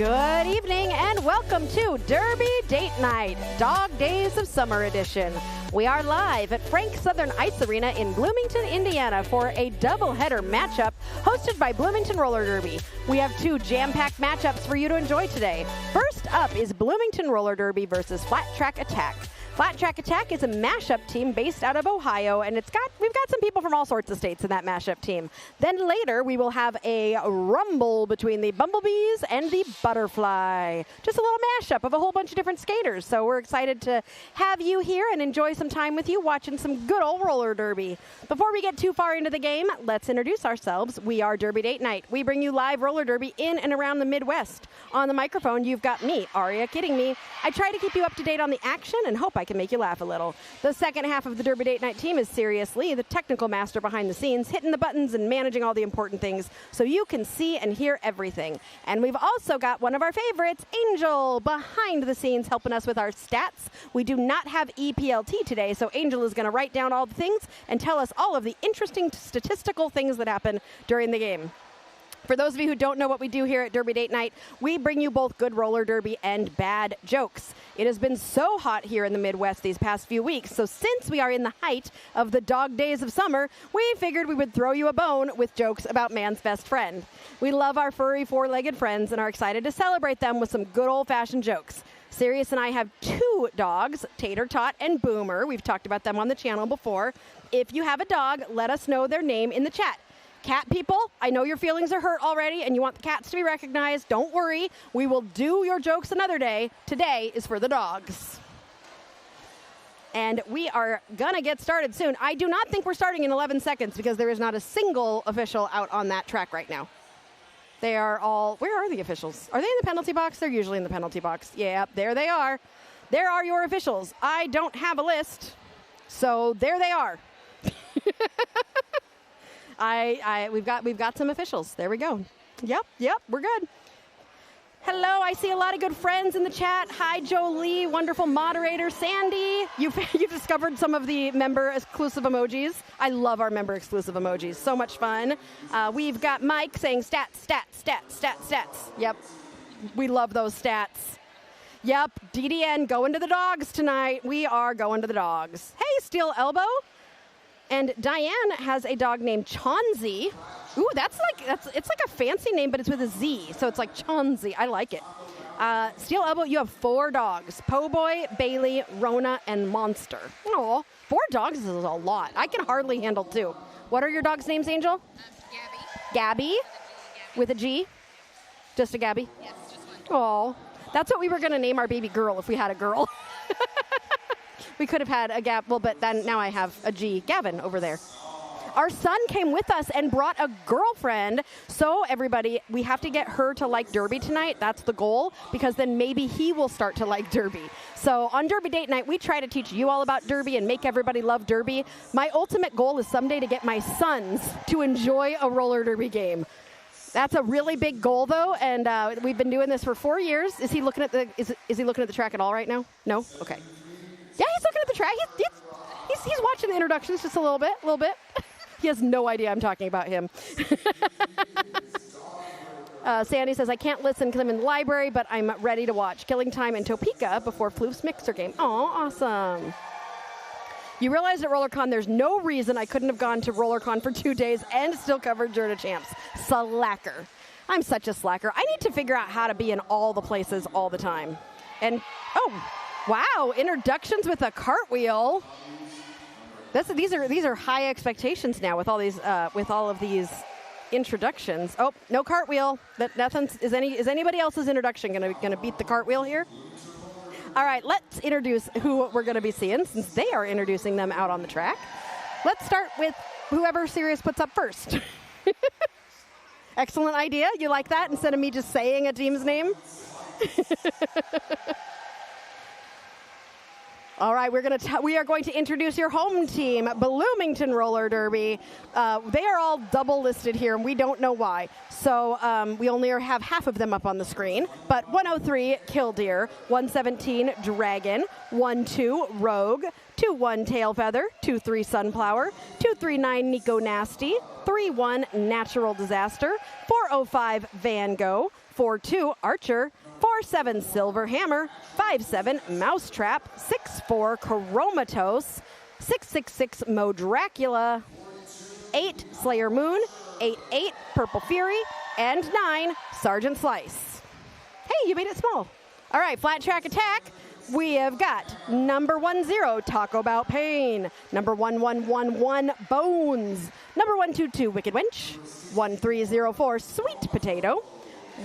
Good evening and welcome to Derby Date Night, Dog Days of Summer Edition. We are live at Frank Southern Ice Arena in Bloomington, Indiana for a doubleheader matchup hosted by Bloomington Roller Derby. We have two jam-packed matchups for you to enjoy today. First up is Bloomington Roller Derby versus Flat Track Attack. Flat Track Attack is a mashup team based out of Ohio, and we've got some people from all sorts of states in that mashup team. Then later, we will have a rumble between the Bumblebees and the Butterfly. Just a little mashup of a whole bunch of different skaters. So we're excited to have you here and enjoy some time with you watching some good old roller derby. Before we get too far into the game, let's introduce ourselves. We are Derby Date Night. We bring you live roller derby in and around the Midwest. On the microphone, you've got me, Aria Kidding Me. I try to keep you up to date on the action and hope I can make you laugh a little. The second half of the Derby Date Night team is Sirius Lee, the technical master behind the scenes, hitting the buttons and managing all the important things so you can see and hear everything. And we've also got one of our favorites, Angel, behind the scenes helping us with our stats. We do not have EPLT today, so Angel is going to write down all the things and tell us all of the interesting statistical things that happen during the game. For those of you who don't know what we do here at Derby Date Night, we bring you both good roller derby and bad jokes. It has been so hot here in the Midwest these past few weeks, so since we are in the height of the dog days of summer, we figured we would throw you a bone with jokes about man's best friend. We love our furry four-legged friends and are excited to celebrate them with some good old-fashioned jokes. Sirius and I have two dogs, Tater Tot and Boomer. We've talked about them on the channel before. If you have a dog, let us know their name in the chat. Cat people, I know your feelings are hurt already and you want the cats to be recognized. Don't worry. We will do your jokes another day. Today is for the dogs. And we are going to get started soon. I do not think we're starting in 11 seconds because there is not a single official out on that track right now. They are all, where are the officials? Are they in the penalty box? They're usually in the penalty box. Yeah, there they are. There are your officials. I don't have a list, so there they are. We've got some officials. There we go. Yep, we're good. Hello, I see a lot of good friends in the chat. Hi, Jolie, wonderful moderator. Sandy, you've discovered some of the member-exclusive emojis. I love our member-exclusive emojis. So much fun. We've got Mike saying stats. Yep, we love those stats. Yep, DDN, going to the dogs tonight. We are going to the dogs. Hey, Steel Elbow. And Diane has a dog named Chauncey. Ooh, it's like a fancy name, but it's with a Z, so it's like Chauncey. I like it. Steel Elbow, you have 4 dogs: Po Boy, Bailey, Rona, and Monster. Oh, 4 dogs is a lot. I can hardly handle 2. What are your dogs' names, Angel? Gabby. With a G? Just a Gabby? Yes, just one. Oh, that's what we were going to name our baby girl if we had a girl. We could have had a Gab, well, but then now I have a G, Gavin, over there. Our son came with us and brought a girlfriend. So, everybody, we have to get her to like Derby tonight. That's the goal, because then maybe he will start to like Derby. So, on Derby Date Night, we try to teach you all about Derby and make everybody love Derby. My ultimate goal is someday to get my sons to enjoy a roller derby game. That's a really big goal, though, and we've been doing this for 4 years. Is he looking at the? Is he looking at the track at all right now? No? Okay. Yeah, he's looking at the track. He's watching the introductions just a little bit. He has no idea I'm talking about him. Sandy says, I can't listen because I'm in the library, but I'm ready to watch Killing Time and Topeka before Floof's Mixer game. Oh, awesome. You realize at RollerCon there's no reason I couldn't have gone to RollerCon for 2 days and still covered Journey to Champs. Slacker. I'm such a slacker. I need to figure out how to be in all the places all the time. And, wow, introductions with a cartwheel. These are high expectations now with all of these introductions. Oh, no cartwheel. Is anybody else's introduction gonna beat the cartwheel here? All right, let's introduce who we're gonna be seeing since they are introducing them out on the track. Let's start with whoever Sirius puts up first. Excellent idea. You like that instead of me just saying a team's name? All right, we are going to introduce your home team, Bloomington Roller Derby. They are all double listed here, and we don't know why. So we only have half of them up on the screen. But 103, Killdeer, 117, Dragon, 12, Rogue, 21, Tailfeather, 23, Sunflower, 239, Nico Nasty, 31, Natural Disaster, 405, Van Gogh, 4-2 Archer, 4-7 Silver Hammer, 5-7 Mousetrap, 6-4 Chromatos, 6-6 Mo Dracula, 8 Slayer Moon, 8-8 Purple Fury, and 9 Sergeant Slice. Hey, you made it small. All right, Flat Track Attack. We have got number 10 Taco Bout Pain, number 1111 Bones, number 122 Wicked Wench, 1304 Sweet Potato,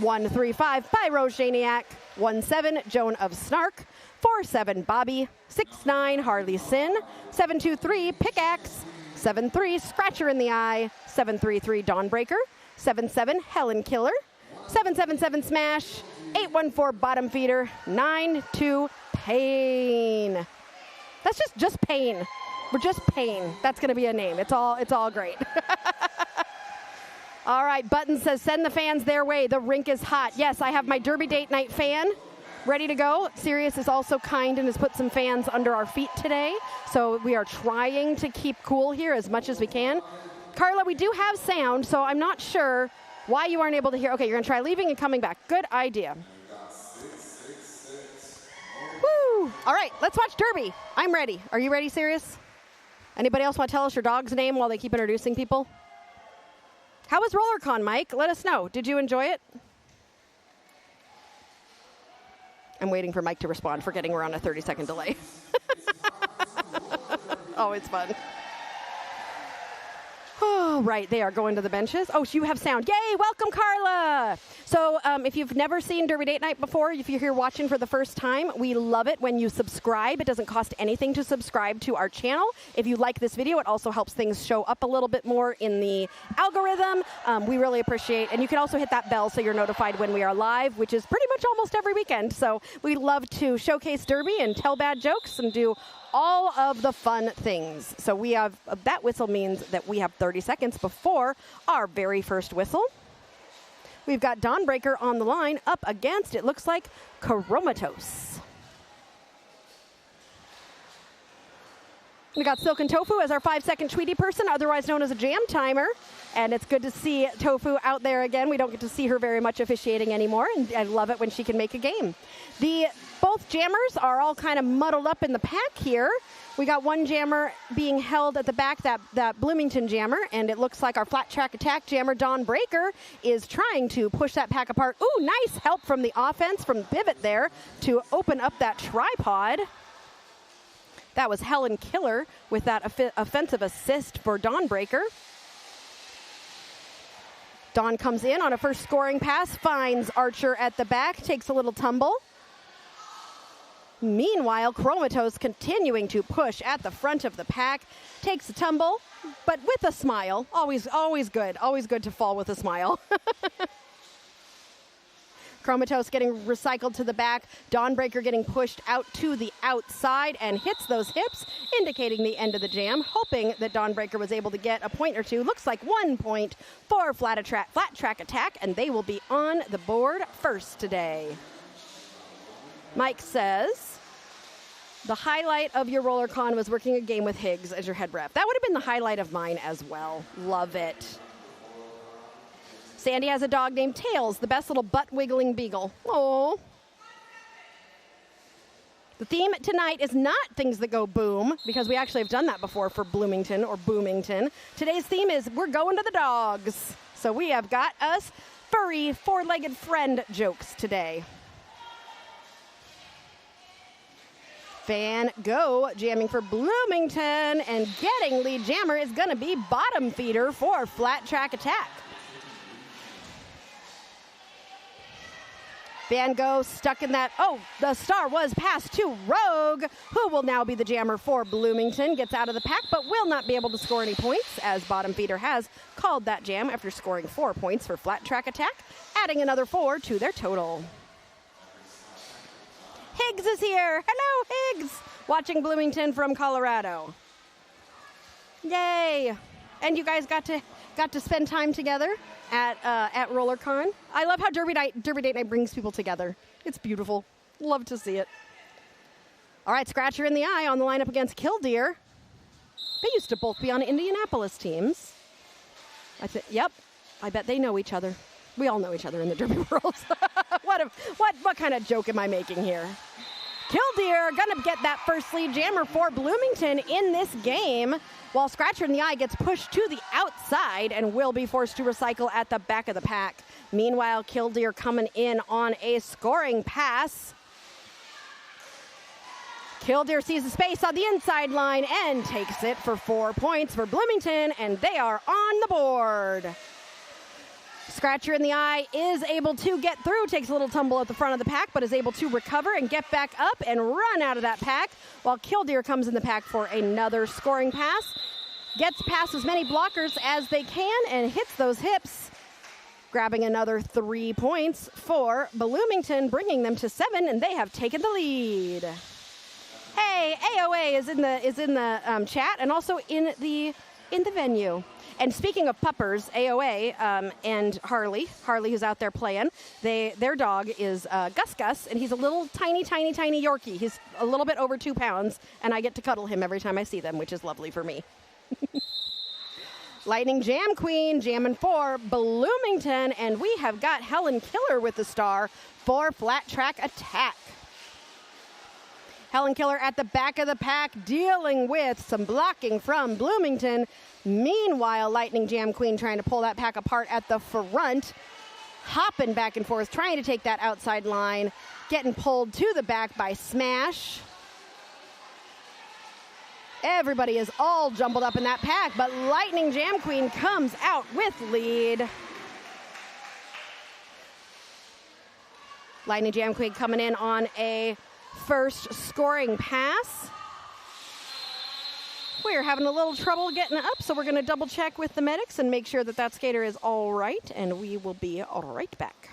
135 Pyrogeniac, 17 Joan of Snark, 47 Bobby, 69 Harley Sin, 723 Pickaxe, 73 Scratcher in the Eye, 733 Dawnbreaker, 77 Helen Killer, 777 Smash, 814 Bottom Feeder, 92 Pain. That's just Pain. We're just Pain. That's going to be a name. It's all great. All right, Button says send the fans their way. The rink is hot. Yes, I have my Derby Date Night fan ready to go. Sirius is also kind and has put some fans under our feet today. So we are trying to keep cool here as much as we can. Carla, we do have sound, so I'm not sure why you aren't able to hear. Okay, you're going to try leaving and coming back. Good idea. Woo! All right, let's watch Derby. I'm ready. Are you ready, Sirius? Anybody else want to tell us your dog's name while they keep introducing people? How was RollerCon, Mike? Let us know. Did you enjoy it? I'm waiting for Mike to respond, forgetting we're on a 30-second delay. Always fun. Oh, right, they are going to the benches. Oh, so you have sound. Yay, welcome, Carla. So if you've never seen Derby Date Night before, if you're here watching for the first time, we love it when you subscribe. It doesn't cost anything to subscribe to our channel. If you like this video, it also helps things show up a little bit more in the algorithm. We really appreciate, and you can also hit that bell so you're notified when we are live, which is pretty much almost every weekend. So we love to showcase Derby and tell bad jokes and do all of the fun things. So we have, that whistle means that we have 30 seconds before our very first whistle. We've got Dawnbreaker on the line up against, it looks like, Chromatos. We got Silken Tofu as our 5-second Tweety person, otherwise known as a jam timer. And it's good to see Tofu out there again. We don't get to see her very much officiating anymore, and I love it when she can make a game. Both jammers are all kind of muddled up in the pack here. We got one jammer being held at the back, that Bloomington jammer, and it looks like our Flat Track Attack jammer, Dawnbreaker, is trying to push that pack apart. Ooh, nice help from the offense, from Pivot there, to open up that tripod. That was Helen Killer with that offensive assist for Dawnbreaker. Dawn comes in on a first scoring pass, finds Archer at the back, takes a little tumble. Meanwhile, Chromatos continuing to push at the front of the pack, takes a tumble, but with a smile. Always good. Always good to fall with a smile. Chromatos getting recycled to the back. Dawnbreaker getting pushed out to the outside and hits those hips, indicating the end of the jam, hoping that Dawnbreaker was able to get a point or two. Looks like 1 point for Flat Track Attack, and they will be on the board first today. Mike says, the highlight of your RollerCon was working a game with Higgs as your head ref. That would have been the highlight of mine as well. Love it. Sandy has a dog named Tails, the best little butt-wiggling beagle. Oh. The theme tonight is not things that go boom, because we actually have done that before for Bloomington or BOOMington. Today's theme is we're going to the dogs. So we have got us furry, four-legged friend jokes today. Van Gogh jamming for Bloomington, and getting lead jammer is going to be Bottom Feeder for Flat Track Attack. Van Gogh stuck in that, the star was passed to Rogue, who will now be the jammer for Bloomington. Gets out of the pack, but will not be able to score any points, as Bottom Feeder has called that jam after scoring 4 points for Flat Track Attack, adding another 4 to their total. Higgs is here. Hello, Higgs. Watching Bloomington from Colorado. Yay. And you guys got to spend time together at RollerCon. I love how Derby Date Night brings people together. It's beautiful. Love to see it. All right, Scratcher in the Eye on the lineup against Killdeer. They used to both be on Indianapolis teams. Yep, I bet they know each other. We all know each other in the derby world. What kind of joke am I making here? Killdeer gonna get that first lead jammer for Bloomington in this game, while Scratcher in the Eye gets pushed to the outside and will be forced to recycle at the back of the pack. Meanwhile, Killdeer coming in on a scoring pass. Killdeer sees the space on the inside line and takes it for 4 points for Bloomington, and they are on the board. Scratcher in the Eye is able to get through, takes a little tumble at the front of the pack, but is able to recover and get back up and run out of that pack, while Killdeer comes in the pack for another scoring pass. Gets past as many blockers as they can and hits those hips, grabbing another 3 points for Bloomington, bringing them to 7, and they have taken the lead. Hey, AOA is in the chat and also in the venue. And speaking of puppers, AOA and Harley who's out there playing, their dog is Gus, and he's a little tiny Yorkie. He's a little bit over 2 pounds, and I get to cuddle him every time I see them, which is lovely for me. Lightning Jam Queen jamming for Bloomington, and we have got Helen Killer with the star for Flat Track Attack. Helen Killer at the back of the pack, dealing with some blocking from Bloomington. Meanwhile, Lightning Jam Queen trying to pull that pack apart at the front, hopping back and forth, trying to take that outside line, getting pulled to the back by Smash. Everybody is all jumbled up in that pack, but Lightning Jam Queen comes out with lead. Lightning Jam Queen coming in on a first scoring pass. We're having a little trouble getting up, so we're going to double check with the medics and make sure that that skater is all right, and we will be right back.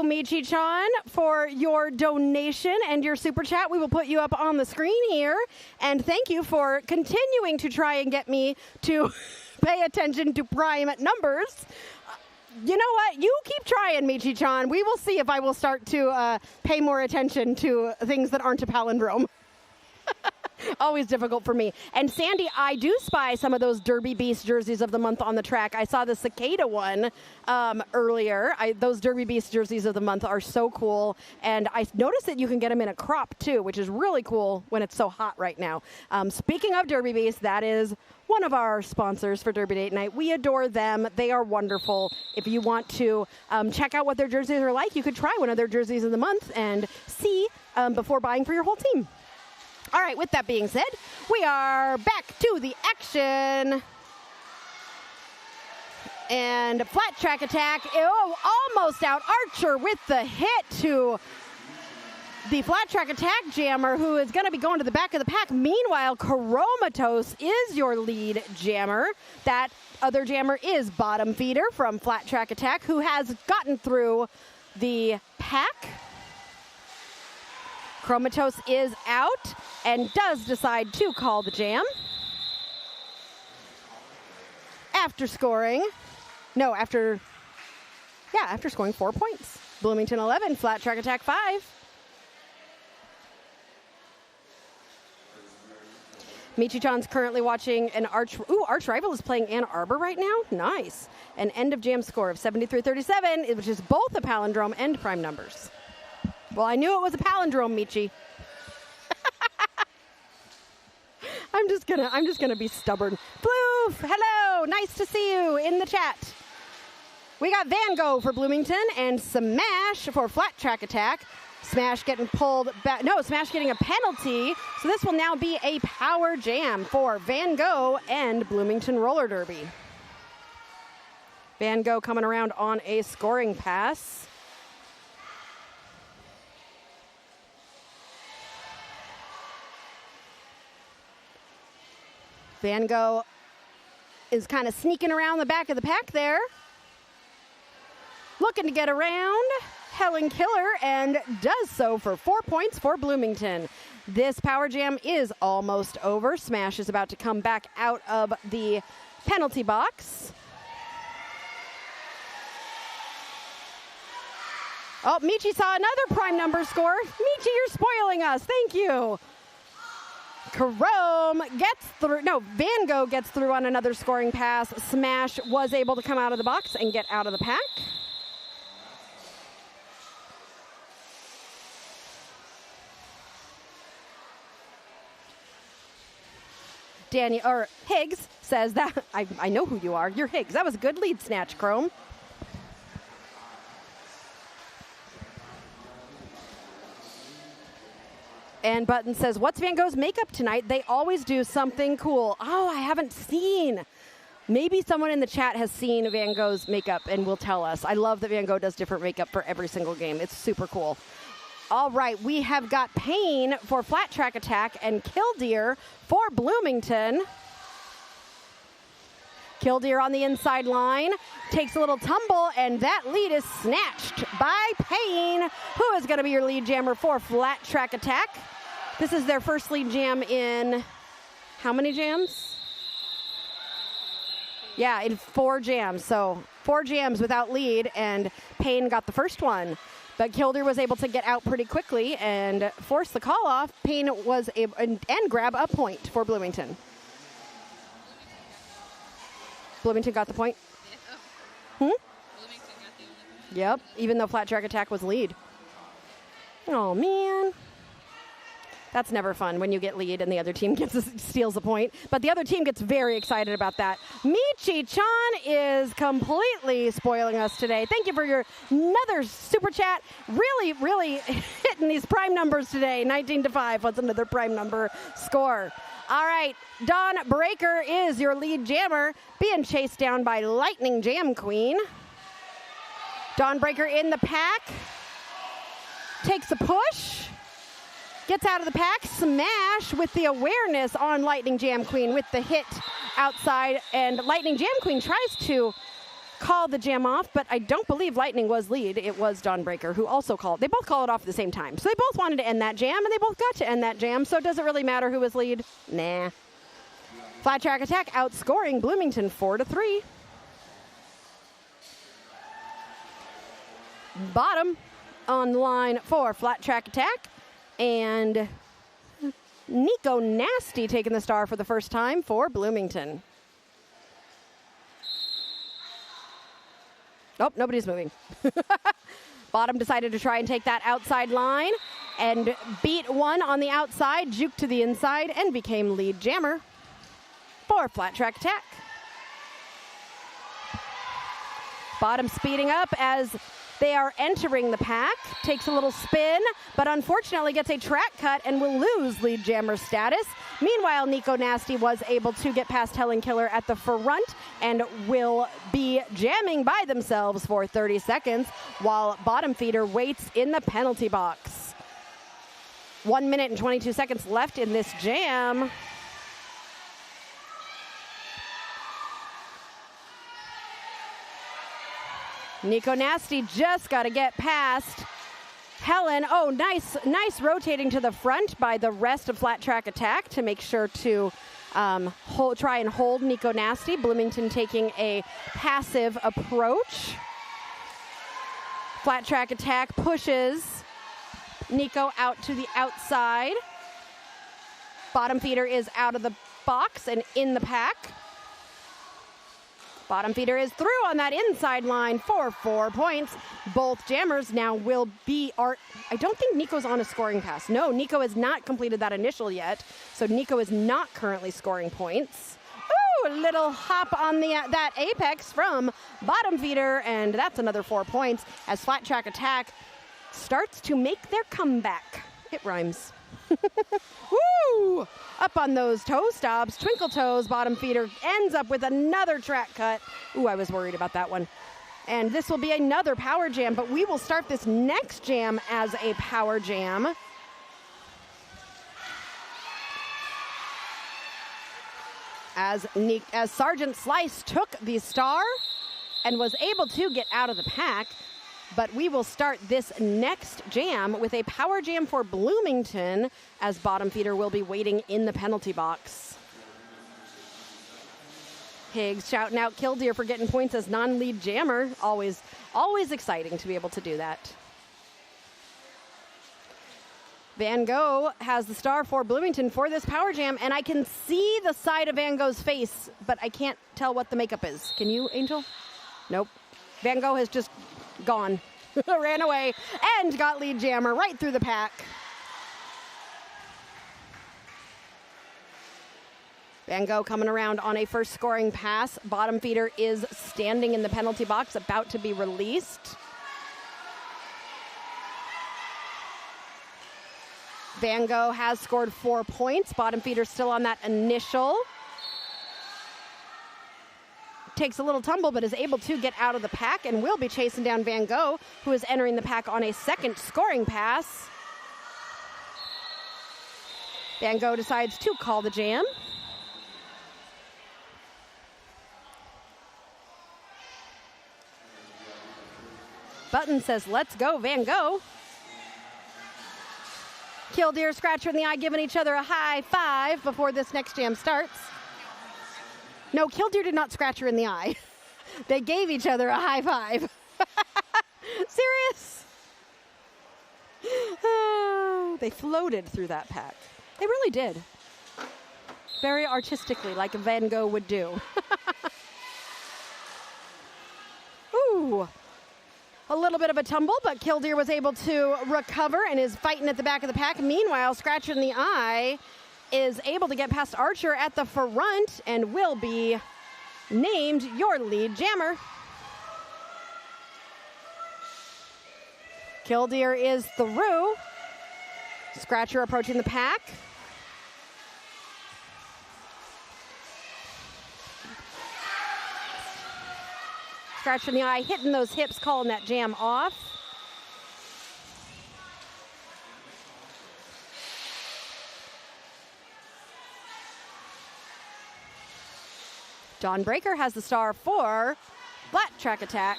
you, Michi-chan, for your donation and your super chat. We will put you up on the screen here. And thank you for continuing to try and get me to pay attention to prime numbers. You know what? You keep trying, Michi-chan. We will see if I will start to pay more attention to things that aren't a palindrome. Always difficult for me. And Sandy, I do spy some of those Derby Beast jerseys of the month on the track. I saw the cicada one earlier. Those Derby Beast jerseys of the month are so cool. And I noticed that you can get them in a crop too, which is really cool when it's so hot right now. Speaking of Derby Beast, that is one of our sponsors for Derby Date Night. We adore them. They are wonderful. If you want to check out what their jerseys are like, you could try one of their jerseys of the month and see before buying for your whole team. All right, with that being said, we are back to the action. And flat track attack. Oh, almost out. Archer with the hit to the flat track attack jammer, who is going to be going to the back of the pack. Meanwhile, Chromatos is your lead jammer. That other jammer is Bottom Feeder from flat track attack, who has gotten through the pack. Chromatos is out and does decide to call the jam. After scoring 4 points. Bloomington 11, flat track attack 5. Michi-chan's currently watching an Arch Rival is playing Ann Arbor right now. Nice. An end of jam score of 73-37, which is both a palindrome and prime numbers. Well, I knew it was a palindrome, Michi. I'm just gonna be stubborn. Bloof, hello, nice to see you in the chat. We got Van Gogh for Bloomington and Smash for flat track attack. Smash getting pulled back. No, Smash getting a penalty. So this will now be a power jam for Van Gogh and Bloomington Roller Derby. Van Gogh coming around on a scoring pass. Van Gogh is kind of sneaking around the back of the pack there. Looking to get around Helen Killer, and does so for 4 points for Bloomington. This power jam is almost over. Smash is about to come back out of the penalty box. Oh, Michi saw another prime number score. Michi, you're spoiling us. Thank you. Van Gogh gets through on another scoring pass. Smash was able to come out of the box and get out of the pack. Higgs says that, I know who you are. You're Higgs. That was a good lead snatch, Chrome. And Button says, what's Van Gogh's makeup tonight? They always do something cool. Oh, I haven't seen. Maybe someone in the chat has seen Van Gogh's makeup and will tell us. I love that Van Gogh does different makeup for every single game. It's super cool. All right, we have got Payne for flat track attack and Killdeer for Bloomington. Killdeer on the inside line, takes a little tumble, and that lead is snatched by Payne, who is going to be your lead jammer for flat track attack. This is their first lead jam in how many jams? Yeah, in 4 jams. So 4 jams without lead, and Payne got the first one. But Killdeer was able to get out pretty quickly and force the call off. Payne was able and grab a point for Bloomington. Bloomington got the point? Yeah. Bloomington got the point. Yep, even though flat track attack was lead. Oh, man. That's never fun when you get lead and the other team steals a point. But the other team gets very excited about that. Michi-chan is completely spoiling us today. Thank you for your another super chat. Really, really hitting these prime numbers today. 19-5 was another prime number score. All right, Dawn Breaker is your lead jammer, being chased down by Lightning Jam Queen. Dawn Breaker in the pack. Takes a push. Gets out of the pack. Smash with the awareness on Lightning Jam Queen with the hit outside. And Lightning Jam Queen tries to call the jam off, but I don't believe Lightning was lead. It was Dawn Breaker who also called. They both called it off at the same time. So they both wanted to end that jam, and they both got to end that jam. So does it really matter who was lead? Nah. Flat Track Attack outscoring Bloomington 4-3. Bottom on the line for Flat Track Attack. And Nico Nasty taking the star for the first time for Bloomington. Oh, nobody's moving. Bottom decided to try and take that outside line and beat one on the outside, juked to the inside, and became lead jammer for Flat Track Attack. Bottom speeding up as they are entering the pack, takes a little spin, but unfortunately gets a track cut and will lose lead jammer status. Meanwhile, Nico Nasty was able to get past Helen Killer at the front and will be jamming by themselves for 30 seconds while Bottom Feeder waits in the penalty box. 1 minute and 22 seconds left in this jam. Nico Nasty just got to get past Helen. Oh, nice rotating to the front by the rest of Flat Track Attack to make sure to try and hold Nico Nasty. Bloomington taking a passive approach. Flat Track Attack pushes Nico out to the outside. Bottom Feeder is out of the box and in the pack. Bottom Feeder is through on that inside line for 4 points. Both jammers now will be... I don't think Nico's on a scoring pass. No, Nico has not completed that initial yet, so Nico is not currently scoring points. Ooh, a little hop on that apex from Bottom Feeder, and that's another 4 points as Flat Track Attack starts to make their comeback. It rhymes. Woo! Up on those toe stops, Twinkle Toes, Bottom Feeder ends up with another track cut. Ooh, I was worried about that one. And this will be another power jam, but we will start this next jam as a power jam. As Sergeant Slice took the star and was able to get out of the pack. But we will start this next jam with a power jam for Bloomington as Bottom Feeder will be waiting in the penalty box. Higgs shouting out Killdeer for getting points as non-lead jammer. Always exciting to be able to do that. Van Gogh has the star for Bloomington for this power jam, and I can see the side of Van Gogh's face, but I can't tell what the makeup is. Can you, Angel? Nope. Van Gogh has just gone, ran away, and got lead jammer right through the pack. Van Gogh coming around on a first scoring pass. Bottom Feeder is standing in the penalty box, about to be released. Van Gogh has scored 4 points. Bottom Feeder still on that initial. Takes a little tumble, but is able to get out of the pack and will be chasing down Van Gogh, who is entering the pack on a second scoring pass. Van Gogh decides to call the jam. Button says, let's go, Van Gogh. Killdeer, Scratcher in the Eye giving each other a high five before this next jam starts. No, Killdeer did not scratch her in the eye. They gave each other a high five. Serious? They floated through that pack. They really did. Very artistically, like Van Gogh would do. Ooh. A little bit of a tumble, but Killdeer was able to recover and is fighting at the back of the pack. Meanwhile, Scratcher in the Eye is able to get past Archer at the front and will be named your lead jammer. Killdeer is through. Scratcher approaching the pack. Scratcher in the Eye hitting those hips, calling that jam off. Dawn Breaker has the star for Flat track attack.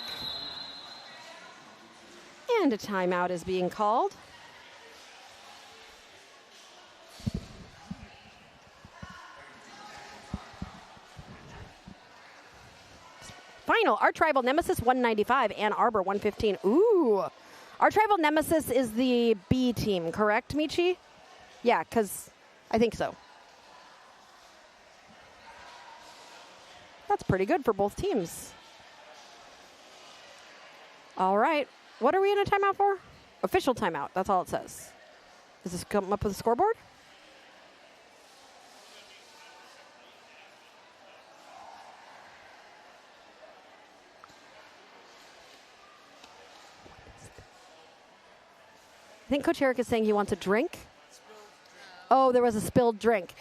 And a timeout is being called. Final, Arch Rival Nemesis 195, Ann Arbor 115. Ooh. Arch Rival Nemesis is the B team, correct, Michi? Yeah, because I think so. That's pretty good for both teams. All right. What are we in a timeout for? Official timeout. That's all it says. Does this come up with a scoreboard? I think Coach Eric is saying he wants a drink. Oh, there was a spilled drink.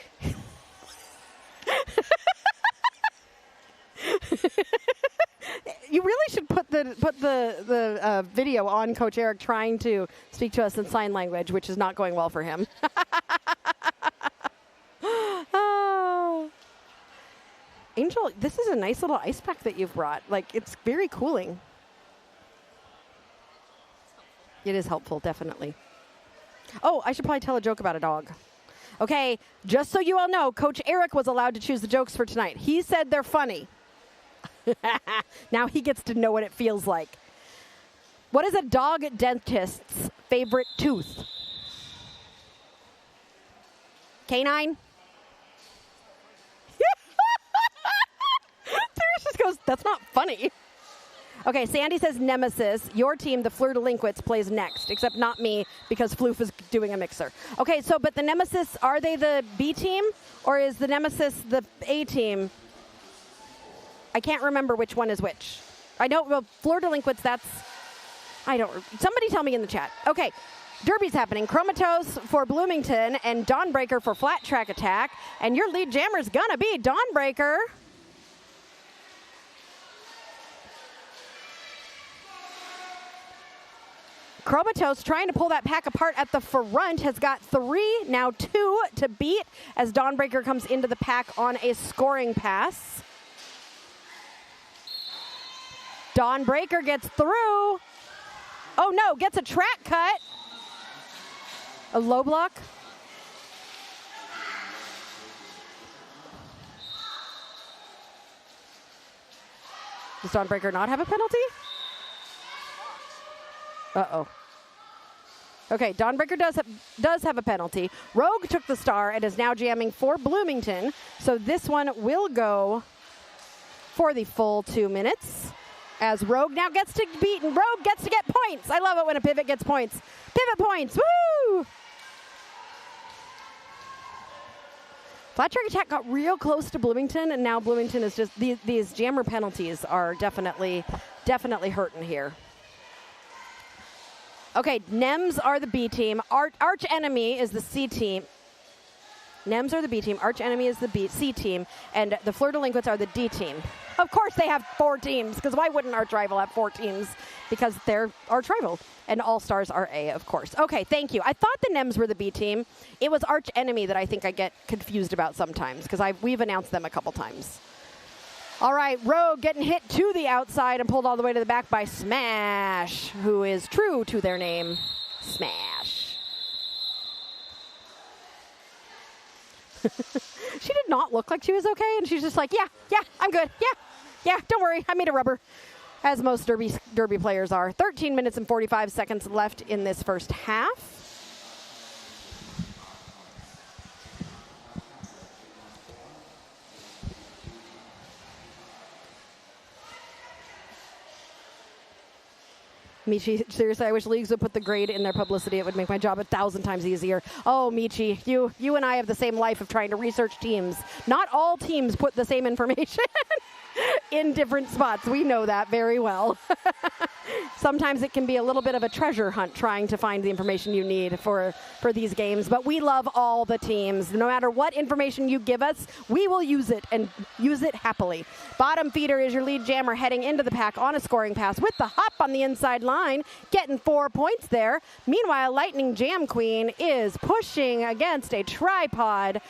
You really should put the video on Coach Eric trying to speak to us in sign language, which is not going well for him. Oh. Angel, this is a nice little ice pack that you've brought. Like, it's very cooling. It is helpful, definitely. Oh, I should probably tell a joke about a dog. Okay, just so you all know, Coach Eric was allowed to choose the jokes for tonight. He said they're funny. Now he gets to know what it feels like. What is a dog dentist's favorite tooth? Canine? Teresa just goes, that's not funny. Okay, Sandy says Nemesis. Your team, the Fleur Delinquents, plays next, except not me because Floof is doing a mixer. Okay, so but the Nemesis, are they the B team or is the Nemesis the A team? I can't remember which one is which. I know, well, Fleur Delinquents, that's, I don't, somebody tell me in the chat. Okay, Derby's happening. Chromatos for Bloomington and Dawnbreaker for Flat Track Attack. And your lead jammer's gonna be Dawnbreaker. Chromatos trying to pull that pack apart at the front has got 3, now 2 to beat as Dawnbreaker comes into the pack on a scoring pass. Dawnbreaker gets through. Oh no, gets a track cut. A low block. Does Dawnbreaker not have a penalty? Uh-oh. Okay, Dawnbreaker does have a penalty. Rogue took the star and is now jamming for Bloomington. So this one will go for the full 2 minutes. As Rogue now gets to beat, and Rogue gets to get points. I love it when a pivot gets points. Pivot points, woo! Flat Track Attack got real close to Bloomington, and now Bloomington is just, these jammer penalties are definitely hurting here. Okay, Nems are the B team. Arch Enemy is the C team. Nems are the B team. Arch Enemy is the C team. And the Fleur Delinquents are the D team. Of course they have 4 teams, because why wouldn't Arch Rival have 4 teams? Because they're Arch Rival. And All Stars are A, of course. Okay, thank you. I thought the Nems were the B team. It was Arch Enemy that I think I get confused about sometimes, because we've announced them a couple times. All right, Rogue getting hit to the outside and pulled all the way to the back by Smash, who is true to their name, Smash. She did not look like she was okay, and she's just like, yeah, I'm good. Yeah, don't worry, I made a rubber, as most Derby players are. 13 minutes and 45 seconds left in this first half. Michi, seriously, I wish leagues would put the grade in their publicity. It would make my job 1,000 times easier. Oh, Michi, you and I have the same life of trying to research teams. Not all teams put the same information in different spots. We know that very well. Sometimes it can be a little bit of a treasure hunt trying to find the information you need for these games. But we love all the teams. No matter what information you give us, we will use it and use it happily. Bottom feeder is your lead jammer heading into the pack on a scoring pass with the hop on the inside line, getting 4 points there. Meanwhile, Lightning Jam Queen is pushing against a tripod.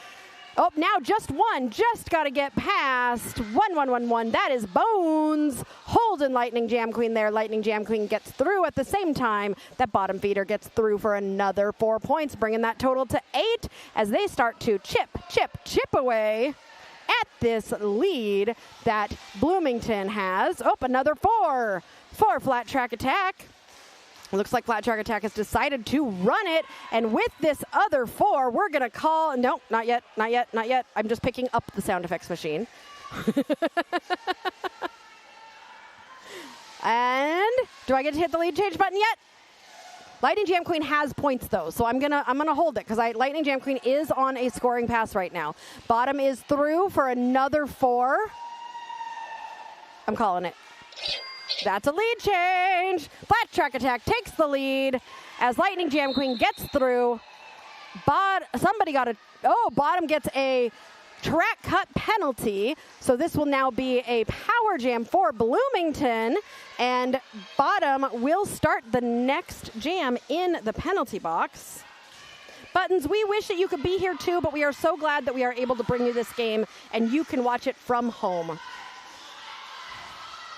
Oh, now just one. Just got to get past 1-1-1-1. That is Bones holding Lightning Jam Queen there. Lightning Jam Queen gets through at the same time. That bottom feeder gets through for another 4 points, bringing that total to 8 as they start to chip away at this lead that Bloomington has. Oh, another 4 for Flat Track Attack. Looks like Flat Track Attack has decided to run it, and with this other 4, we're going to call, no, not yet. I'm just picking up the sound effects machine. And do I get to hit the lead change button yet? Lightning Jam Queen has points though, so I'm gonna hold it because Lightning Jam Queen is on a scoring pass right now. Bottom is through for another 4. I'm calling it. That's a lead change. Flat Track Attack takes the lead as Lightning Jam Queen gets through. Bottom gets a track cut penalty. So this will now be a power jam for Bloomington. And Bottom will start the next jam in the penalty box. Buttons, we wish that you could be here too, but we are so glad that we are able to bring you this game and you can watch it from home.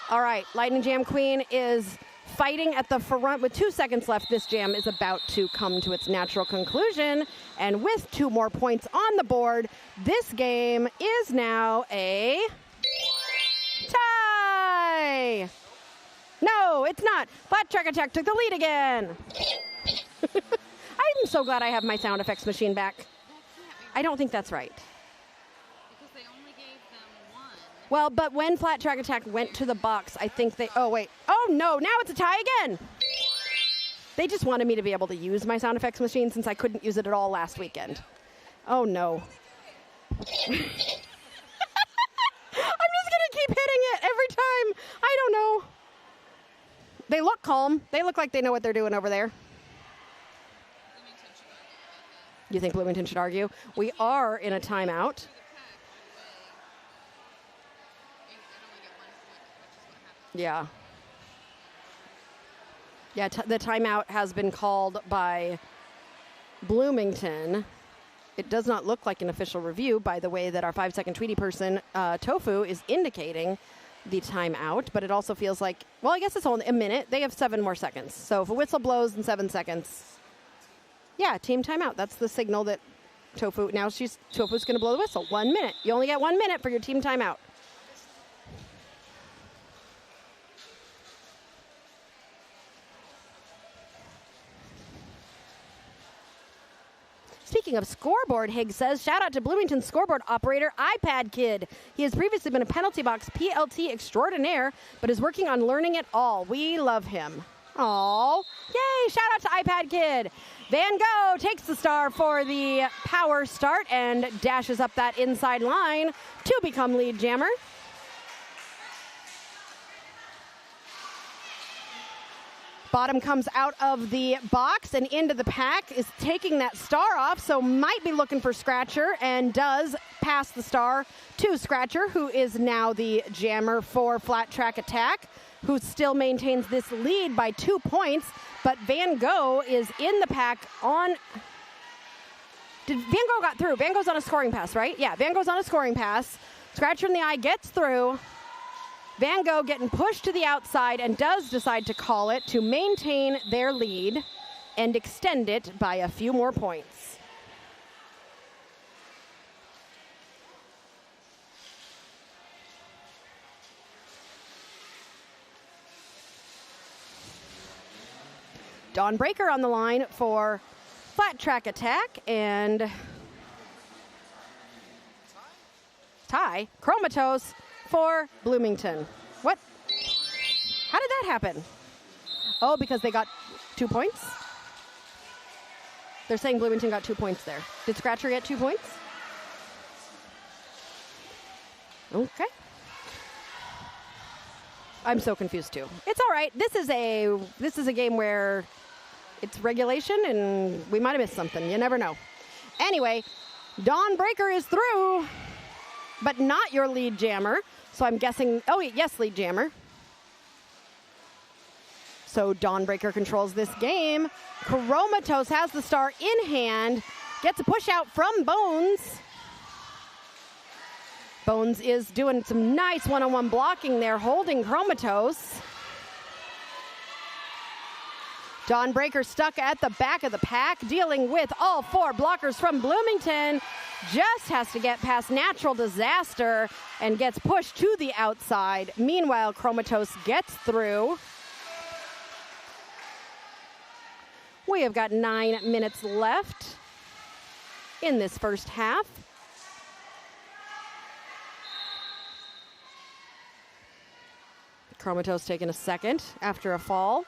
All right, Lightning Jam Queen is fighting at the front with 2 seconds left. This jam is about to come to its natural conclusion. And with 2 more points on the board, this game is now a tie. No, it's not. Flat Track Attack took the lead again. I'm so glad I have my sound effects machine back. I don't think that's right. Well, but when Flat Track Attack went to the box, I think they... Oh, wait. Oh, no. Now it's a tie again. They just wanted me to be able to use my sound effects machine since I couldn't use it at all last weekend. Oh, no. I'm just going to keep hitting it every time. I don't know. They look calm. They look like they know what they're doing over there. You think Bloomington should argue? We are in a timeout. Yeah. Yeah, the timeout has been called by Bloomington. It does not look like an official review by the way that our 5-second Tweety person, Tofu, is indicating the timeout, but it also feels like, well, I guess it's only a minute. They have 7 more seconds. So if a whistle blows in 7 seconds, yeah, team timeout. That's the signal that Tofu's going to blow the whistle. 1 minute. You only get 1 minute for your team timeout. Speaking of scoreboard, Higgs says, shout out to Bloomington scoreboard operator iPad Kid. He has previously been a penalty box PLT extraordinaire, but is working on learning it all. We love him. Aww. Yay, shout out to iPad Kid. Van Gogh takes the star for the power start and dashes up that inside line to become lead jammer. Bottom comes out of the box and into the pack, is taking that star off, so might be looking for Scratcher, and does pass the star to Scratcher, who is now the jammer for Flat Track Attack, who still maintains this lead by 2 points, but Van Gogh is in the pack on... Van Gogh got through. Van Gogh's on a scoring pass, right? Yeah, Van Gogh's on a scoring pass. Scratcher in the eye gets through. Van Gogh getting pushed to the outside and does decide to call it to maintain their lead and extend it by a few more points. Dawn Breaker on the line for Flat Track Attack and tie. Chromatos for Bloomington. What? How did that happen? Oh, because they got 2 points? They're saying Bloomington got 2 points there. Did Scratcher get 2 points? Okay. I'm so confused too. It's all right. This is a game where it's regulation and we might have missed something. You never know. Anyway, Dawn Breaker is through, but not your lead jammer. So I'm guessing, oh, yes, lead jammer. So Dawn Breaker controls this game. Chromatos has the star in hand, gets a push out from Bones. Bones is doing some nice one-on-one blocking there, holding Chromatos. Dawn Breaker stuck at the back of the pack, dealing with all 4 blockers from Bloomington. Just has to get past Natural Disaster and gets pushed to the outside. Meanwhile, Chromatos gets through. We have got 9 minutes left in this first half. Chromatos taking a second after a fall,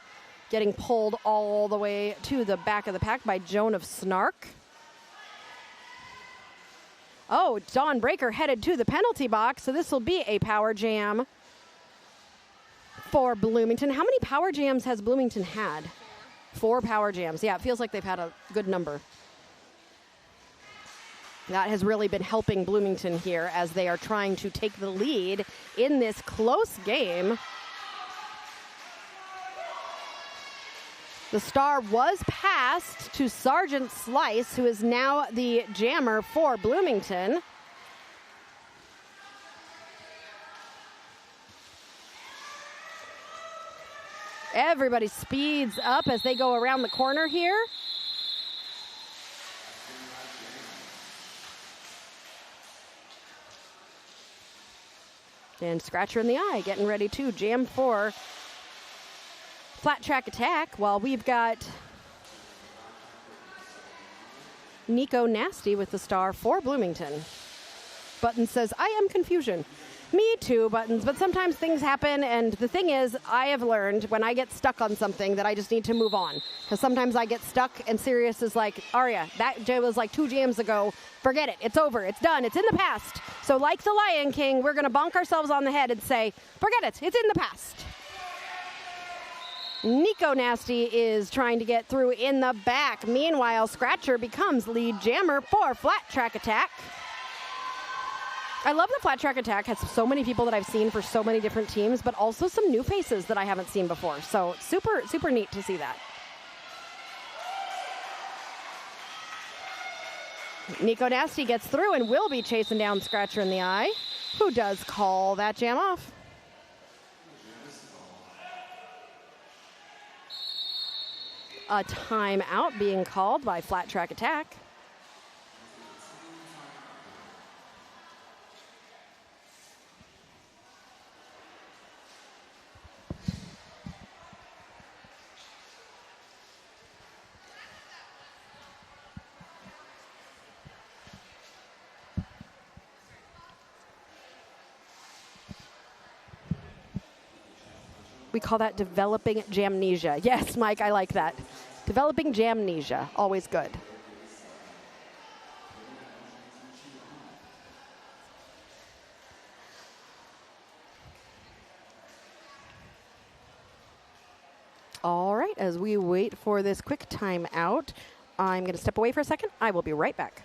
getting pulled all the way to the back of the pack by Joan of Snark. Oh, Dawn Breaker headed to the penalty box, so this will be a power jam for Bloomington. How many power jams has Bloomington had? 4 power jams. Yeah, it feels like they've had a good number. That has really been helping Bloomington here as they are trying to take the lead in this close game. The star was passed to Sergeant Slice, who is now the jammer for Bloomington. Everybody speeds up as they go around the corner here. And Scratcher in the Eye getting ready to jam for Flat Track Attack, while we've got Nico Nasty with the star for Bloomington. Buttons says, I am confusion. Me too, Buttons, but sometimes things happen, and the thing is, I have learned when I get stuck on something that I just need to move on. Because sometimes I get stuck, and Sirius is like, Aria, that was like 2 jams ago. Forget it. It's over. It's done. It's in the past. So like the Lion King, we're going to bonk ourselves on the head and say, forget it. It's in the past. Nico Nasty is trying to get through in the back. Meanwhile, Scratcher becomes lead jammer for Flat Track Attack. I love the Flat Track Attack. Has so many people that I've seen for so many different teams, but also some new faces that I haven't seen before. So super, super neat to see that. Nico Nasty gets through and will be chasing down Scratcher in the Eye, who does call that jam off. A timeout being called by Flat Track Attack. We call that developing jamnesia. Yes, Mike, I like that. Developing jamnesia, always good. All right, as we wait for this quick timeout, I'm going to step away for a second. I will be right back.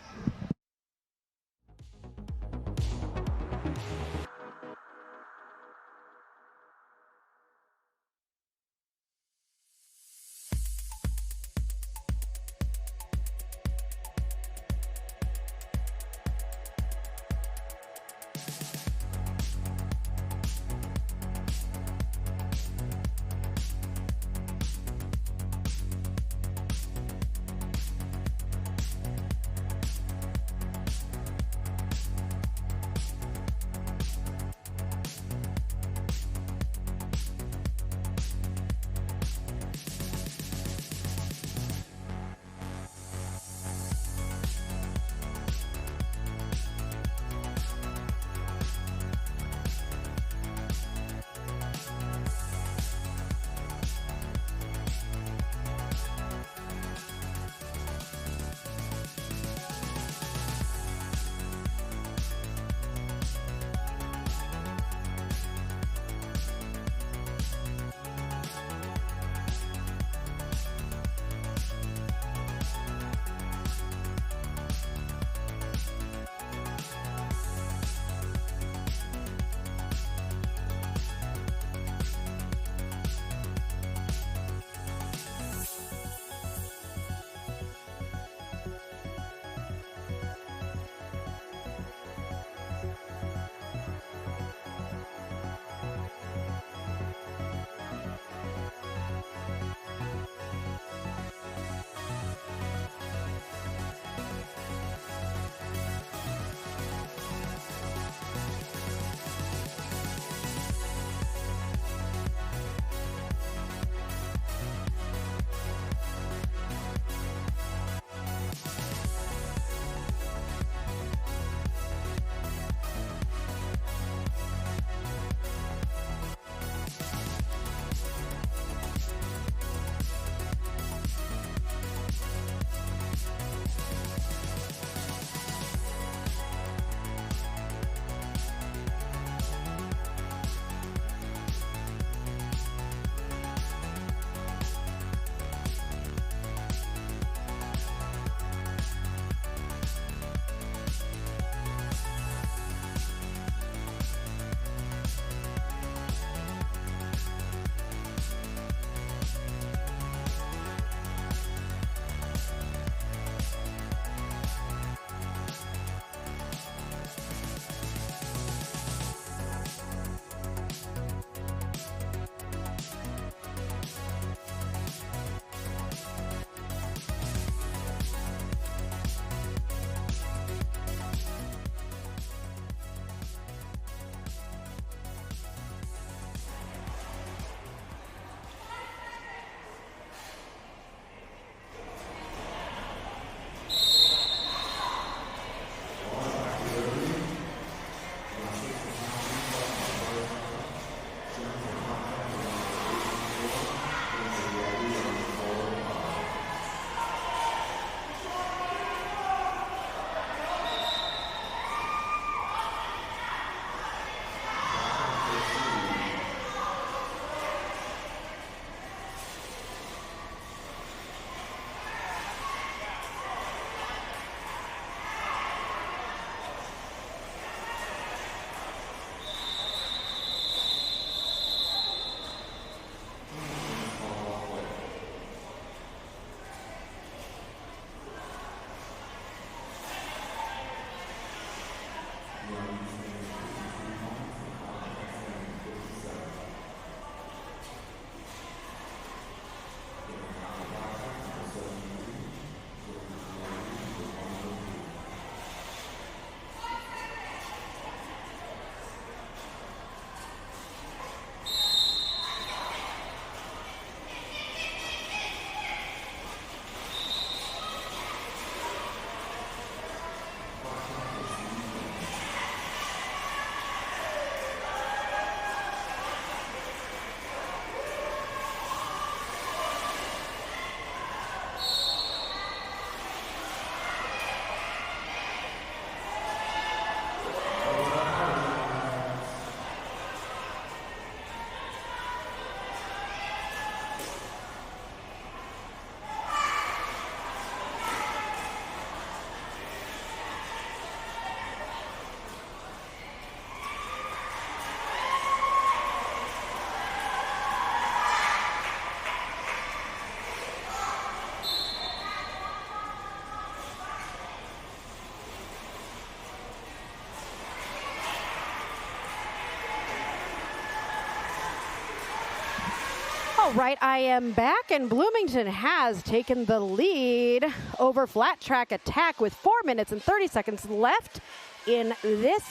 All right, I am back, and Bloomington has taken the lead over Flat Track Attack with 4 minutes and 30 seconds left in this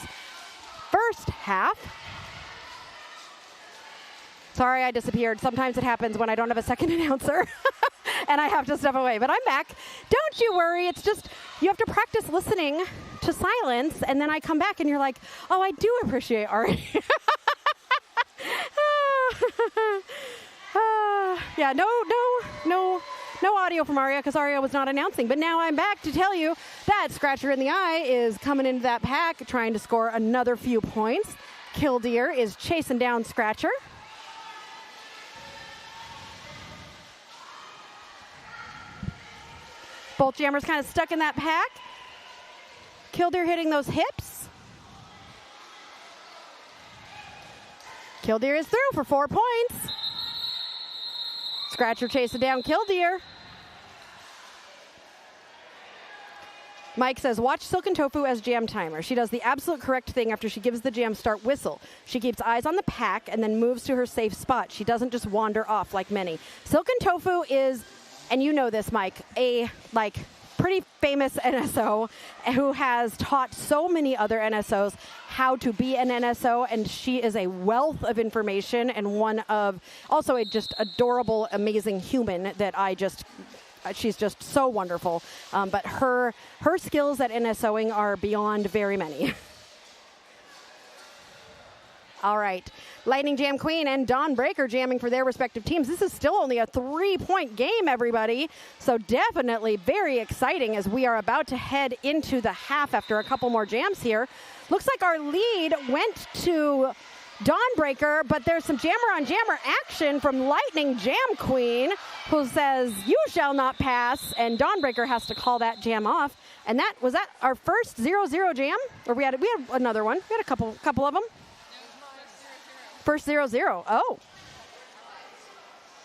first half. Sorry, I disappeared. Sometimes it happens when I don't have a second announcer and I have to step away, but I'm back. Don't you worry. It's just you have to practice listening to silence, and then I come back and you're like, oh, I do appreciate Ari. Yeah, no audio from Aria because Aria was not announcing. But now I'm back to tell you that Scratcher in the Eye is coming into that pack, trying to score another few points. Killdeer is chasing down Scratcher. Both jammers kind of stuck in that pack. Killdeer hitting those hips. Killdeer is through for 4 points. Scratcher chasing down Killdeer. Mike says, watch Silken Tofu as jam timer. She does the absolute correct thing after she gives the jam start whistle. She keeps eyes on the pack and then moves to her safe spot. She doesn't just wander off like many. Silken Tofu is, and you know this, Mike, a pretty famous NSO who has taught so many other NSOs how to be an NSO, and she is a wealth of information and one of also a just adorable, amazing human that she's just so wonderful. But her skills at NSOing are beyond very many. All right, Lightning Jam Queen and Dawn Breaker jamming for their respective teams. This is still only a 3-point game, everybody. So definitely very exciting as we are about to head into the half after a couple more jams here. Looks like our lead went to Dawn Breaker, but there's some jammer-on-jammer action from Lightning Jam Queen, who says, you shall not pass, and Dawn Breaker has to call that jam off. And was that our first 0-0 jam? Or we had another one. We had a couple of them. First 0-0. Oh.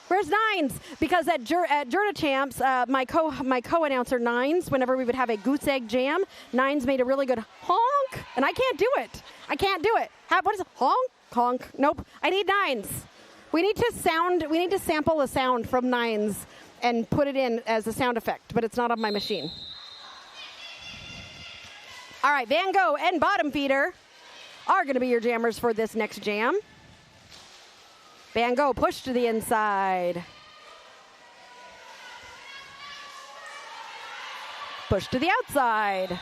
Where's Nines? Because at Jurda Champs, my co-announcer Nines, whenever we would have a goose egg jam, Nines made a really good honk, and I can't do it. What is it? Honk? Honk. Nope. I need Nines. We need to sample a sound from Nines and put it in as a sound effect, but it's not on my machine. All right, Van Gogh and Bottom Feeder are going to be your jammers for this next jam. Van Gogh, push to the inside. Push to the outside.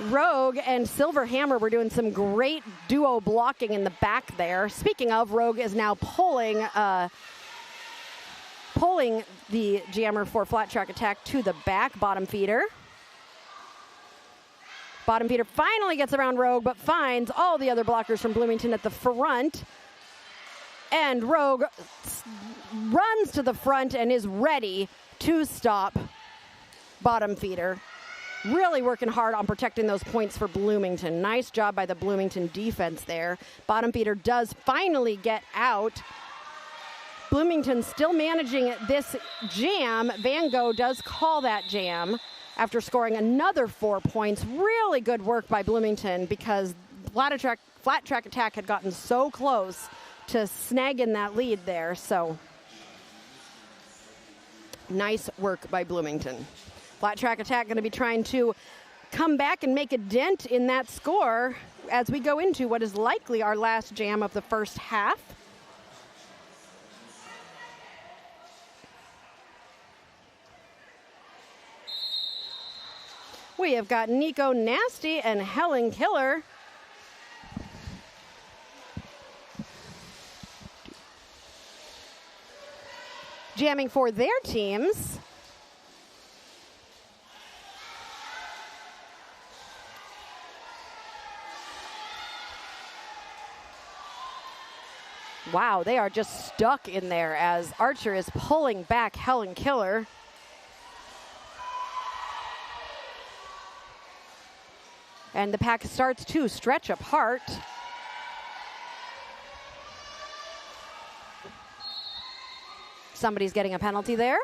Rogue and Silver Hammer were doing some great duo blocking in the back there. Speaking of, Rogue is now pulling the jammer for Flat Track Attack to the back. Bottom Feeder. Bottom Feeder finally gets around Rogue, but finds all the other blockers from Bloomington at the front. And Rogue runs to the front and is ready to stop Bottom Feeder. Really working hard on protecting those points for Bloomington. Nice job by the Bloomington defense there. Bottom Feeder does finally get out. Bloomington still managing this jam. Van Gogh does call that jam. after scoring another 4 points. Really good work by Bloomington because flat track attack had gotten so close to snagging that lead there. So nice work by Bloomington. Flat track attack going to be trying to come back and make a dent in that score as we go into what is likely our last jam of the first half. We have got Nico Nasty and Helen Killer. Jamming for their teams. Wow, they are just stuck in there as Archer is pulling back Helen Killer. And the pack starts to stretch apart. Somebody's getting a penalty there.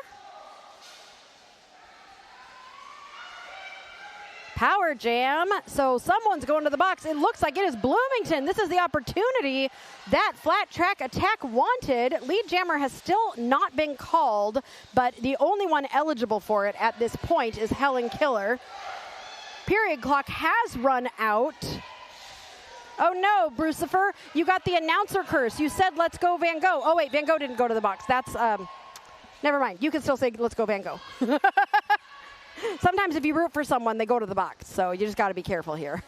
Power jam. So someone's going to the box. It looks like it is Bloomington. This is the opportunity that flat track attack wanted. Lead jammer has still not been called, but the only one eligible for it at this point is Helen Killer. Period clock has run out. Oh no, Brucifer, you got the announcer curse. You said, let's go Van Gogh. Oh wait, Van Gogh didn't go to the box. That's, never mind. You can still say, let's go Van Gogh. Sometimes if you root for someone, they go to the box. So you just got to be careful here.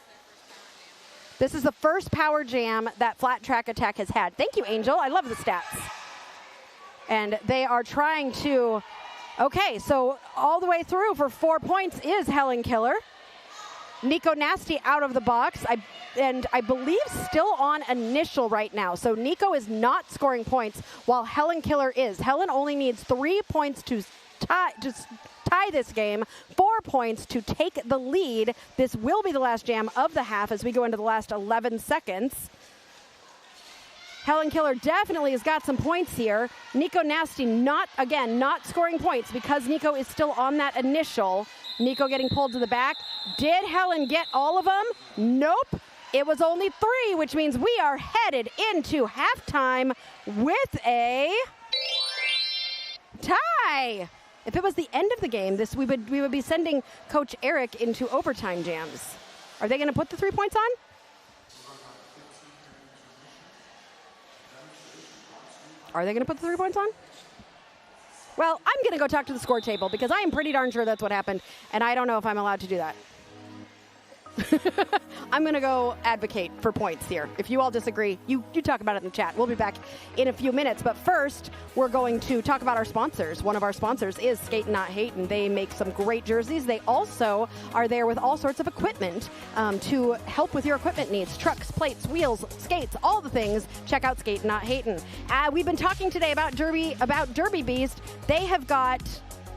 This is the first power jam that flat track attack has had. Thank you, Angel. I love the stats. And they are trying to, okay, so all the way through for 4 points is Helen Killer. Nico Nasty out of the box, and I believe still on initial right now. So Nico is not scoring points while Helen Killer is. Helen only needs 3 points to tie this game, 4 points to take the lead. This will be the last jam of the half as we go into the last 11 seconds. Helen Killer definitely has got some points here. Nico Nasty not scoring points because Nico is still on that initial. Nico getting pulled to the back. Did Helen get all of them? Nope. It was only 3, which means we are headed into halftime with a tie. If it was the end of the game, we would be sending Coach Eric into overtime jams. Are they going to put the 3 points on? Are they going to put the 3 points on? Well, I'm going to go talk to the score table because I am pretty darn sure that's what happened, and I don't know if I'm allowed to do that. I'm going to go advocate for points here. If you all disagree, you talk about it in the chat. We'll be back in a few minutes. But first, we're going to talk about our sponsors. One of our sponsors is Skatin Not Hatin. They make some great jerseys. They also are there with all sorts of equipment to help with your equipment needs. Trucks, plates, wheels, skates, all the things. Check out Skatin Not Hatin. We've been talking today about Derby Beast. They have got,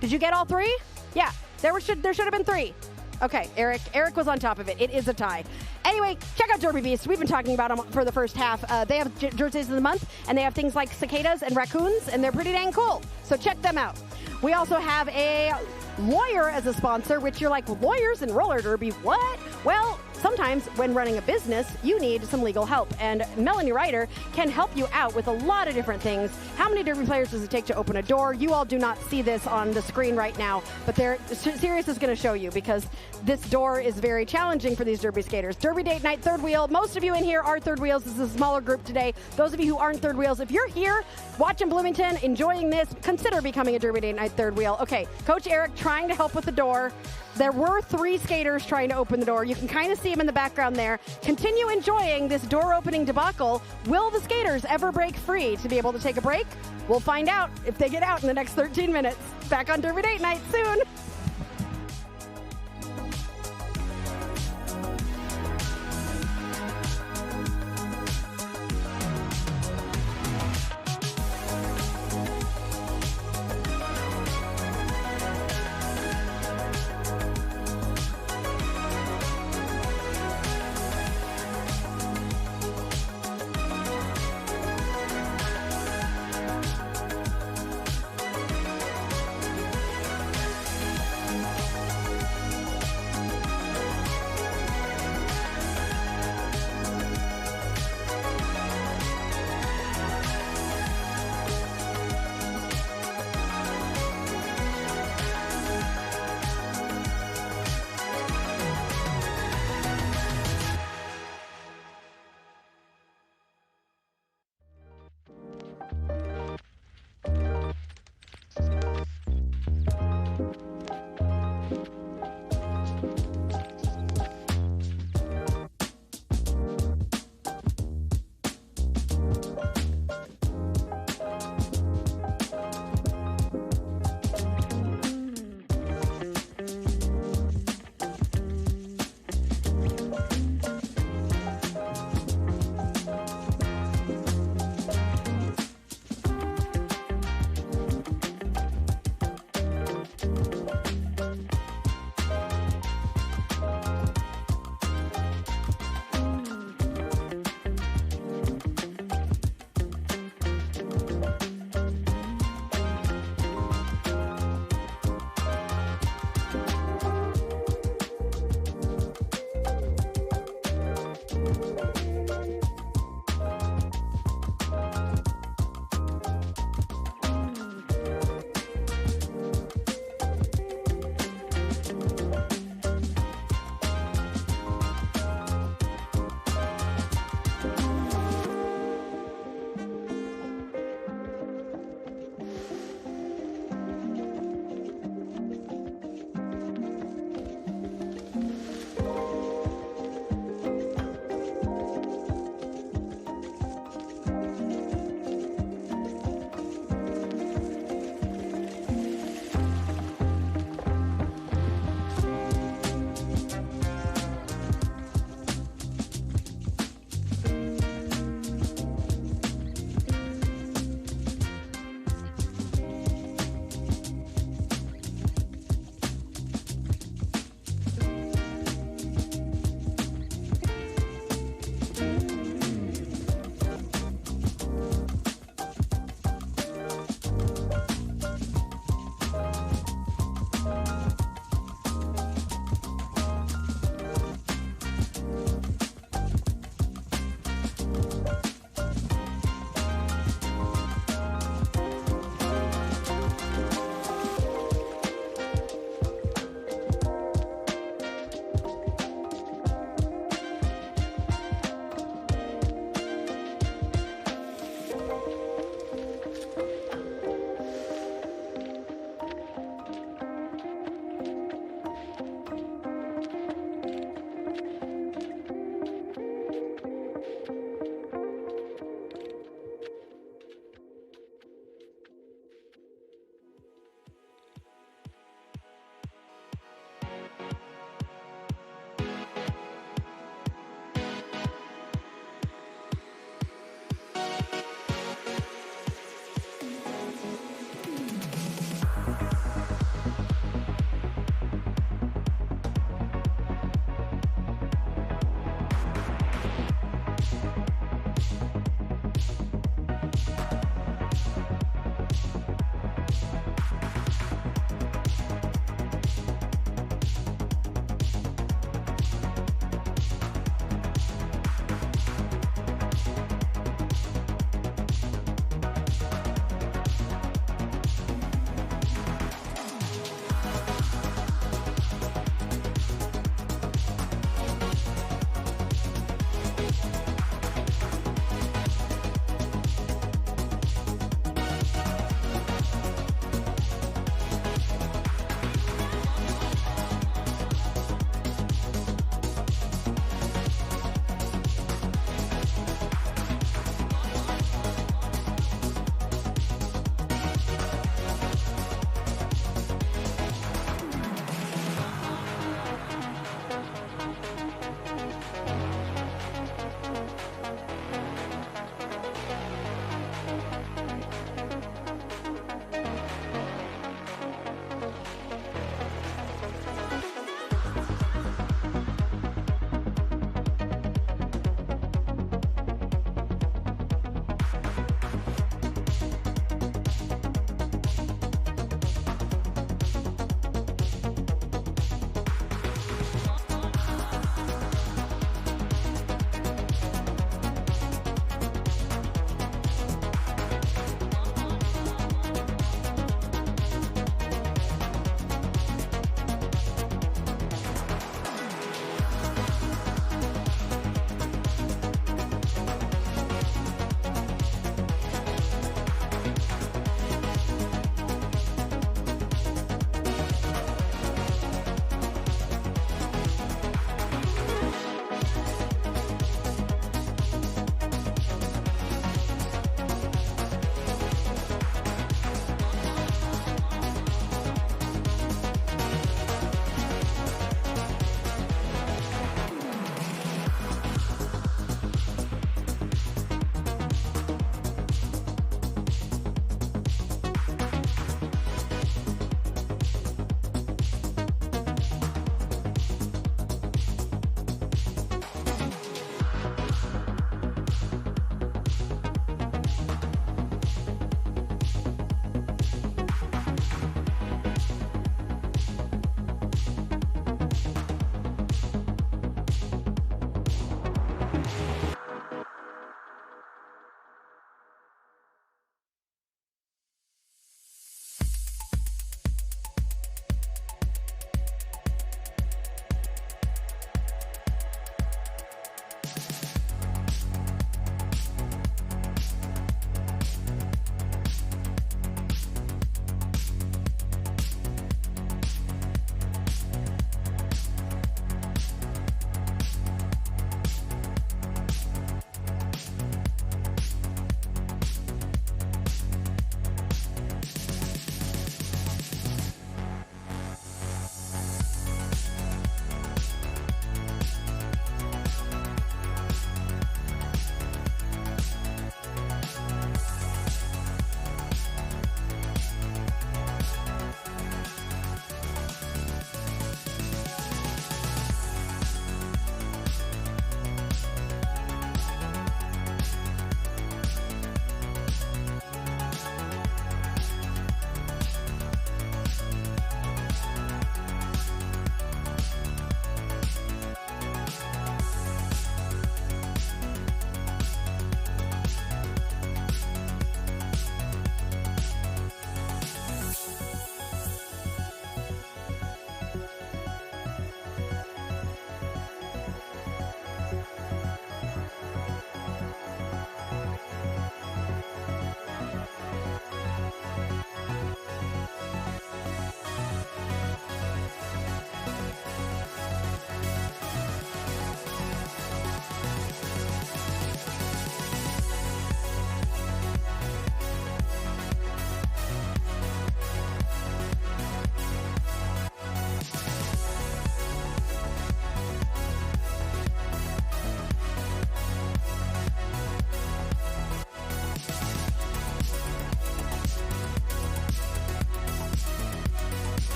did you get all 3? Yeah, there should have been 3. Okay, Eric was on top of it. It is a tie. Anyway, check out Derby Beast. We've been talking about them for the first half. They have jerseys of the month, and they have things like cicadas and raccoons, and they're pretty dang cool. So check them out. We also have a lawyer as a sponsor, which you're like, lawyers and roller derby, what? Well, sometimes when running a business, you need some legal help, and Melanie Ryder can help you out with a lot of different things. How many derby players does it take to open a door? You all do not see this on the screen right now, but Sirius is going to show you because this door is very challenging for these derby skaters. Derby Date Night, third wheel. Most of you in here are third wheels. This is a smaller group today. Those of you who aren't third wheels, if you're here watching Bloomington, enjoying this, consider becoming a Derby Date Night third wheel. Okay, Coach Eric trying to help with the door. There were 3 skaters trying to open the door. You can kind of see them in the background there. Continue enjoying this door opening debacle. Will the skaters ever break free to be able to take a break? We'll find out if they get out in the next 13 minutes. Back on Derby Date Night soon.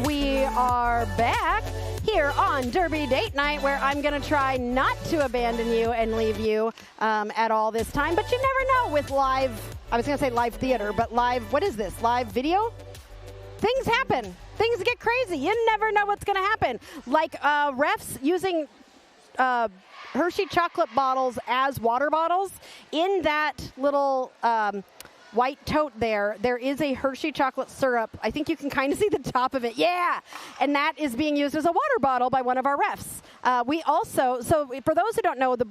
we are back here on Derby Date Night, where I'm going to try not to abandon you and leave you at all this time. But you never know with live, I was going to say live theater, but live, what is this, live video? Things happen. Things get crazy. You never know what's going to happen. Like refs using Hershey chocolate bottles as water bottles. In that little white tote there is a Hershey chocolate syrup. I think you can kind of see the top of it. Yeah. And that is being used as a water bottle by one of our refs. We also, so for those who don't know, the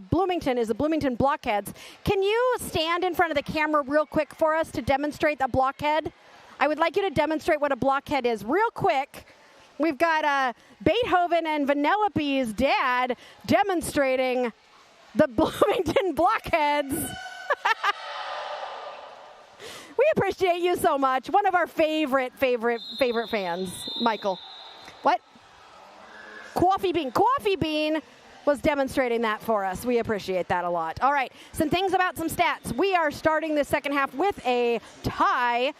Bloomington is the Bloomington Blockheads. Can you stand in front of the camera real quick for us to demonstrate the blockhead? I would like you to demonstrate what a blockhead is real quick. We've got Beethoven and Vanellope's dad demonstrating the Bloomington Blockheads. We appreciate you so much. One of our favorite fans, Michael. What? Coffee Bean. Coffee Bean was demonstrating that for us. We appreciate that a lot. All right, some things about some stats. We are starting the second half with a tie.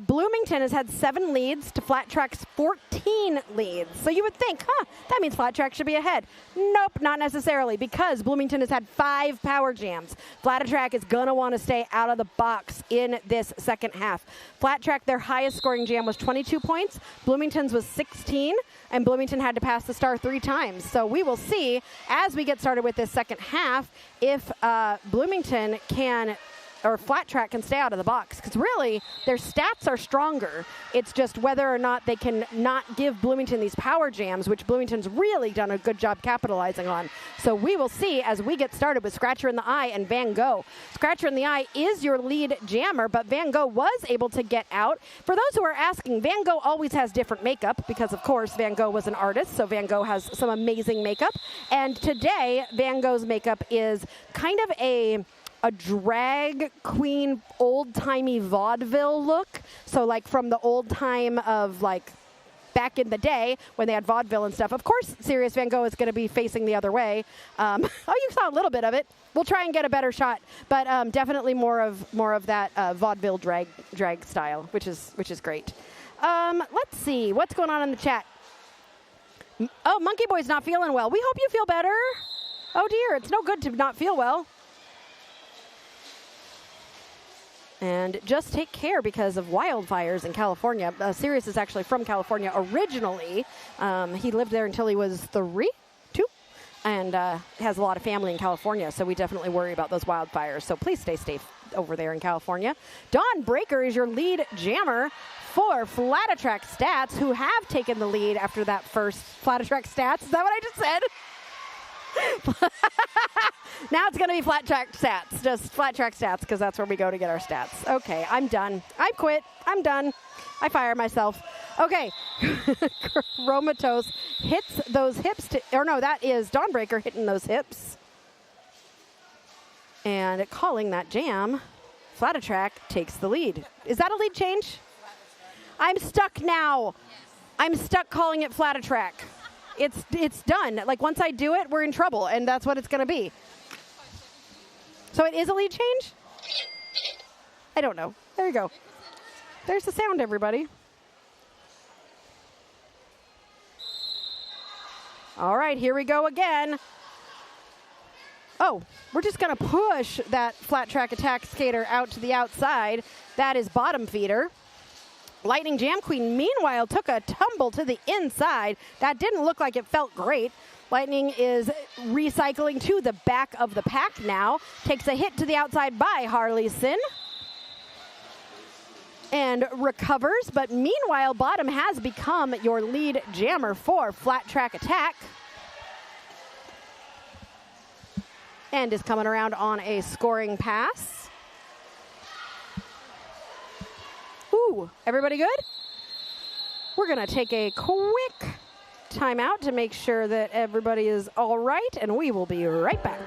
Bloomington has had 7 leads to Flat Track's 14 leads. So you would think, that means Flat Track should be ahead. Nope, not necessarily, because Bloomington has had 5 power jams. Flat Track is going to want to stay out of the box in this second half. Flat Track, their highest scoring jam was 22 points. Bloomington's was 16, and Bloomington had to pass the star 3 times. So we will see as we get started with this second half if Bloomington can, or Flat Track can stay out of the box, because really their stats are stronger. It's just whether or not they can not give Bloomington these power jams, which Bloomington's really done a good job capitalizing on. So we will see as we get started with Scratcher in the Eye and Van Gogh. Scratcher in the Eye is your lead jammer, but Van Gogh was able to get out. For those who are asking, Van Gogh always has different makeup because, of course, Van Gogh was an artist, so Van Gogh has some amazing makeup. And today, Van Gogh's makeup is kind of a drag queen, old-timey vaudeville look. So like from the old time of like back in the day when they had vaudeville and stuff. Of course, Sirius Van Gogh is going to be facing the other way. Oh, you saw a little bit of it. We'll try and get a better shot, but definitely more of that vaudeville drag style, which is great. Let's see what's going on in the chat. Oh, Monkey Boy's not feeling well. We hope you feel better. Oh dear, it's no good to not feel well. And just take care because of wildfires in California. Sirius is actually from California originally. He lived there until he was 2, and has a lot of family in California. So we definitely worry about those wildfires. So please stay safe over there in California. Dawn Breaker is your lead jammer for Flat Track Stats, who have taken the lead after that first Flat Track Stats. Is that what I just said? Now it's going to be Flat Track Stats, just Flat Track Stats, because that's where we go to get our stats. Okay, I'm done. I quit. I'm done. I fire myself. Okay, Chromatos hits those hips, that is Dawnbreaker hitting those hips. And calling that jam, Flat Track takes the lead. Is that a lead change? I'm stuck now. I'm stuck calling it Flat Track. It's done. Like, once I do it, we're in trouble, and that's what it's going to be. So it is a lead change? I don't know. There you go. There's the sound, everybody. All right, here we go again. Oh, we're just going to push that Flat Track Attack skater out to the outside. That is bottom feeder. Lightning Jam Queen, meanwhile, took a tumble to the inside. That didn't look like it felt great. Lightning is recycling to the back of the pack now. Takes a hit to the outside by Harley Sin. And recovers, but meanwhile, bottom has become your lead jammer for Flat Track Attack. And is coming around on a scoring pass. Ooh, everybody good? We're going to take a quick timeout to make sure that everybody is all right, and we will be right back.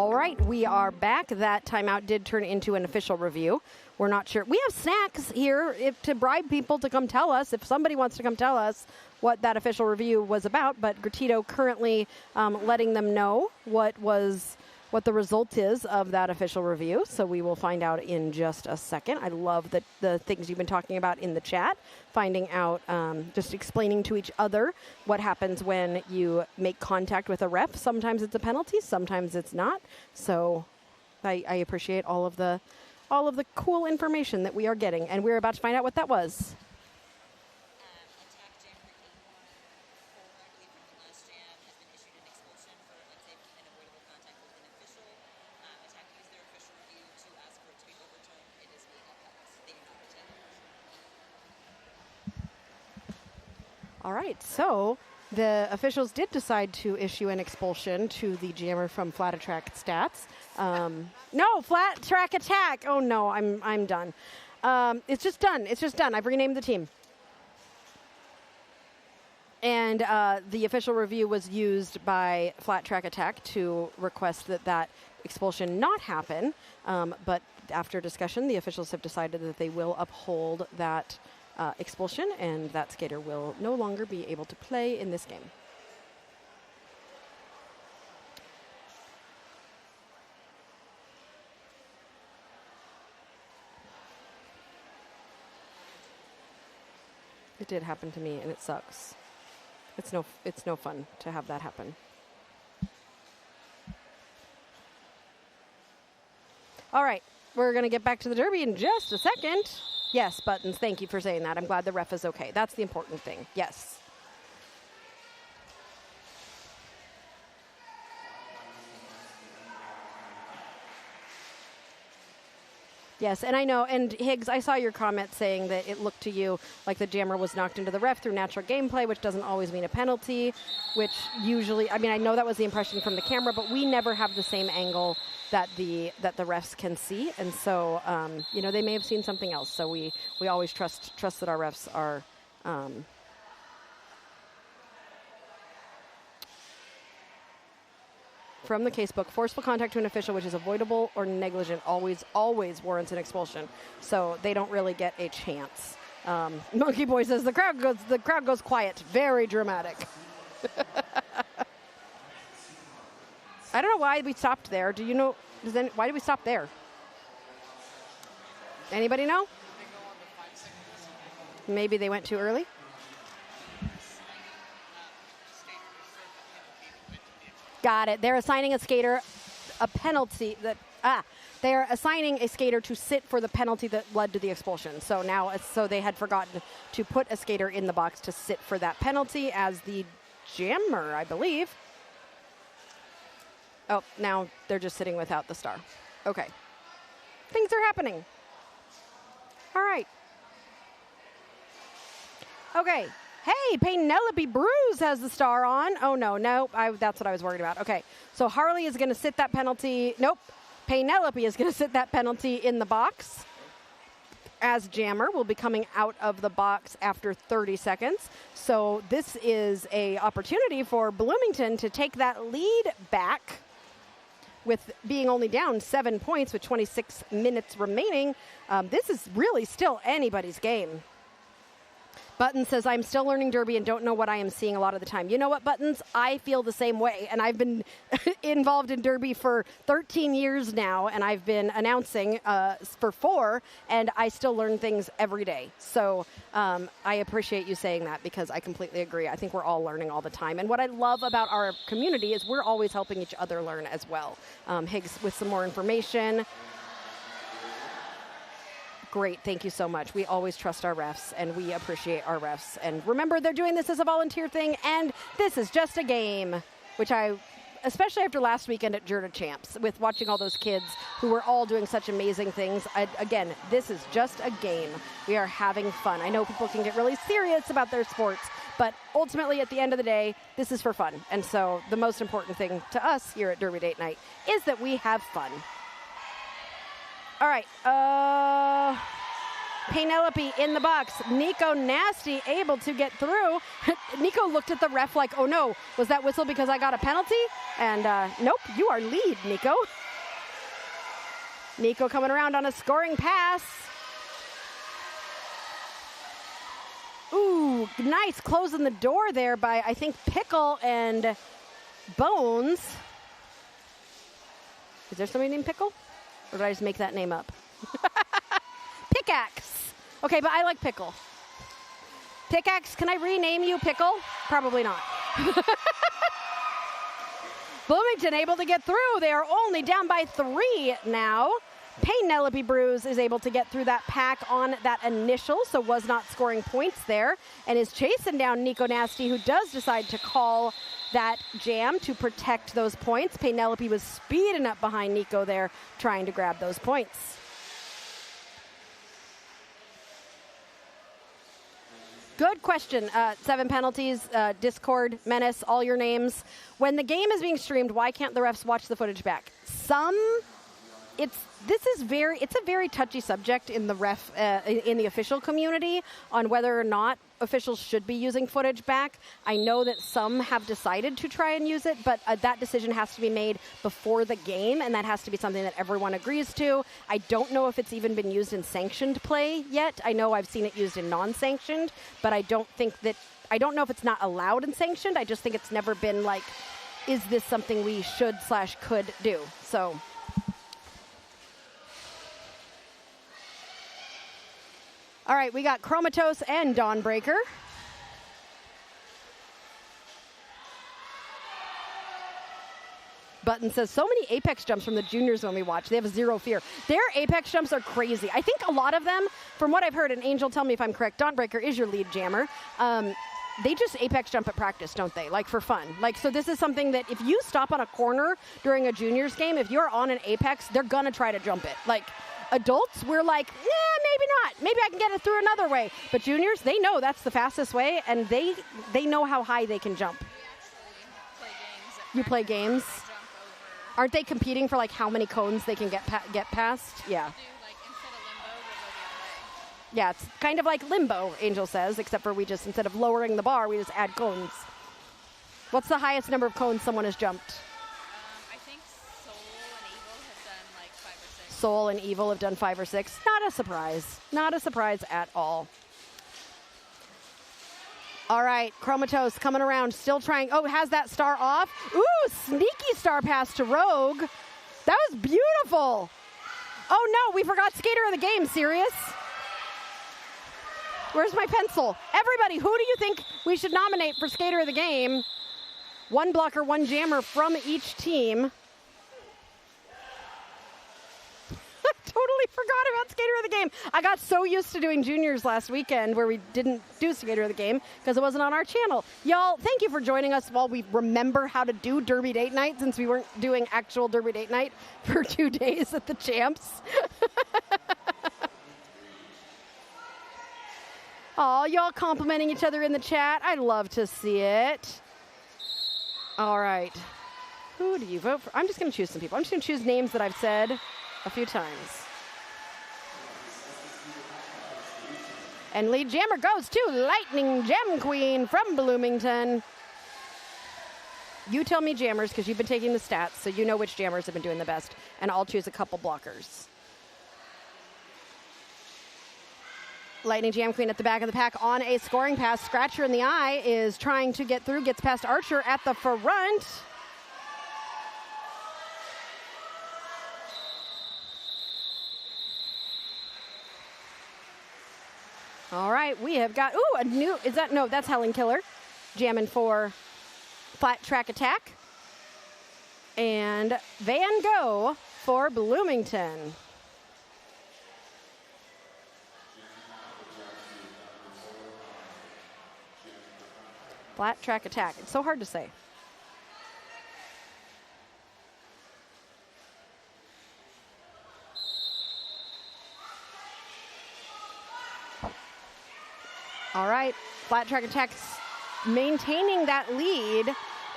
All right, we are back. That timeout did turn into an official review. We're not sure. We have snacks here to bribe people to come tell us, if somebody wants to come tell us what that official review was about. But Gratito currently letting them know what the result is of that official review. So we will find out in just a second. I love the things you've been talking about in the chat, finding out, just explaining to each other what happens when you make contact with a ref. Sometimes it's a penalty, sometimes it's not. So I appreciate all of the cool information that we are getting, and we're about to find out what that was. All right, so the officials did decide to issue an expulsion to the jammer from Flat Attract Stats. No, Flat Track Attack. Oh no, I'm done. It's just done. It's just done. I've renamed the team. And the official review was used by Flat Track Attack to request that expulsion not happen. But after discussion, the officials have decided that they will uphold that expulsion, and that skater will no longer be able to play in this game. It did happen to me, and it sucks. It's no fun to have that happen. All right, we're going to get back to the derby in just a second. Yes, Buttons, thank you for saying that. I'm glad the ref is okay. That's the important thing. Yes. Yes, and I know, and Higgs, I saw your comment saying that it looked to you like the jammer was knocked into the ref through natural gameplay, which doesn't always mean a penalty, which usually, I mean, I know that was the impression from the camera, but we never have the same angle that the refs can see, and so, you know, they may have seen something else, so we always trust that our refs are, from the casebook, forceful contact to an official which is avoidable or negligent always warrants an expulsion. So they don't really get a chance. Monkey Boy says the crowd goes quiet. Very dramatic. I don't know why we stopped there. Do you know? Why did we stop there? Anybody know? Maybe they went too early. Got it. They're assigning a skater a penalty they're assigning a skater to sit for the penalty that led to the expulsion. So now, they had forgotten to put a skater in the box to sit for that penalty as the jammer, I believe. Oh, now they're just sitting without the star. Okay. Things are happening. All right. Okay. Hey, Penelope Bruce has the star on. Oh, no, that's what I was worried about. Okay, so Harley is going to sit that penalty. Nope, Penelope is going to sit that penalty in the box, as jammer will be coming out of the box after 30 seconds. So this is a opportunity for Bloomington to take that lead back with being only down 7 points with 26 minutes remaining. This is really still anybody's game. Buttons says, I'm still learning derby and don't know what I am seeing a lot of the time. You know what, Buttons? I feel the same way, and I've been involved in derby for 13 years now, and I've been announcing for 4, and I still learn things every day. So I appreciate you saying that, because I completely agree. I think we're all learning all the time. And what I love about our community is we're always helping each other learn as well. Higgs with some more information. Great, thank you so much. We always trust our refs, and we appreciate our refs. And remember, they're doing this as a volunteer thing, and this is just a game, which especially after last weekend at Jurda Champs, with watching all those kids who were all doing such amazing things. Again, this is just a game. We are having fun. I know people can get really serious about their sports, but ultimately, at the end of the day, this is for fun. And so the most important thing to us here at Derby Date Night is that we have fun. All right. Penelope in the box. Nico Nasty able to get through. Nico looked at the ref like, oh no, was that whistle because I got a penalty? And nope, you are lead, Nico. Nico coming around on a scoring pass. Ooh, nice closing the door there by, I think, Pickle and Bones. Is there somebody named Pickle? Or did I just make that name up? Pickaxe. Okay, but I like Pickle. Pickaxe, can I rename you Pickle? Probably not. Bloomington able to get through. They are only down by 3 now. Penelope Bruise is able to get through that pack on that initial, so was not scoring points there, and is chasing down Nico Nasty, who does decide to call that jam to protect those points. Penelope was speeding up behind Nico there, trying to grab those points. Good question. 7 penalties, Discord, Menace, all your names. When the game is being streamed, why can't the refs watch the footage back? It's a very touchy subject in the in the official community on whether or not officials should be using footage back. I know that some have decided to try and use it, but that decision has to be made before the game, and that has to be something that everyone agrees to. I don't know if it's even been used in sanctioned play yet. I know I've seen it used in non-sanctioned, but I don't know if it's not allowed in sanctioned. I just think it's never been like, is this something we should/could do? So. All right, we got Chromatos and Dawnbreaker. Button says, so many Apex jumps from the juniors when we watch. They have zero fear. Their Apex jumps are crazy. I think a lot of them, from what I've heard, and Angel, tell me if I'm correct, Dawnbreaker is your lead jammer. They just Apex jump at practice, don't they? Like, for fun. Like, so this is something that if you stop on a corner during a juniors game, if you're on an Apex, they're going to try to jump it. Like, adults, we're like, maybe not. Maybe I can get it through another way. But juniors, they know that's the fastest way, and they know how high they can jump. You play games? Aren't they competing for, like, how many cones they can get past? Yeah. Yeah, it's kind of like limbo, Angel says, except for we just, instead of lowering the bar, we just add cones. What's the highest number of cones someone has jumped? Soul and Evil have done 5 or 6. Not a surprise. Not a surprise at all. All right, Chromatos coming around, still trying. Oh, has that star off. Ooh, sneaky star pass to Rogue. That was beautiful. Oh, no, we forgot Skater of the Game. Serious? Where's my pencil? Everybody, who do you think we should nominate for Skater of the Game? 1 blocker, 1 jammer from each team. Totally forgot about Skater of the Game. I got so used to doing juniors last weekend where we didn't do Skater of the Game because it wasn't on our channel. Y'all, thank you for joining us while we remember how to do Derby Date Night, since we weren't doing actual Derby Date Night for 2 days at the Champs. Oh, y'all complimenting each other in the chat. I'd love to see it. All right. Who do you vote for? I'm just going to choose some people. I'm just going to choose names that I've said a few times. And lead jammer goes to Lightning Gem Queen from Bloomington. You tell me jammers, because you've been taking the stats, so you know which jammers have been doing the best. And I'll choose a couple blockers. Lightning Jam Queen at the back of the pack on a scoring pass. Scratcher in the eye is trying to get through, gets past Archer at the front. All right, we have got, ooh, a new, is that, no, that's Helen Killer. Jamming for Flat Track Attack. And Van Gogh for Bloomington. Flat Track Attack. It's so hard to say. All right, Flat Track Attack's maintaining that lead.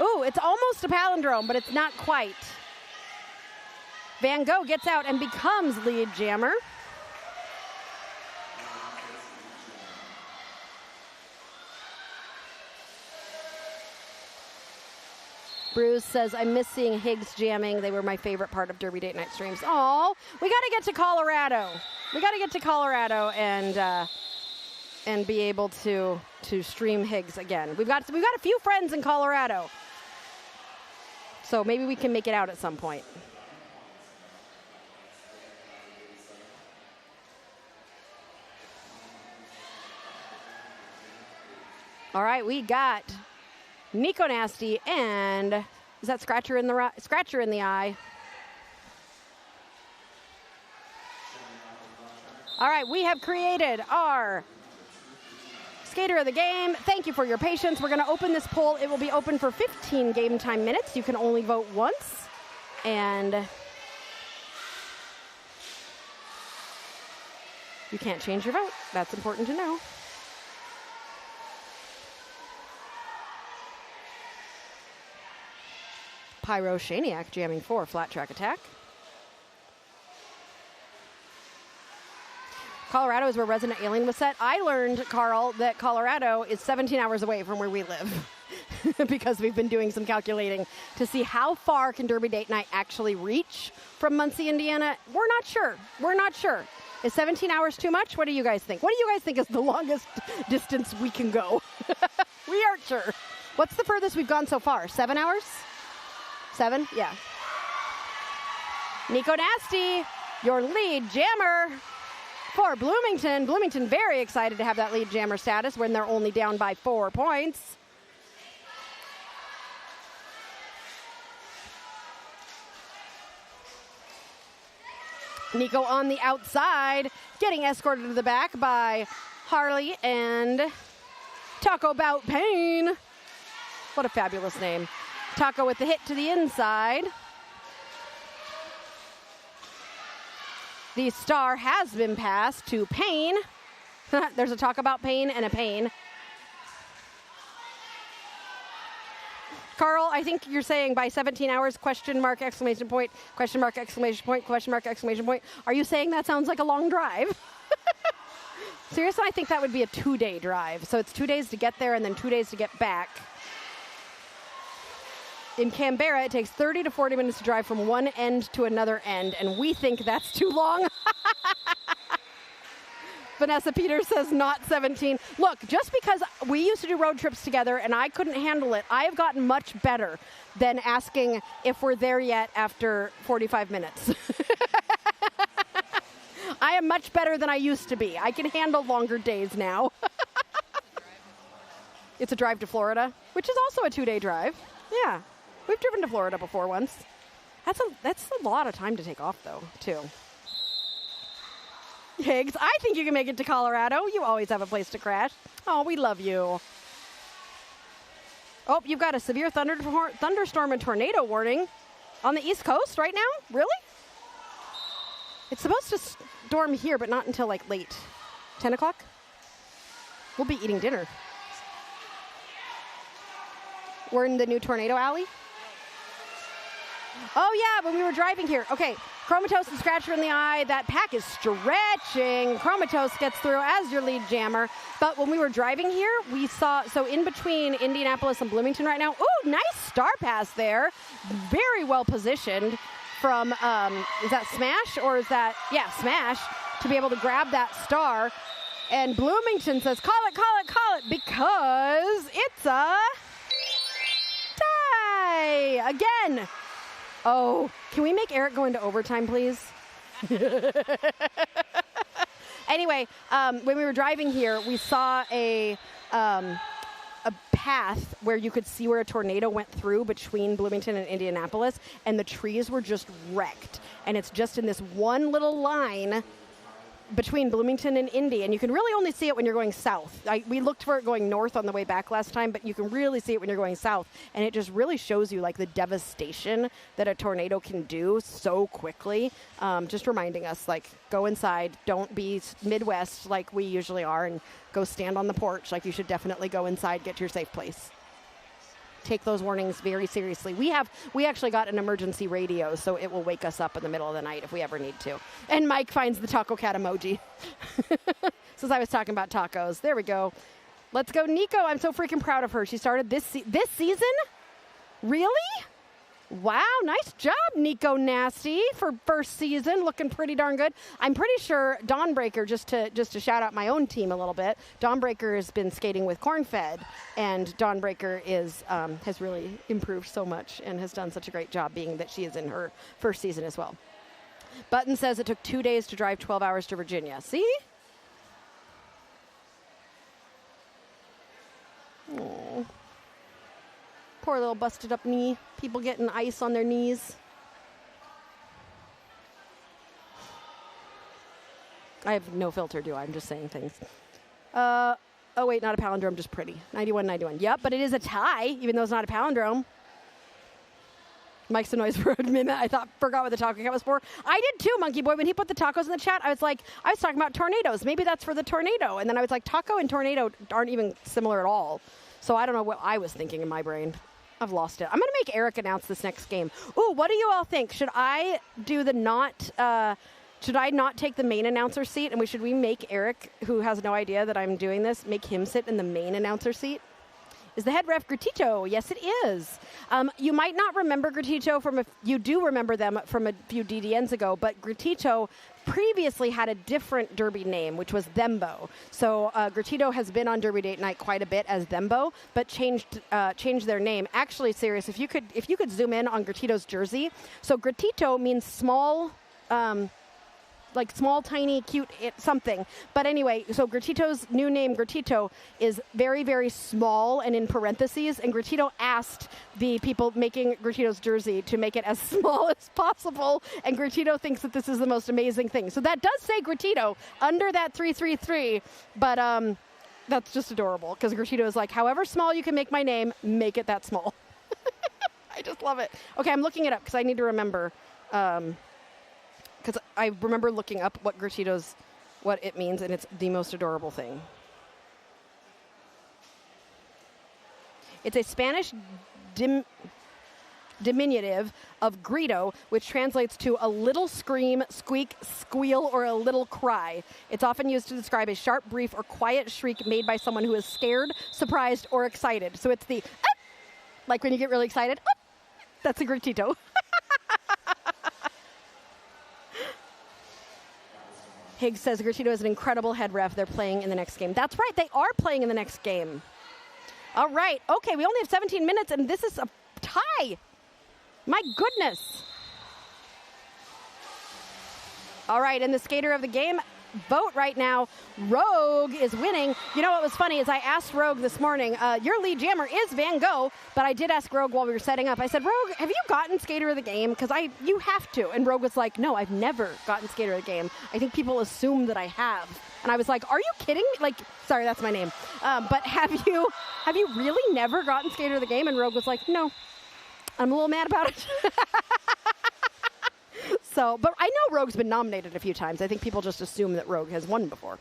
Ooh, it's almost a palindrome, but it's not quite. Van Gogh gets out and becomes lead jammer. Bruce says, I miss seeing Higgs jamming. They were my favorite part of Derby Date Night streams. Oh, we got to get to Colorado. We got to get to Colorado and be able to stream Higgs again. We've got a few friends in Colorado. So maybe we can make it out at some point. All right, we got Nico Nasty and is that Scratcher in the eye? All right, we have created our skater of the game. Thank you for your patience. We're going to open this poll. It will be open for 15 game time minutes. You can only vote once. And you can't change your vote. That's important to know. Pyro Shaniac jamming 4, flat track attack. Colorado is where Resident Alien was set. I learned, Carl, that Colorado is 17 hours away from where we live because we've been doing some calculating to see how far can Derby Date Night actually reach from Muncie, Indiana. We're not sure. We're not sure. Is 17 hours too much? What do you guys think? What do you guys think is the longest distance we can go? We aren't sure. What's the furthest we've gone so far? 7 hours? 7? Yeah. Nico Nasty, your lead jammer for Bloomington. Bloomington very excited to have that lead jammer status when they're only down by 4 points. Nico on the outside, getting escorted to the back by Harley and Taco Bout Pain. What a fabulous name. Taco with the hit to the inside. The star has been passed to Pain. There's a talk about Pain and a Pain. Carl, I think you're saying by 17 hours, question mark, exclamation point, question mark, exclamation point, question mark, exclamation point. Are you saying that sounds like a long drive? Seriously, I think that would be a 2-day drive. So it's 2 days to get there and then 2 days to get back. In Canberra, it takes 30 to 40 minutes to drive from one end to another end, and we think that's too long. Vanessa Peters says not 17. Look, just because we used to do road trips together and I couldn't handle it, I have gotten much better than asking if we're there yet after 45 minutes. I am much better than I used to be. I can handle longer days now. It's a drive to Florida, which is also a 2-day drive. Yeah. We've driven to Florida before once. That's a lot of time to take off, though, too. Higgs, I think you can make it to Colorado. You always have a place to crash. Oh, we love you. Oh, you've got a severe thunderstorm and tornado warning on the East Coast right now? Really? It's supposed to storm here, but not until, like, late. 10 o'clock? We'll be eating dinner. We're in the new tornado alley? Oh, yeah, when we were driving here. Okay, Chromatos and Scratcher in the eye. That pack is stretching. Chromatos gets through as your lead jammer. But when we were driving here, we saw, so in between Indianapolis and Bloomington right now, ooh, nice star pass there. Very well positioned from, is that Smash or is that, yeah, Smash, to be able to grab that star. And Bloomington says, call it, call it, call it, because it's a tie again. Oh, can we make Eric go into overtime, please? Anyway, when we were driving here, we saw a path where you could see where a tornado went through between Bloomington and Indianapolis, and the trees were just wrecked. And it's just in this one little line between Bloomington and Indy, and you can really only see it when you're going south. We looked for it going north on the way back last time, but you can really see it when you're going south, and it just really shows you like the devastation that a tornado can do so quickly. Just reminding us, like, go inside, don't be Midwest like we usually are, and go stand on the porch. Like, you should definitely go inside, get to your safe place. Take those warnings very seriously. We actually got an emergency radio, so it will wake us up in the middle of the night if we ever need to. And Mike finds the taco cat emoji. Since I was talking about tacos. There we go. Let's go, Nico. I'm so freaking proud of her. She started this season Really? Wow, nice job, Nico Nasty, for first season, looking pretty darn good. I'm pretty sure Dawnbreaker, just to shout out my own team a little bit, Dawnbreaker has been skating with Cornfed, and Dawnbreaker has really improved so much and has done such a great job, being that she is in her first season as well. Button says it took 2 days to drive 12 hours to Virginia. See? Oh. Poor little busted up knee. People getting ice on their knees. I have no filter, do I? I'm just saying things. Oh, wait, not a palindrome, just pretty. 91-91. Yep, but it is a tie, even though it's not a palindrome. Mike's the noise for a minute. I forgot what the taco cat was for. I did too, Monkey Boy. When he put the tacos in the chat, I was talking about tornadoes. Maybe that's for the tornado. And then I was like, taco and tornado aren't even similar at all. So I don't know what I was thinking in my brain. I've lost it. I'm going to make Eric announce this next game. Ooh, what do you all think? Should I do should I not take the main announcer seat? And should we make Eric, who has no idea that I'm doing this, make him sit in the main announcer seat? Is the head ref Gratito? Yes, it is. You might not remember Gratito you do remember them from a few DDNs ago, but Gratito previously had a different Derby name, which was Thembo. So Gratito has been on Derby Date Night quite a bit as Thembo, but changed their name. Actually, serious, if you could zoom in on Gratito's jersey. So Gratito means small, like small, tiny, cute, something. But anyway, so Gratito's new name, Gratito, is very, very small and in parentheses. And Gratito asked the people making Gratito's jersey to make it as small as possible. And Gratito thinks that this is the most amazing thing. So that does say Gratito under that 333. But that's just adorable because Gratito is like, however small you can make my name, make it that small. I just love it. Okay, I'm looking it up because I need to remember. Because I remember looking up what it means, and it's the most adorable thing. It's a Spanish diminutive of grito, which translates to a little scream, squeak, squeal, or a little cry. It's often used to describe a sharp, brief, or quiet shriek made by someone who is scared, surprised, or excited. So it's the, like when you get really excited, that's a gritito. Higgs says Gratito is an incredible head ref. They're playing in the next game. That's right. They are playing in the next game. All right. Okay, we only have 17 minutes, and this is a tie. My goodness. All right, and the skater of the game vote right now. Rogue is winning. You know what was funny is I asked Rogue this morning, your lead jammer is Van Gogh, but I did ask Rogue while we were setting up. I said, Rogue, have you gotten skater of the game? Because you have to. And Rogue was like, no, I've never gotten skater of the game. I think people assume that I have. And I was like, are you kidding me? Like, sorry, that's my name. But have you really never gotten skater of the game? And Rogue was like, no, I'm a little mad about it. So, but I know Rogue's been nominated a few times. I think people just assume that Rogue has won before.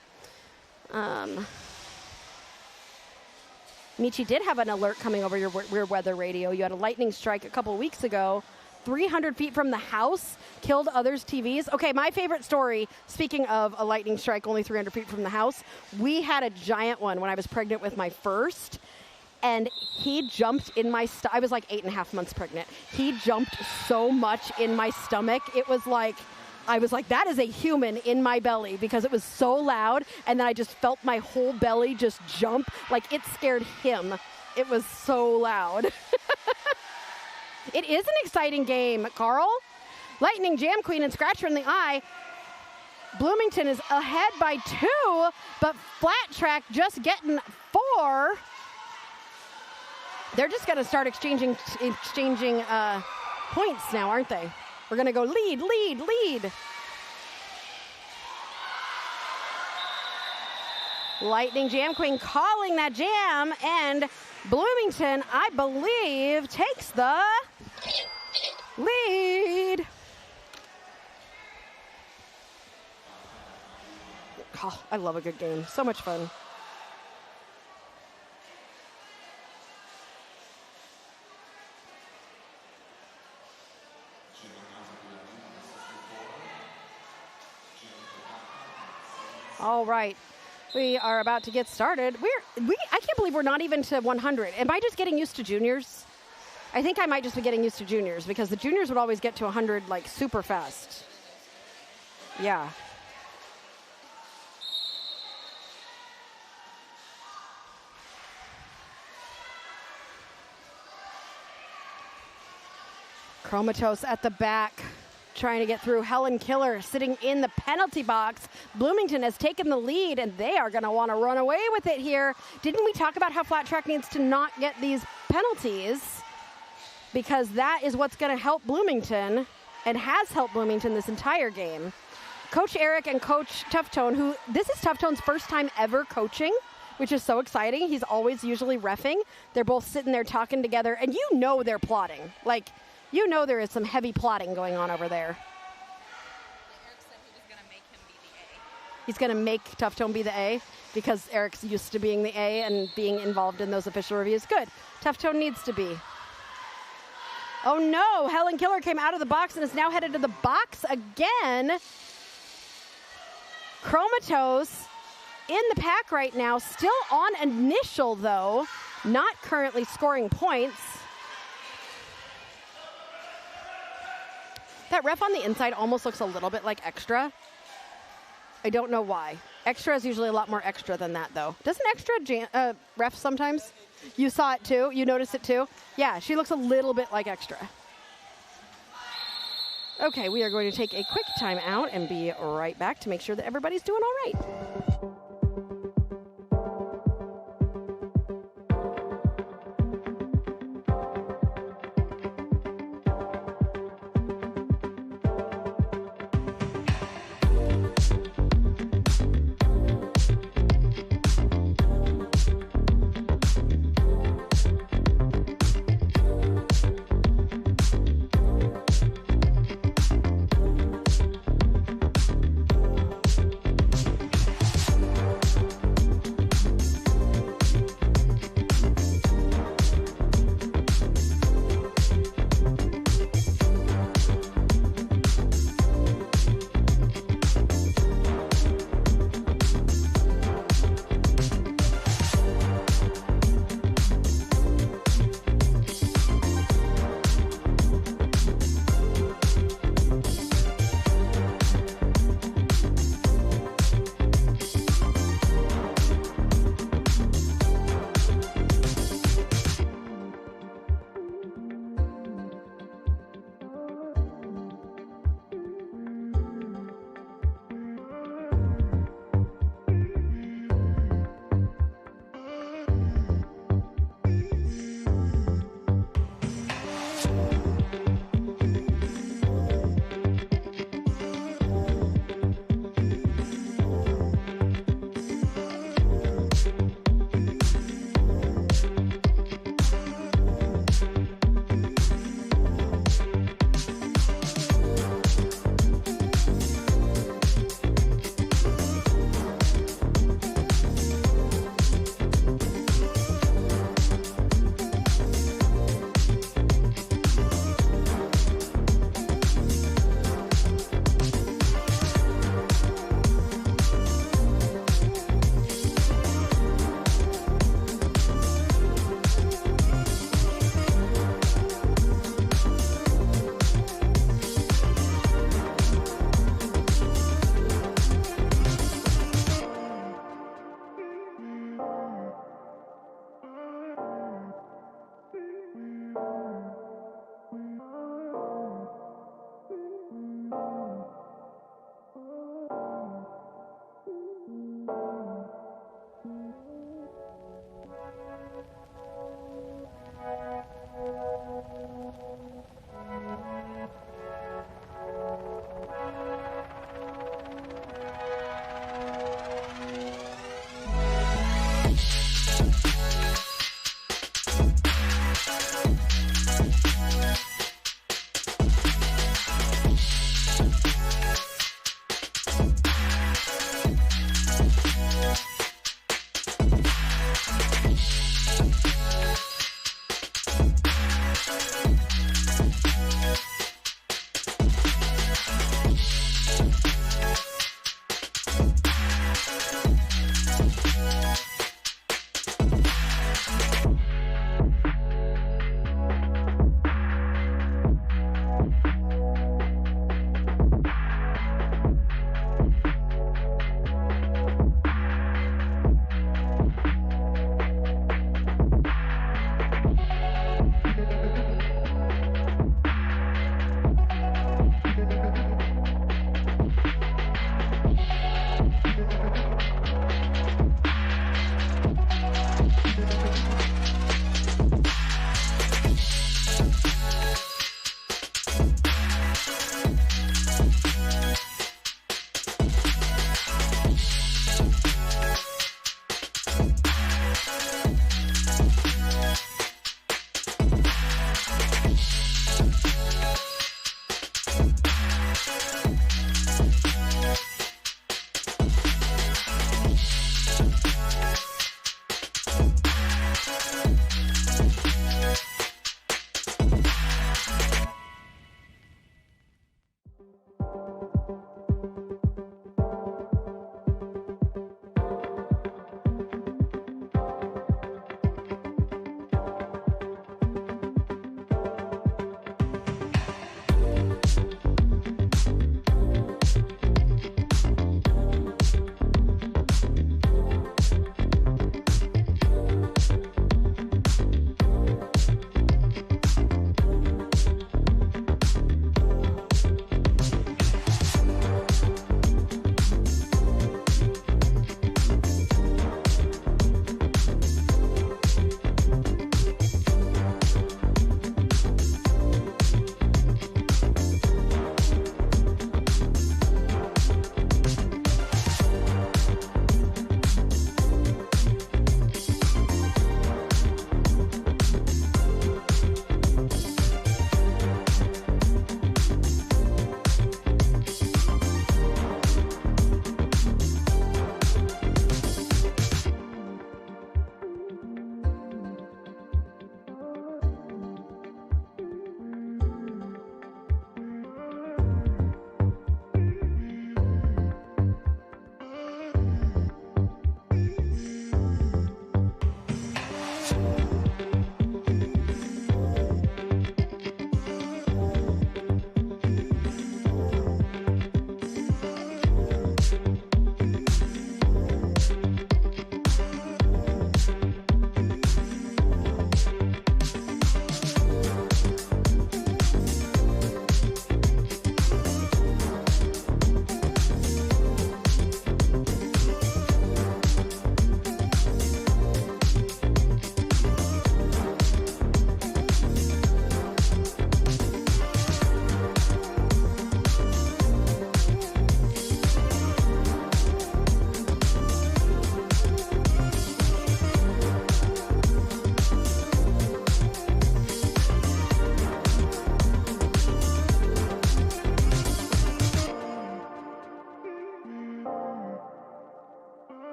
Michi did have an alert coming over your weird weather radio. You had a lightning strike a couple weeks ago. 300 feet from the house, killed others' TVs. Okay, my favorite story, speaking of a lightning strike only 300 feet from the house, we had a giant one when I was pregnant with my first. And he jumped in my stomach. I was like 8.5 months pregnant. He jumped so much in my stomach. It was like, I was like, that is a human in my belly because it was so loud. And then I just felt my whole belly just jump. Like it scared him. It was so loud. It is an exciting game, Carl. Lightning, Jam Queen, and Scratcher in the eye. Bloomington is ahead by 2, but Flat Track just getting 4. They're just going to start exchanging points now, aren't they? We're going to go lead, lead, lead. Lightning Jam Queen calling that jam, and Bloomington, I believe, takes the lead. Oh, I love a good game. So much fun. All right, we are about to get started. I can't believe we're not even to 100. Am I just getting used to juniors? I think I might just be getting used to juniors because the juniors would always get to 100 like super fast. Yeah. Chromatos at the back, trying to get through. Helen Killer sitting in the penalty box. Bloomington has taken the lead, and they are going to want to run away with it here. Didn't we talk about how flat track needs to not get these penalties? Because that is what's going to help Bloomington, and has helped Bloomington this entire game. Coach Eric and Coach Tufftone, who this is Tufftone's first time ever coaching, which is so exciting. He's always usually reffing. They're both sitting there talking together, and you know they're plotting. Like, you know there is some heavy plotting going on over there. Eric said he was going to make him be the A. He's going to make Tufftone be the A because Eric's used to being the A and being involved in those official reviews. Good. Tufftone needs to be. Oh, no. Helen Killer came out of the box and is now headed to the box again. Chromatos in the pack right now. Still on initial, though. Not currently scoring points. That ref on the inside almost looks a little bit like extra. I don't know why. Extra is usually a lot more extra than that, though. Doesn't extra ref sometimes? You saw it, too? You noticed it, too? Yeah, she looks a little bit like extra. Okay, we are going to take a quick time out and be right back to make sure that everybody's doing all right.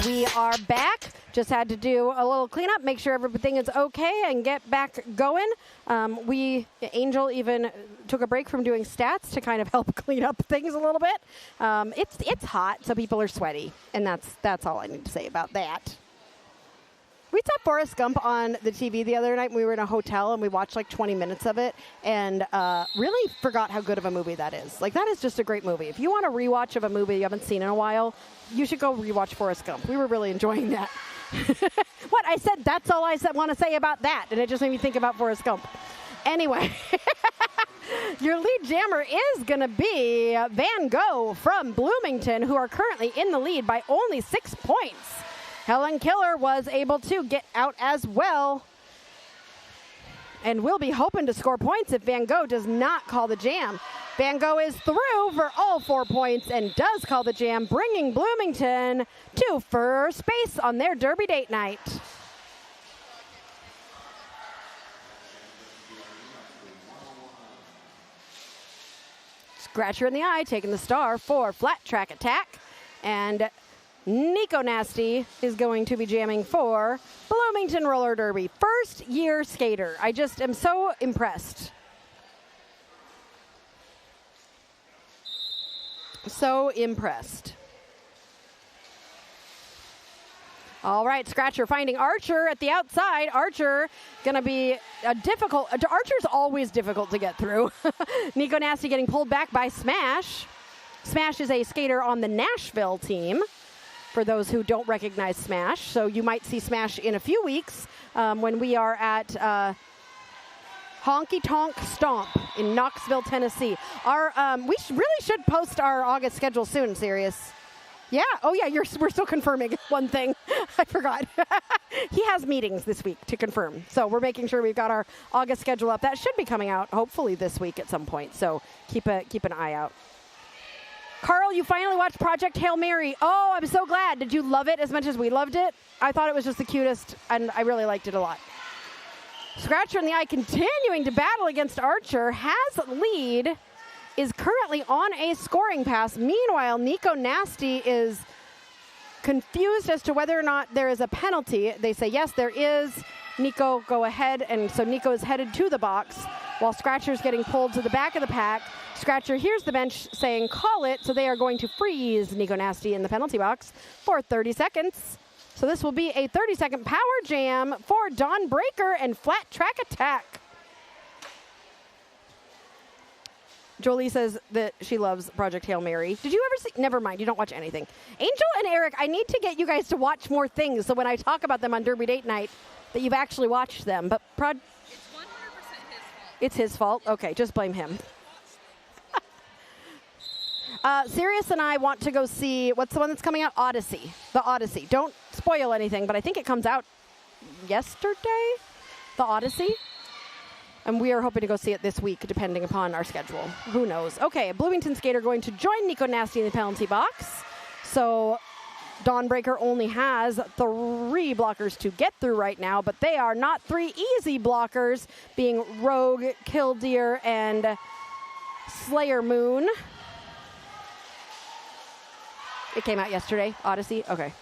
We are back. Just had to do a little cleanup, make sure everything is okay, and get back going. Angel even took a break from doing stats to kind of help clean up things a little bit. It's hot, so people are sweaty, and that's all I need to say about that. We saw Forrest Gump on the TV the other night when we were in a hotel, and we watched like 20 minutes of it, and really forgot how good of a movie that is. Like, that is just a great movie. If you want a rewatch of a movie you haven't seen in a while, you should go rewatch Forrest Gump. We were really enjoying that. What? I said that's all I want to say about that, and it just made me think about Forrest Gump. Anyway, your lead jammer is going to be Van Gogh from Bloomington, who are currently in the lead by only 6 points. Helen Killer was able to get out as well, and will be hoping to score points if Van Gogh does not call the jam. Van Gogh is through for all 4 points and does call the jam, bringing Bloomington to first base on their Derby date night. Scratcher in the eye, taking the star for flat track attack. And Nico Nasty is going to be jamming for Bloomington Roller Derby. First year skater. I just am so impressed. So impressed. All right, Scratcher finding Archer at the outside. Archer going to be a difficult. Archer's always difficult to get through. Nico Nasty getting pulled back by Smash. Smash is a skater on the Nashville team, for those who don't recognize Smash. So you might see Smash in a few weeks when we are at Honky Tonk Stomp in Knoxville, Tennessee. We really should post our August schedule soon, Sirius. Yeah. Oh, yeah. We're still confirming one thing. I forgot. He has meetings this week to confirm. So we're making sure we've got our August schedule up. That should be coming out hopefully this week at some point. So keep an eye out. Carl, you finally watched Project Hail Mary. Oh, I'm so glad. Did you love it as much as we loved it? I thought it was just the cutest, and I really liked it a lot. Scratcher in the eye continuing to battle against Archer. Has lead. Is currently on a scoring pass. Meanwhile, Nico Nasty is confused as to whether or not there is a penalty. They say, yes, there is. Nico, go ahead. And so Nico is headed to the box while Scratcher's getting pulled to the back of the pack. Scratcher hears the bench saying, call it. So they are going to freeze Nico Nasty in the penalty box for 30 seconds. So this will be a 30-second power jam for Dawn Breaker and flat track attack. Jolie says that she loves Project Hail Mary. Did you ever see? Never mind, you don't watch anything. Angel and Eric, I need to get you guys to watch more things so when I talk about them on Derby Date Night, that you've actually watched them. But it's 100% his fault. It's his fault? Okay, just blame him. Sirius and I want to go see, what's the one that's coming out? Odyssey. The Odyssey. Don't spoil anything, but I think it comes out yesterday? The Odyssey? And we are hoping to go see it this week, depending upon our schedule. Who knows? Okay, a Bloomington skater going to join Nico Nasty in the penalty box. So Dawnbreaker only has 3 blockers to get through right now, but they are not 3 easy blockers, being Rogue, Killdeer, and Slayer Moon. It came out yesterday, Odyssey? Okay.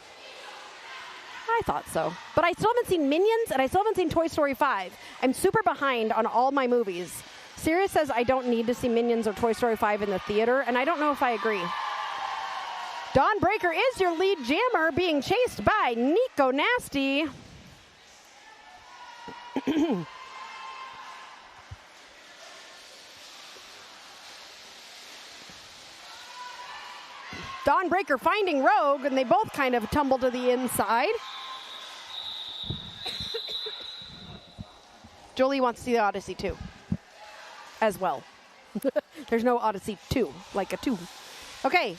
I thought so. But I still haven't seen Minions, and I still haven't seen Toy Story 5. I'm super behind on all my movies. Sirius says I don't need to see Minions or Toy Story 5 in the theater, and I don't know if I agree. Dawnbreaker is your lead jammer, being chased by Nico Nasty. Dawnbreaker finding Rogue, and they both kind of tumble to the inside. Jolie wants to see the Odyssey 2 as well. There's no Odyssey 2, like a 2. Okay,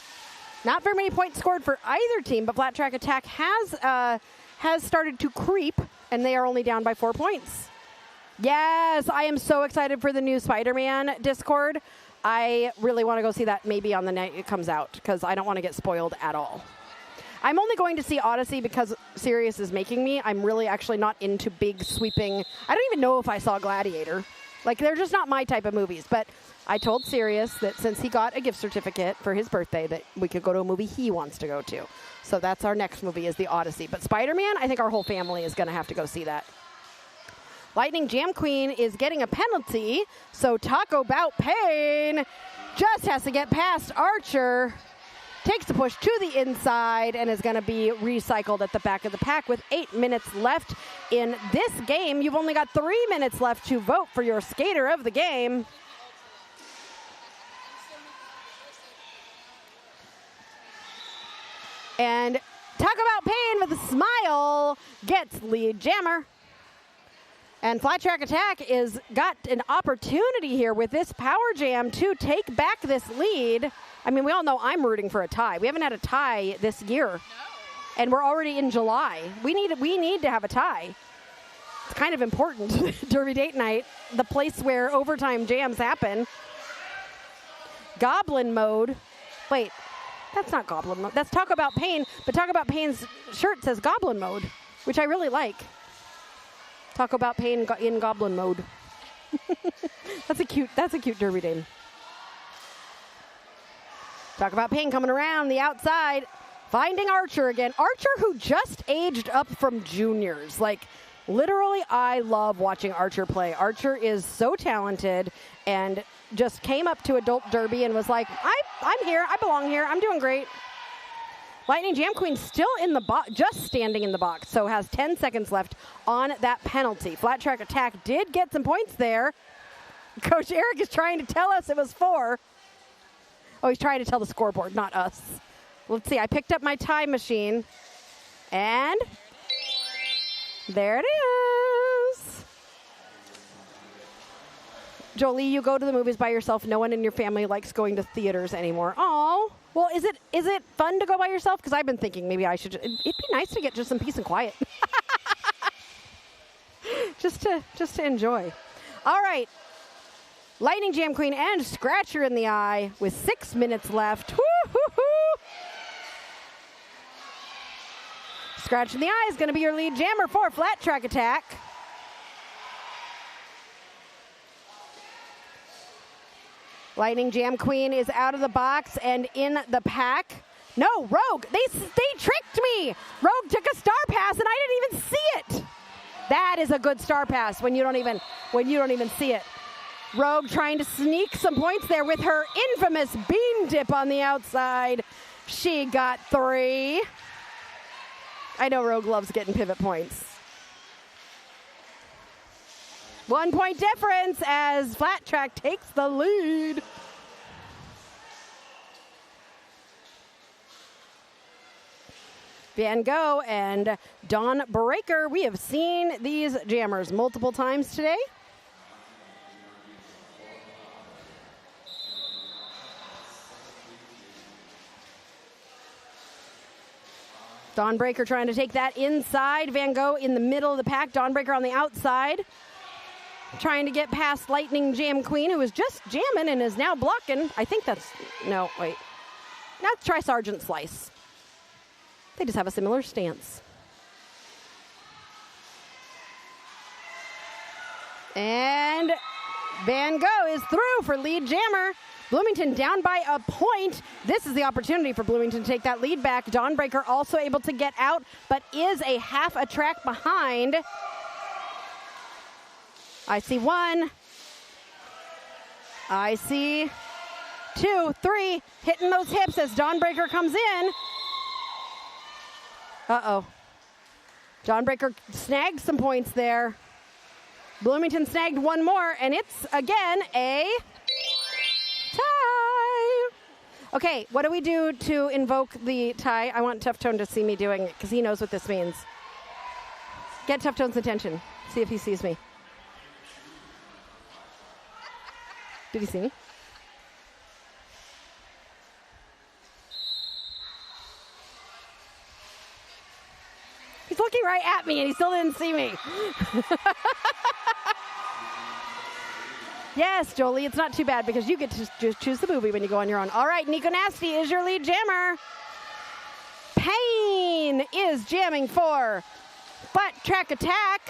not very many points scored for either team, but Flat Track Attack has started to creep, and they are only down by 4 points. Yes, I am so excited for the new Spider-Man Discord. I really want to go see that maybe on the night it comes out, because I don't want to get spoiled at all. I'm only going to see Odyssey because Sirius is making me. I'm really actually not into big sweeping. I don't even know if I saw Gladiator. Like, they're just not my type of movies. But I told Sirius that since he got a gift certificate for his birthday, that we could go to a movie he wants to go to. So that's our next movie, is The Odyssey. But Spider-Man, I think our whole family is going to have to go see that. Lightning Jam Queen is getting a penalty, so Taco Bout Pain just has to get past Archer. Takes the push to the inside and is going to be recycled at the back of the pack with 8 minutes left in this game. You've only got 3 minutes left to vote for your skater of the game. And Talk About Pain with a smile gets lead jammer. And Flat Track Attack is got an opportunity here with this power jam to take back this lead. I mean, we all know I'm rooting for a tie. We haven't had a tie this year. No. And we're already in July. We need to have a tie. It's kind of important. Derby Date Night, the place where overtime jams happen. Goblin mode. Wait, that's not Goblin mode. That's Talk About Pain, but Talk About Pain's shirt says Goblin mode, which I really like. Talk About Pain in Goblin mode. That's a cute Derby name. Talk About Pain coming around the outside, finding Archer again. Archer, who just aged up from juniors. Like, literally, I love watching Archer play. Archer is so talented and just came up to adult Derby and was like, I'm here. I belong here. I'm doing great. Lightning Jam Queen still in the box, just standing in the box, so has 10 seconds left on that penalty. Flat Track Attack did get some points there. Coach Eric is trying to tell us it was 4. Oh, he's trying to tell the scoreboard, not us. Let's see, I picked up my time machine, and there it is. Jolie, you go to the movies by yourself. No one in your family likes going to theaters anymore. Oh. Well, is it fun to go by yourself? Because I've been thinking maybe I should. It'd be nice to get just some peace and quiet, just to enjoy. All right, Lightning Jam Queen and Scratcher in the eye with 6 minutes left. Woo-hoo-hoo. Scratch in the eye is going to be your lead jammer for Flat Track Attack. Lightning Jam Queen is out of the box and in the pack. No, Rogue, they tricked me. Rogue took a star pass and I didn't even see it. That is a good star pass when you don't even see it. Rogue trying to sneak some points there with her infamous bean dip on the outside. She got 3. I know Rogue loves getting pivot points. 1 point difference as Flat Track takes the lead. Van Gogh and Dawn Breaker. We have seen these jammers multiple times today. Dawn Breaker trying to take that inside. Van Gogh in the middle of the pack. Dawn Breaker on the outside. Trying to get past Lightning Jam Queen, who was just jamming and is now blocking. I think that's, no, wait. Now let's try Sergeant Slice. They just have a similar stance. And Van Gogh is through for lead jammer. Bloomington down by a point. This is the opportunity for Bloomington to take that lead back. Dawnbreaker also able to get out, but is a half a track behind. I see 1. I see 2, 3. Hitting those hips as Dawnbreaker comes in. Uh-oh. Dawnbreaker snagged some points there. Bloomington snagged 1 more, and it's, again, a tie. Okay, what do we do to invoke the tie? I want Tough Tone to see me doing it, because he knows what this means. Get Tough Tone's attention. See if he sees me. Did he see me? He's looking right at me and he still didn't see me. Yes, Jolie, it's not too bad because you get to just choose the movie when you go on your own. All right, Nico Nasty is your lead jammer. Payne is jamming for Flat Track Attack.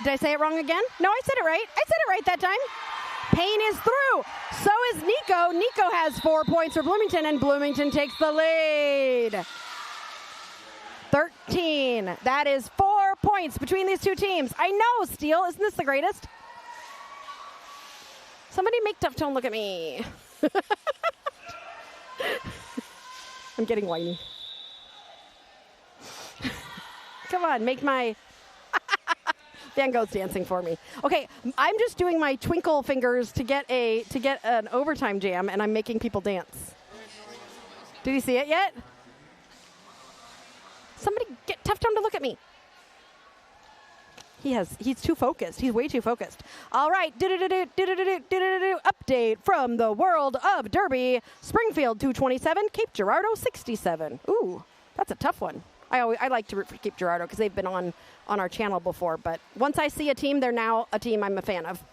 Did I say it wrong again? No, I said it right. I said it right that time. Payne is through. So is Nico. Nico has 4 points for Bloomington, and Bloomington takes the lead. 13. That is 4 points between these two teams. I know, Steele. Isn't this the greatest? Somebody make Tough Tone look at me. I'm getting whiny. Come on, make my... Van Gogh's dancing for me. Okay, I'm just doing my twinkle fingers to get an overtime jam, and I'm making people dance. Did you see it yet? Somebody get Tough Tone to look at me. He's too focused. He's way too focused. All right, update from the world of Derby. Springfield 227, Cape Girardeau 67. Ooh, that's a tough one. I like to root for Cape Girardeau because they've been on our channel before. But once I see a team, they're now a team I'm a fan of.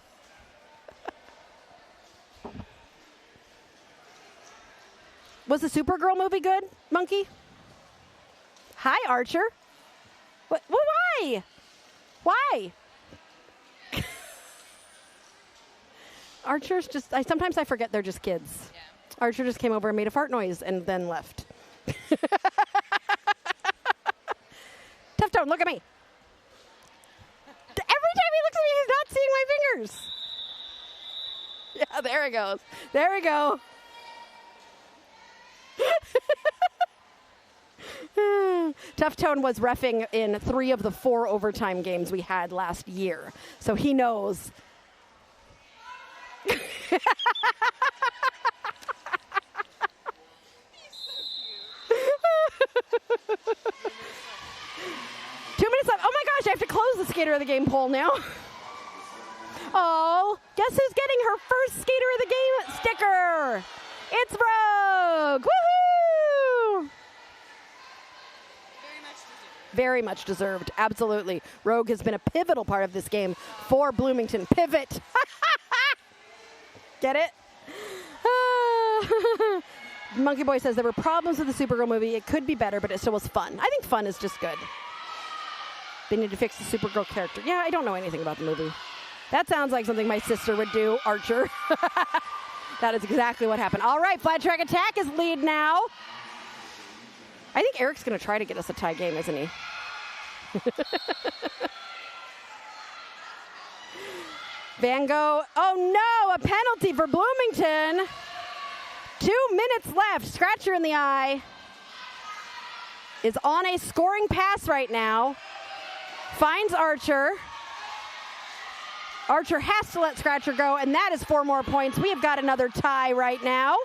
Was the Supergirl movie good, Monkey? Hi, Archer. What? Why? Why? Archer's just, sometimes I forget they're just kids. Yeah. Archer just came over and made a fart noise and then left. Tough Tone, look at me. Every time he looks at me, he's not seeing my fingers. Yeah, there he goes. There we go. Tough Tone was reffing in 3 of the 4 overtime games we had last year, so he knows. 2 minutes left. Oh my gosh, I have to close the Skater of the Game poll now. Oh, guess who's getting her first Skater of the Game sticker? It's Rogue. Woohoo! Very much deserved, absolutely. Rogue has been a pivotal part of this game for Bloomington. Pivot. Get it? Monkey Boy says there were problems with the Supergirl movie. It could be better, but it still was fun. I think fun is just good. They need to fix the Supergirl character. Yeah, I don't know anything about the movie. That sounds like something my sister would do, Archer. That is exactly what happened. All right, flat track attack is lead now. I think Eric's going to try to get us a tie game, isn't he? Van Gogh. Oh, no, a penalty for Bloomington. 2 minutes left. Scratcher in the eye. Is on a scoring pass right now. Finds Archer. Archer has to let Scratcher go, and that is 4 more points. We have got another tie right now.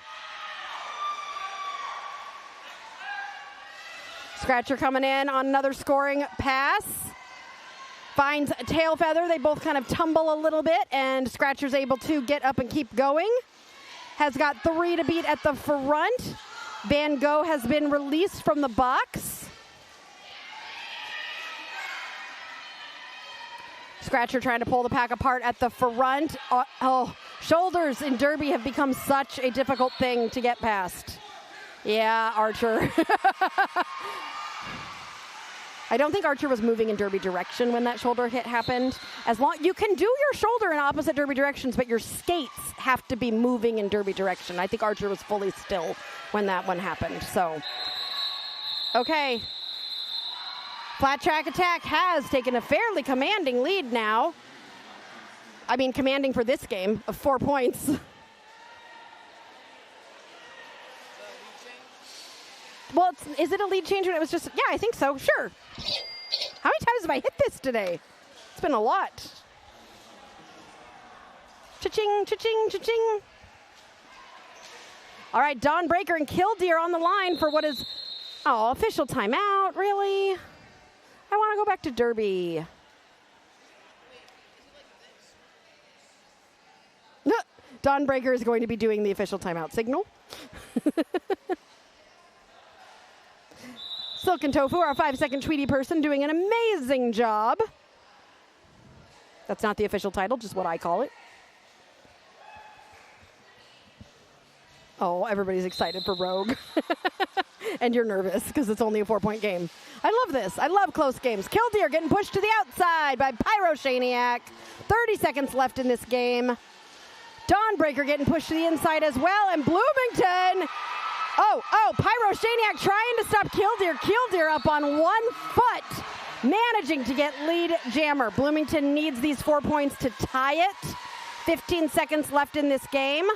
Scratcher coming in on another scoring pass. Finds Tail Feather. They both kind of tumble a little bit, and Scratcher's able to get up and keep going. Has got 3 to beat at the front. Van Gogh has been released from the box. Scratcher trying to pull the pack apart at the front. Shoulders in Derby have become such a difficult thing to get past. Yeah, Archer. I don't think Archer was moving in Derby direction when that shoulder hit happened. As long you can do your shoulder in opposite Derby directions, but your skates have to be moving in Derby direction. I think Archer was fully still when that one happened. So, okay. Flat track attack has taken a fairly commanding lead now. I mean, commanding for this game of 4 points. Well, is it a lead change when it was just, yeah, I think so, sure. How many times have I hit this today? It's been a lot. Cha-ching, cha-ching, cha-ching. All right, Dawn Breaker and Killdeer on the line for what is, official timeout, really? I want to go back to Derby. Dawn Breaker is going to be doing the official timeout signal. Silk and Tofu, our 5-second Tweety person, doing an amazing job. That's not the official title, just what I call it. Oh, everybody's excited for Rogue. And you're nervous because it's only a 4-point game. I love this. I love close games. Killdeer getting pushed to the outside by Pyroshaniac. 30 seconds left in this game. Dawnbreaker getting pushed to the inside as well. And Bloomington. Oh, Pyroshaniac trying to stop Killdeer. Killdeer up on 1 foot. Managing to get lead jammer. Bloomington needs these 4 points to tie it. 15 seconds left in this game.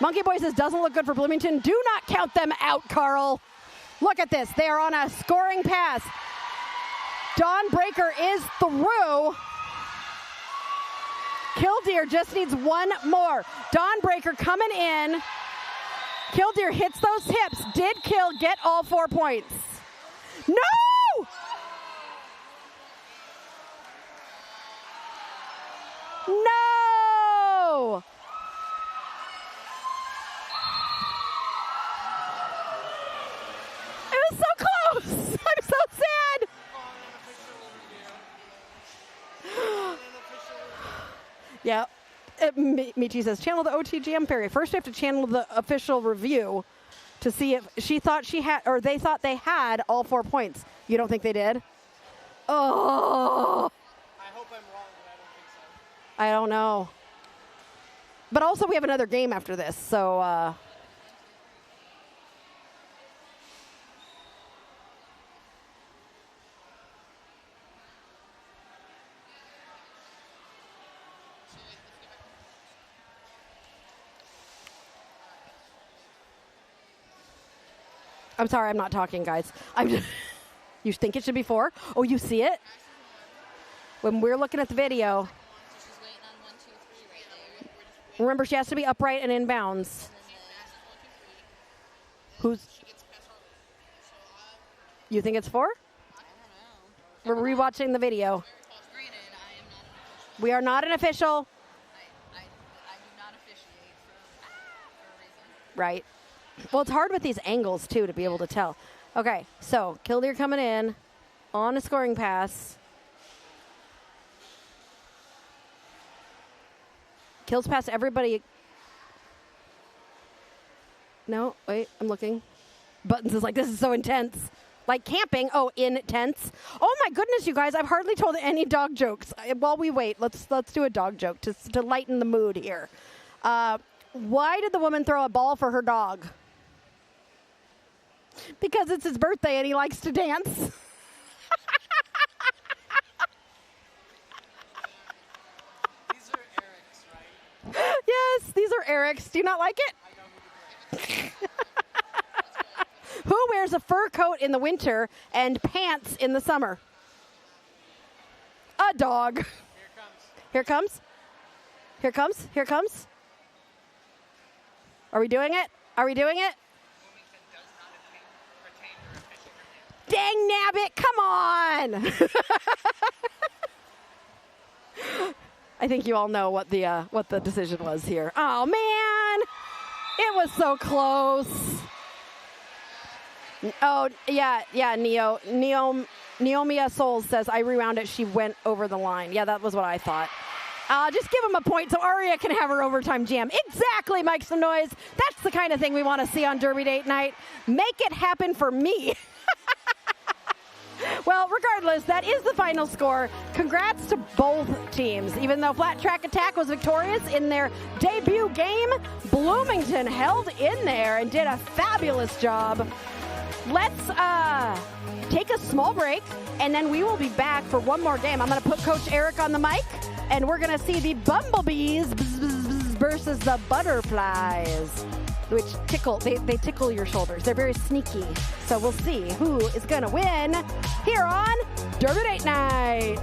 Monkey Boy says, doesn't look good for Bloomington. Do not count them out, Carl. Look at this. They are on a scoring pass. Dawnbreaker is through. Killdeer just needs one more. Dawnbreaker coming in. Killdeer hits those hips. Did Kill get all 4 points? No! No! It was so close. I'm so sad. Yeah. Michi says, channel the OTGM Perry. First, I have to channel the official review to see if she thought she had, or they thought they had all 4 points. You don't think they did? Oh. I hope I'm wrong, but I don't think so. I don't know. But also, we have another game after this, so. I'm sorry, I'm not talking, guys. You think it should be 4? Oh, you see it? When we're looking at the video. She's waiting on 1, 2, 3 right there. Remember, she has to be upright and in bounds. Who's? You think it's 4? I don't know. We're rewatching the video. Granted, I am not an official. We are not an official. I do not officiate for a reason. Right. Well, it's hard with these angles, too, to be able to tell. Okay, so Killdeer coming in on a scoring pass. Kills past everybody. No, wait, I'm looking. Buttons is like, this is so intense. Like camping. Oh, intense. Oh, my goodness, you guys. I've hardly told any dog jokes. While we wait, let's do a dog joke to lighten the mood here. Why did the woman throw a ball for her dog? Because it's his birthday and he likes to dance. These are Eric's, right? Yes, these are Eric's. Do you not like it? I know who the Eric is. Who wears a fur coat in the winter and pants in the summer? A dog. Here it comes. Here it comes. Here it comes. Here it comes. Are we doing it? Are we doing it? Dang nabbit, come on! I think you all know what the decision was here. Oh man, it was so close. Oh yeah, Neomia Souls says I rewound it. She went over the line. Yeah, that was what I thought. Just give him a point so Aria can have her overtime jam. Exactly, Mike Some Noise. That's the kind of thing we want to see on Derby Date Night. Make it happen for me. Well, regardless, that is the final score. Congrats to both teams. Even though Flat Track Attack was victorious in their debut game, Bloomington held in there and did a fabulous job. Let's take a small break, and then we will be back for one more game. I'm going to put Coach Eric on the mic, and we're going to see the Bumblebees versus the Butterflies, which tickle, they tickle your shoulders. They're very sneaky. So we'll see who is going to win here on Derby Date Night.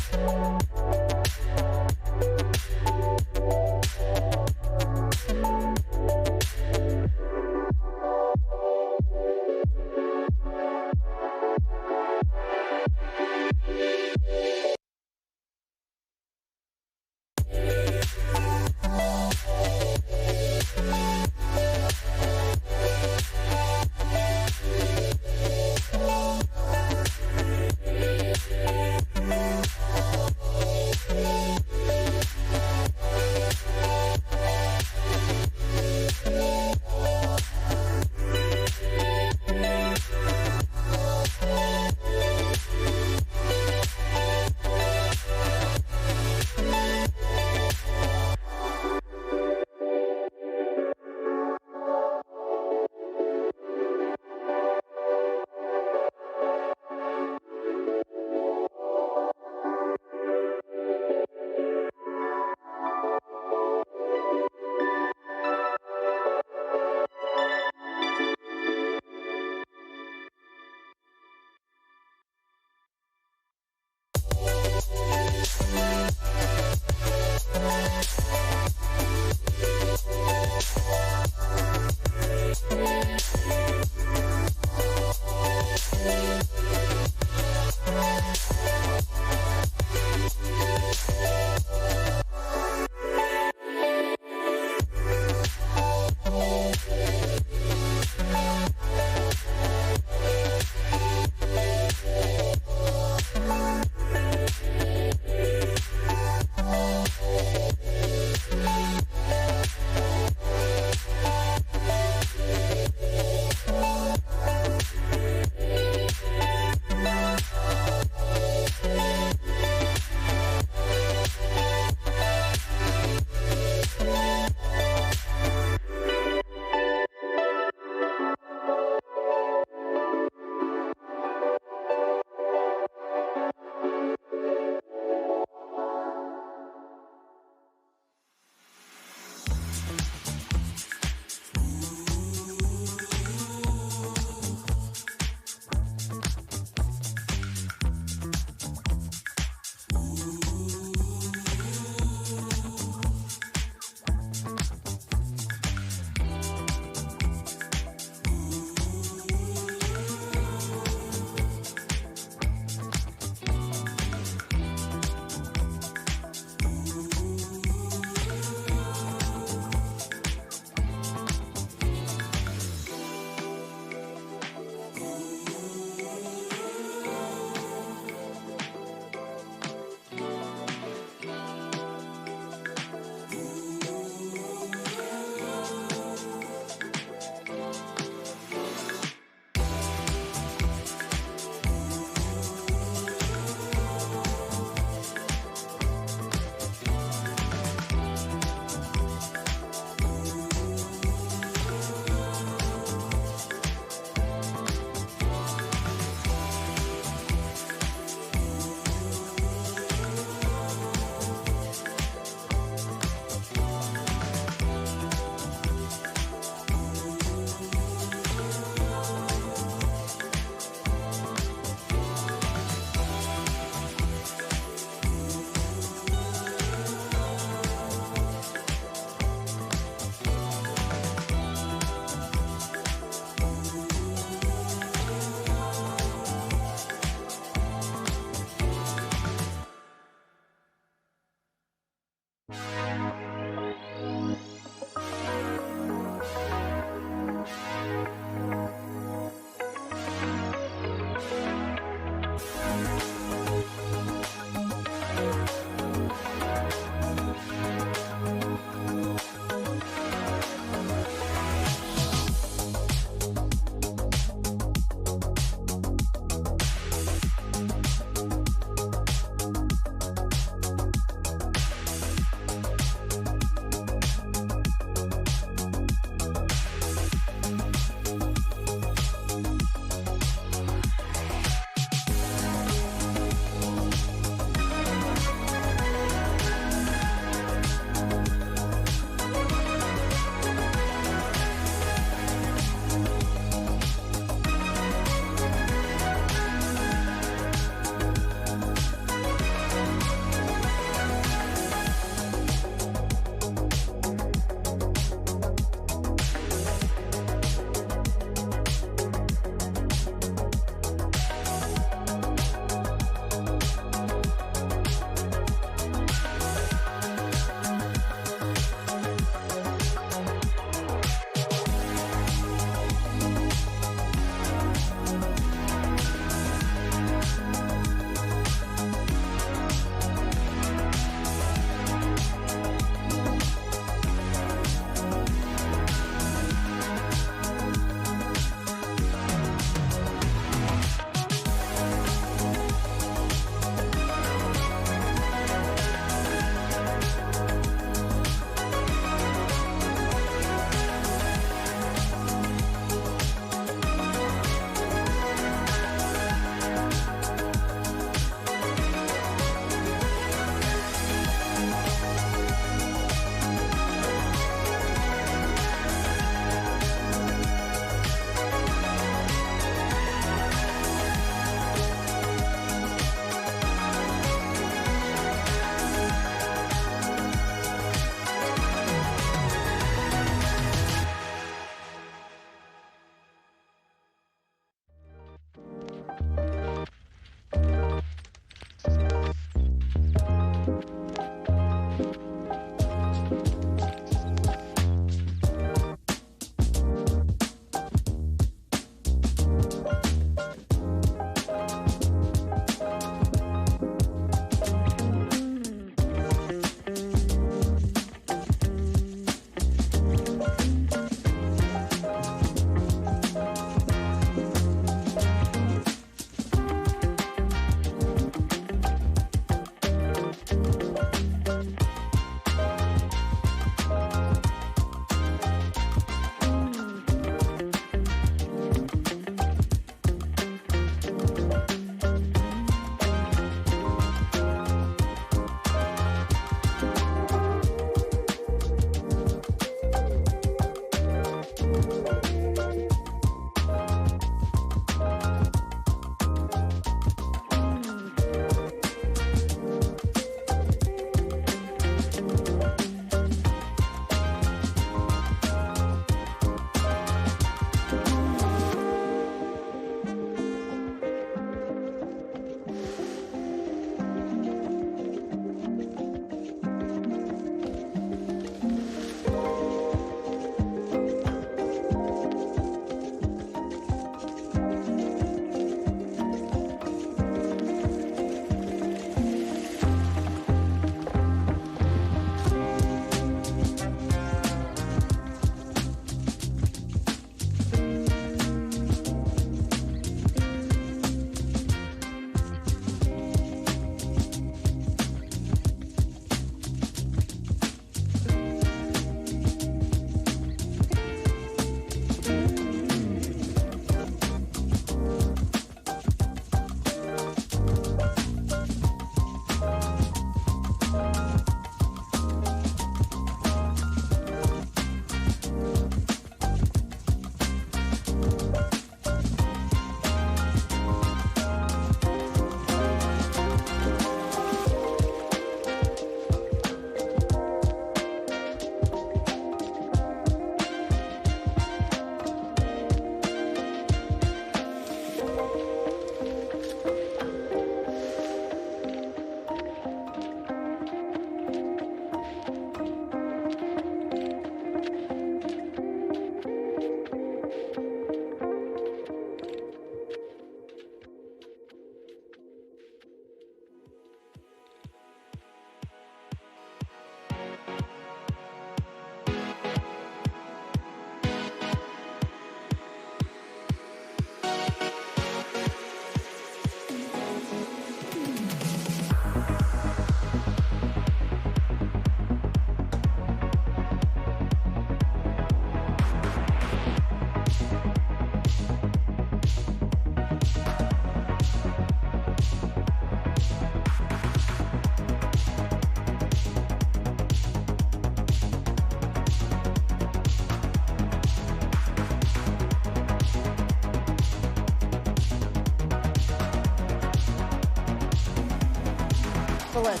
Minneapolis.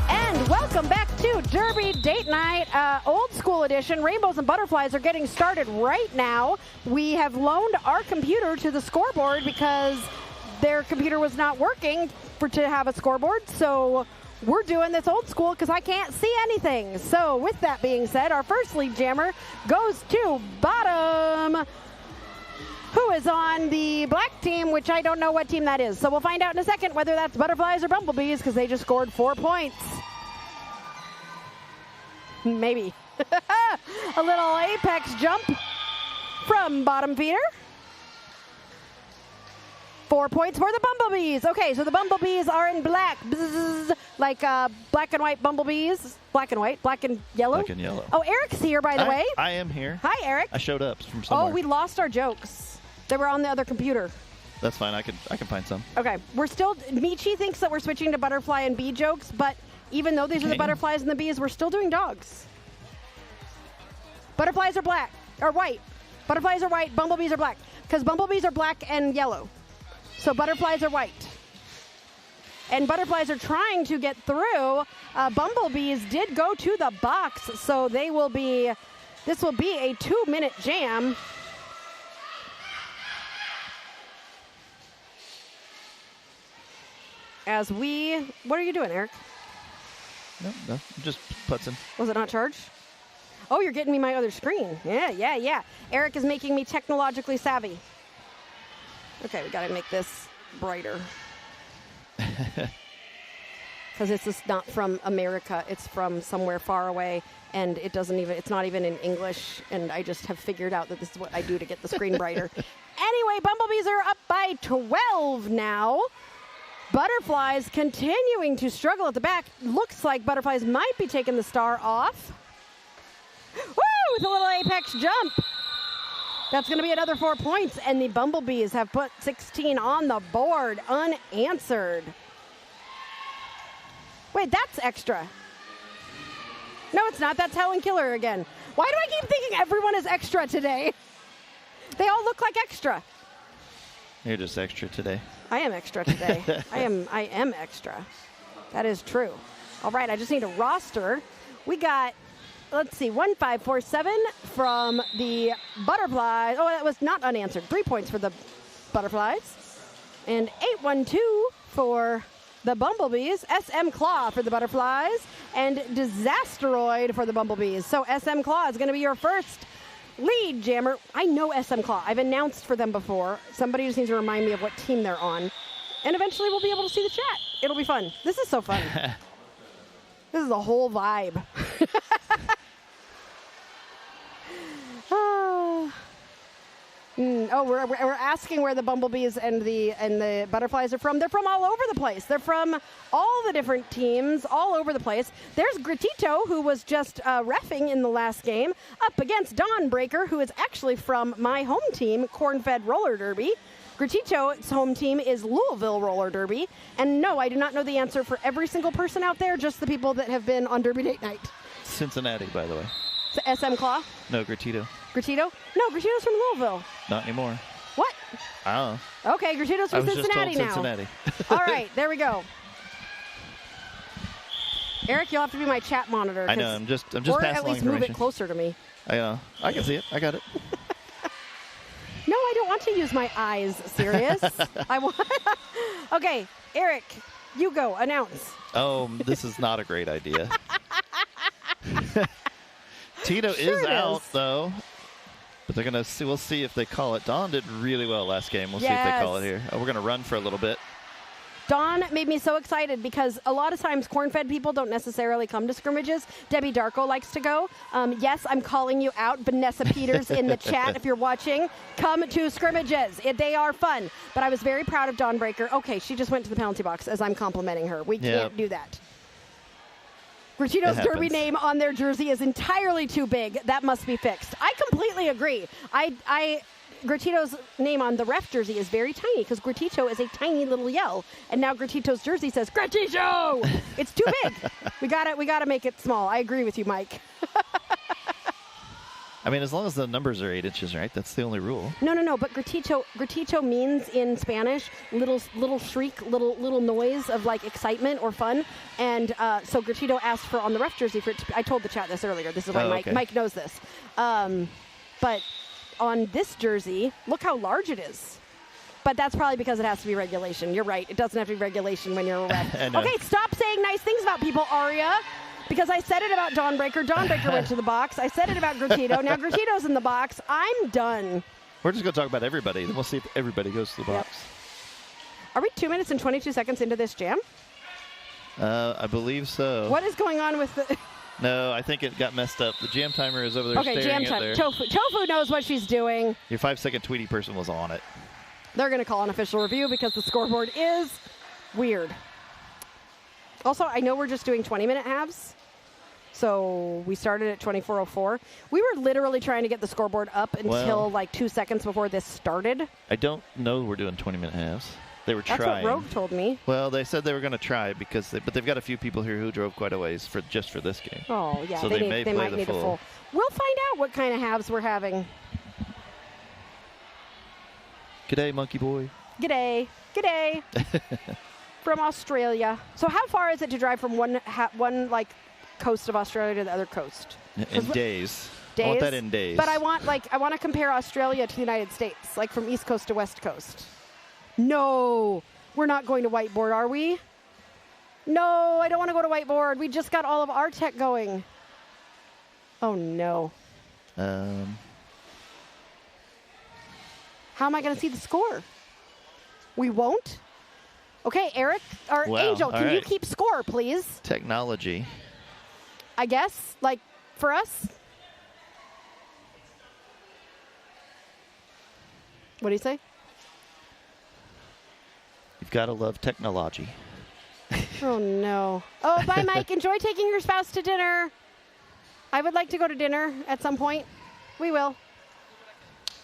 And welcome back to Derby Date Night, old school edition. Rainbows and butterflies are getting started right now. We have loaned our computer to the scoreboard because their computer was not working to have a scoreboard. So we're doing this old school because I can't see anything. So with that being said, our first lead jammer goes to Bottom, who is on the black team, which I don't know what team that is. So we'll find out in a second whether that's Butterflies or Bumblebees because they just scored 4 points. Maybe. A little apex jump from Bottom feeder. 4 points for the Bumblebees. Okay, so the Bumblebees are in black. Bzzz, like black and white Bumblebees. Black and white, black and yellow. Black and yellow. Oh, Eric's here, by the way. I am here. Hi, Eric. I showed up from somewhere. Oh, we lost our jokes. They were on the other computer. That's fine. I can find some. Okay, we're still. Michi thinks that we're switching to butterfly and bee jokes, but even though these are the butterflies and the bees, we're still doing dogs. Butterflies are black or white. Butterflies are white. Bumblebees are black because bumblebees are black and yellow. So butterflies are white. And butterflies are trying to get through. Bumblebees did go to the box, so they will be. This will be a 2-minute jam. As we, what are you doing, Eric? No, just putzing. Was it not charged? Oh, you're getting me my other screen. Yeah. Eric is making me technologically savvy. Okay, we got to make this brighter. Because it's just not from America. It's from somewhere far away, and it's not even in English, and I just have figured out that this is what I do to get the screen brighter. Anyway, Bumblebees are up by 12 now. Butterflies continuing to struggle at the back. Looks like Butterflies might be taking the star off. Woo! With a little apex jump. That's going to be another 4 points, and the Bumblebees have put 16 on the board, unanswered. Wait, that's extra. No, it's not. That's Helen Killer again. Why do I keep thinking everyone is extra today? They all look like extra. You're just extra today. I am extra today. I am extra. That is true. All right, I just need a roster. We got, let's see, 1547 from the Butterflies. Oh, that was not unanswered. 3 points for the Butterflies. And 812 for the Bumblebees. SM Claw for the Butterflies. And Disasteroid for the Bumblebees. So SM Claw is going to be your first lead jammer. I know SM Claw. I've announced for them before. Somebody just needs to remind me of what team they're on. And eventually we'll be able to see the chat. It'll be fun. This is so fun. This is a whole vibe. Oh, we're asking where the Bumblebees and the Butterflies are from. They're from all over the place. They're from all the different teams, all over the place. There's Gratito, who was just reffing in the last game, up against Dawnbreaker, who is actually from my home team, Corn-Fed Roller Derby. Gratito's home team is Louisville Roller Derby. And no, I do not know the answer for every single person out there, just the people that have been on Derby Date Night. Cincinnati, by the way. SM Claw? No, Gratito. Gratito? No, Gratito's from Louisville. Not anymore. What? I don't know. Okay, Gratito's from Cincinnati now. Cincinnati. All right, there we go. Eric, you'll have to be my chat monitor. I know. I'm just or passing at least move it closer to me. I know. I can see it. I got it. No, I don't want to use my eyes. Serious. I want. Okay, Eric, you go. Announce. Oh, this is not a great idea. Tito Sure is it out is. though, but they're gonna see. We'll see if they call it. Dawn did really well last game. We'll see if they call it here. Oh, we're gonna run for a little bit. Dawn made me so excited because a lot of times corn-fed people don't necessarily come to scrimmages. Debbie Darko likes to go. Yes, I'm calling you out, Vanessa Peters in the chat if you're watching. Come to scrimmages. They are fun. But I was very proud of Dawnbreaker. Okay, she just went to the penalty box as I'm complimenting her. We can't do that. Gratito's Derby name on their jersey is entirely too big. That must be fixed. I completely agree. Gratito's name on the ref jersey is very tiny because Gratito is a tiny little yell, and now Gratito's jersey says Gratito. It's too big. We gotta make it small. I agree with you, Mike. I mean, as long as the numbers are 8 inches, right? That's the only rule. No. But gritito means in Spanish little shriek, little noise of like excitement or fun. And so gritito asked for on the ref jersey for it I told the chat this earlier. This is why Mike knows this. But on this jersey, look how large it is. But that's probably because it has to be regulation. You're right. It doesn't have to be regulation when you're a ref. Okay, stop saying nice things about people, Aria. Because I said it about Dawnbreaker. Dawnbreaker went to the box. I said it about Gratito. Now Gratito's in the box. I'm done. We're just going to talk about everybody. Then we'll see if everybody goes to the box. Are we 2 minutes and 22 seconds into this jam? I believe so. What is going on with the... No, I think it got messed up. The jam timer is over there okay, jam time. Tofu knows what she's doing. Your 5-second Tweety person was on it. They're going to call an official review because the scoreboard is weird. Also, I know we're just doing 20-minute halves. So we started at 24:04. We were literally trying to get the scoreboard up until like 2 seconds before this started. I don't know we're doing 20-minute halves. They were trying. That's what Rogue told me. Well, they said they were going to try but they've got a few people here who drove quite a ways just for this game. Oh yeah, so they might need a full. We'll find out what kind of halves we're having. G'day, monkey boy. G'day. From Australia. So how far is it to drive from one like coast of Australia to the other coast? In days. Days. I want that in days. But I want to compare Australia to the United States, like from East Coast to West Coast. No, we're not going to whiteboard, are we? No, I don't want to go to whiteboard. We just got all of our tech going. Oh no. How am I going to see the score? We won't? Okay, Eric, or Angel, can you keep score, please? Technology. I guess, like, for us? What do you say? You've got to love technology. Oh, no. Oh, bye, Mike. Enjoy taking your spouse to dinner. I would like to go to dinner at some point. We will.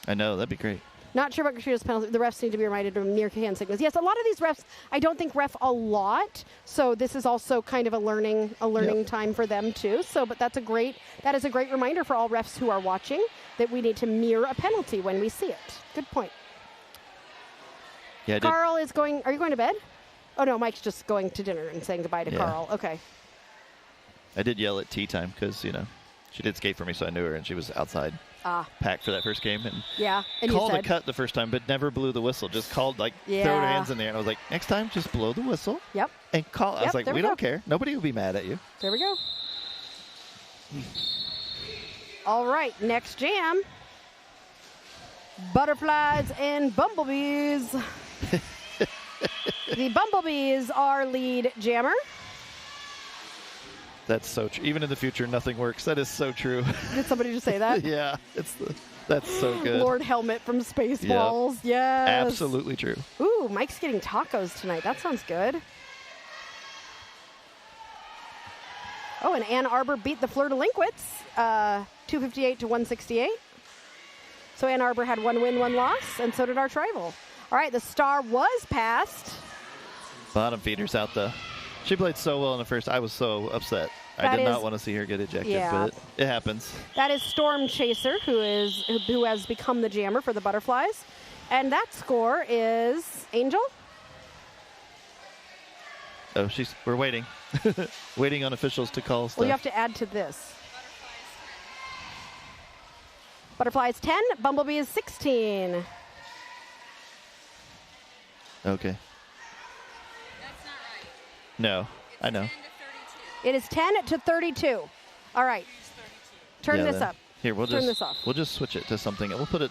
I know. That'd be great. Not sure about Gratito's penalty. The refs need to be reminded of near hand signals. Yes, a lot of these refs, I don't think ref a lot. So this is also kind of a learning time for them too. So, but that is a great reminder for all refs who are watching that we need to mirror a penalty when we see it. Good point. Yeah, Carl is going. Are you going to bed? Oh no, Mike's just going to dinner and saying goodbye to Carl. Okay. I did yell at tea time because she did skate for me, so I knew her, and she was outside. Packed for that first game, and called a cut the first time, but never blew the whistle. Just called throw her hands in the air, and I was like, next time, just blow the whistle. Yep. And call. I was like, we don't care. Nobody will be mad at you. There we go. All right, next jam. Butterflies and Bumblebees. The Bumblebees are lead jammer. That's so true. Even in the future, nothing works. That is so true. Did somebody just say that? Yeah, that's so good. Lord Helmet from Spaceballs. Yep. Yes. Absolutely true. Ooh, Mike's getting tacos tonight. That sounds good. Oh, and Ann Arbor beat the Fleur Delinquents 258 to 168. So Ann Arbor had 1 win, 1 loss, and so did our tribal. All right, the star was passed. Bottom feeder's out, though. She played so well in the first. I was so upset. I did not want to see her get ejected, but it happens. That is Storm Chaser, who has become the jammer for the Butterflies. And that score is Angel. Oh, we're waiting. Waiting on officials to call stuff. Well, you have to add to this. Butterflies 10, Bumblebees 16. Okay. That's not right. No, I know. It is 10 to 32. All right. Turn this up. Here, we'll turn this off. We'll just switch it to something. We'll put it.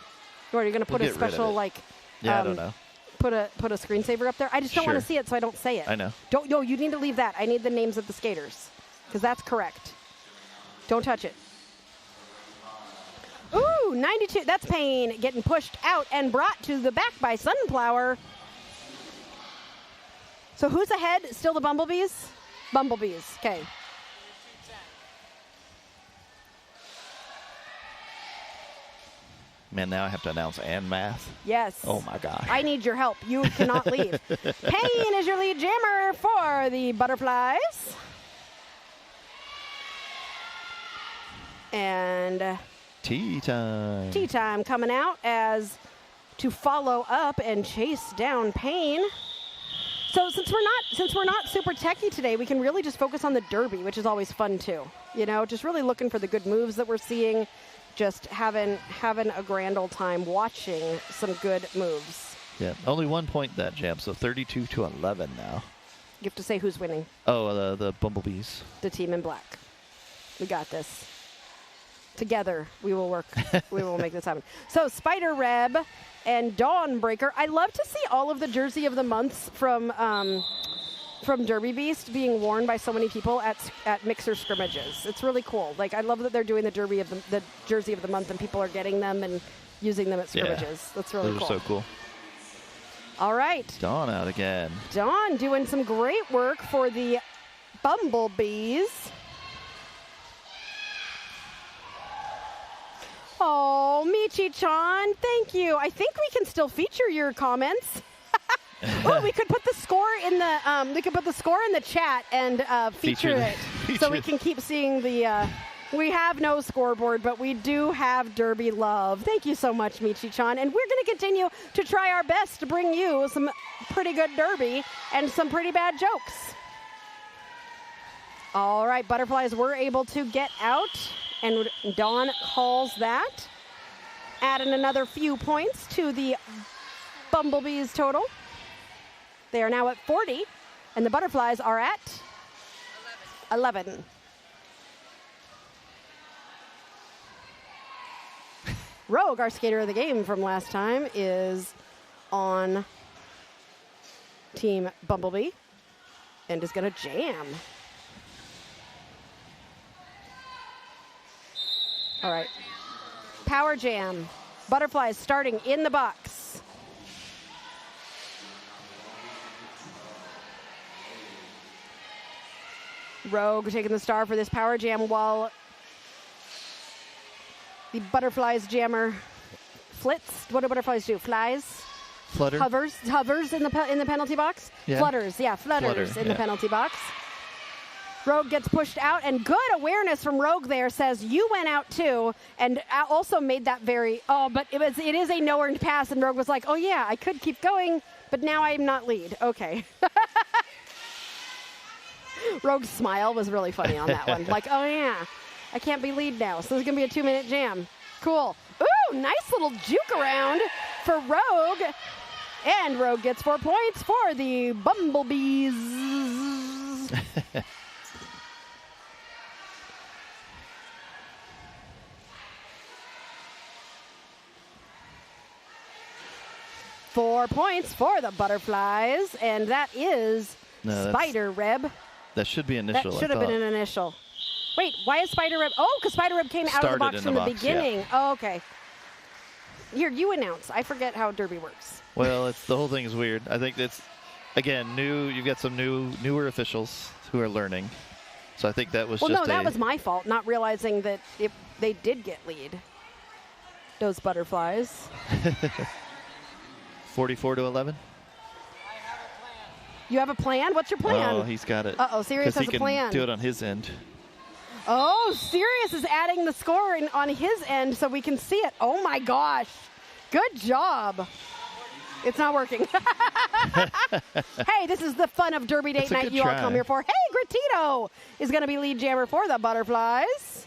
Or are you going to put a special I don't know. Put a screensaver up there? I just don't want to see it, so I don't say it. I know. No, you need to leave that. I need the names of the skaters because that's correct. Don't touch it. Ooh, 92. That's Payne getting pushed out and brought to the back by Sunflower. So who's ahead? Still the Bumblebees? Bumblebees. Okay. Man, now I have to announce and math. Yes. Oh, my gosh. I need your help. You cannot leave. Payne is your lead jammer for the Butterflies. And Tea time. Tea time coming out as to follow up and chase down Payne. So since we're not super techie today, we can really just focus on the derby, which is always fun too. You know, just really looking for the good moves that we're seeing, just having a grand old time watching some good moves. Yeah, only 1 point that jam, so 32-11 now. You have to say who's winning. Oh, the Bumblebees. The team in black. We got this. Together, we will work. We will make this happen. So Spider Reb and Dawnbreaker. I love to see all of the jersey of the months from Derby Beast being worn by so many people at mixer scrimmages. It's really cool. Like, I love that they're doing the jersey of the month and people are getting them and using them at scrimmages. Yeah, that's really cool. Those are so cool. All right. Dawn out again. Dawn doing some great work for the Bumblebees. Oh, Michi-chan, thank you. I think we can still feature your comments. Oh, we could put the score in the chat and feature it, so we can keep seeing the. We have no scoreboard, but we do have Derby love. Thank you so much, Michi-chan, and we're going to continue to try our best to bring you some pretty good Derby and some pretty bad jokes. All right, Butterflies were able to get out. And Dawn calls that, adding another few points to the Bumblebees total. They are now at 40, and the Butterflies are at 11. Rogue, our skater of the game from last time, is on Team Bumblebee and is going to jam. All right. Power jam. Butterflies starting in the box. Rogue taking the star for this power jam while the Butterflies jammer flits. What do butterflies do? Flies? Flutter. Hovers in the penalty box? Yeah. Flutters in the penalty box. Rogue gets pushed out, and good awareness from Rogue there. Says you went out too, and also made that but it is a no-earned pass, and Rogue was like, oh yeah, I could keep going, but now I'm not lead. Okay. Rogue's smile was really funny on that one. Like, oh yeah, I can't be lead now, so this is gonna be a 2-minute jam. Cool. Ooh, nice little juke around for Rogue, and Rogue gets 4 points for the Bumblebees. 4 points for the Butterflies, and that is Spider Reb. That should be initial. That should have been an initial. Wait, why is Spider Reb? Oh, because Spider Reb came out of the box from the beginning. Yeah. Oh, okay. Here, you announce. I forget how Derby works. Well, the whole thing is weird. I think it's, again, new. You've got some newer officials who are learning. So I think that was that was my fault, not realizing that they did get lead. Those Butterflies. 44-11. You have a plan? What's your plan? Oh, he's got it. Uh-oh, Sirius has a plan. Because he can do it on his end. Oh, Sirius is adding the score on his end so we can see it. Oh, my gosh. Good job. It's not working. Hey, this is the fun of Derby Date Night you all come here for. Hey, Gratito is going to be lead jammer for the Butterflies.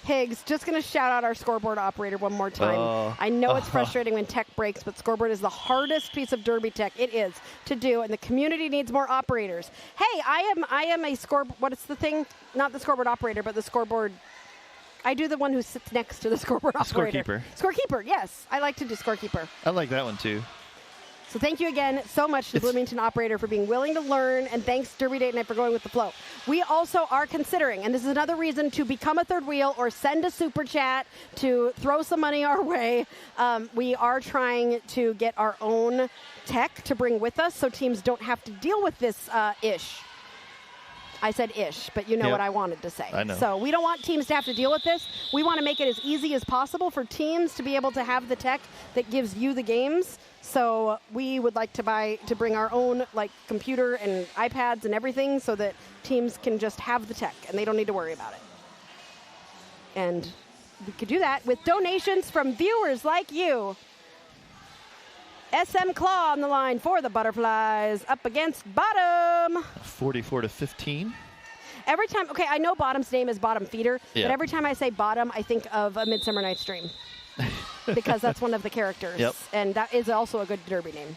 Higgs, just going to shout out our scoreboard operator one more time. I know it's frustrating when tech breaks, but scoreboard is the hardest piece of Derby tech it is to do, and the community needs more operators. Hey, I am a scoreboard, what is the thing? Not the scoreboard operator, but the scoreboard. I do the one who sits next to the scoreboard operator. Scorekeeper, yes. I like to do scorekeeper. I like that one, too. So thank you again so much to the Bloomington operator for being willing to learn, and thanks Derby Date Night for going with the flow. We also are considering, and this is another reason to become a third wheel or send a super chat to throw some money our way. We are trying to get our own tech to bring with us so teams don't have to deal with this ish. I said ish, but you know what I wanted to say. I know. So we don't want teams to have to deal with this. We want to make it as easy as possible for teams to be able to have the tech that gives you the games. So we would like to bring our own computer and iPads and everything so that teams can just have the tech and they don't need to worry about it. And we could do that with donations from viewers like you. SM Claw on the line for the Butterflies up against Bottom. 44-15. Every time, okay, I know Bottom's name is Bottom Feeder, yeah. but every time I say Bottom, I think of A Midsummer Night's Dream because that's one of the characters. Yep. And that is also a good Derby name.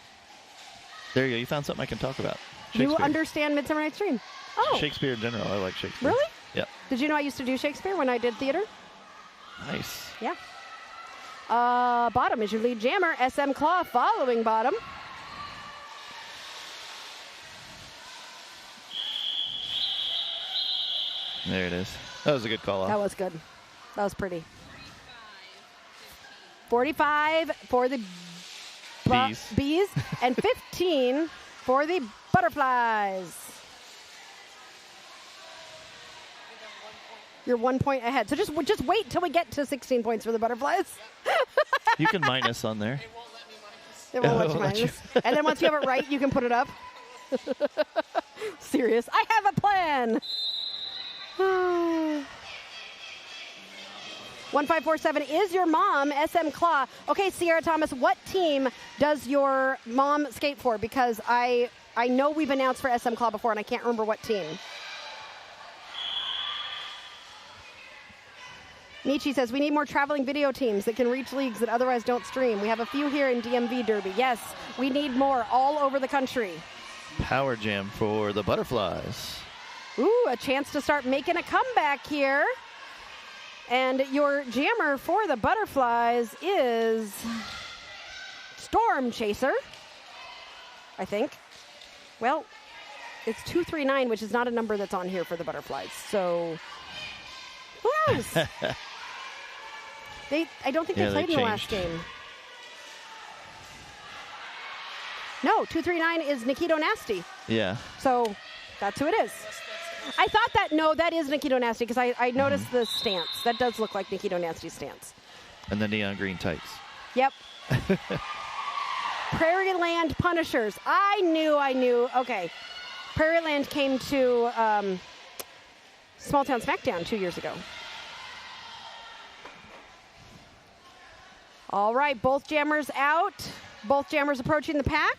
There you go. You found something I can talk about. You understand Midsummer Night's Dream? Oh. Shakespeare in general. I like Shakespeare. Really? Yeah. Did you know I used to do Shakespeare when I did theater? Nice. Yeah. Bottom is your lead jammer. SM Claw following Bottom. There it is. That was a good call off. That was good. That was pretty. 45 for the bees and 15 for the Butterflies. You're 1 point ahead. So just wait till we get to 16 points for the Butterflies. You can minus on there. It won't let you minus. And then once you have it right, you can put it up. Serious. I have a plan. 1547 is your mom, SM Claw. Okay, Sierra Thomas, what team does your mom skate for? Because I know we've announced for SM Claw before, and I can't remember what team. Nietzsche says, we need more traveling video teams that can reach leagues that otherwise don't stream. We have a few here in DMV Derby. Yes, we need more all over the country. Power jam for the Butterflies. Ooh, a chance to start making a comeback here. And your jammer for the Butterflies is Storm Chaser, I think. Well, it's 239, which is not a number that's on here for the Butterflies. So, who knows? I don't think they played in the last game. No, 239 is Nikito Nasty. Yeah. So, that's who it is. I thought that, no, that is Nikito Nasty because I noticed the stance. That does look like Nikito Nasty's stance. And the neon green tights. Yep. Prairie Land Punishers. I knew. Okay. Prairie Land came to Small Town SmackDown 2 years ago. All right, both jammers out. Both jammers approaching the pack.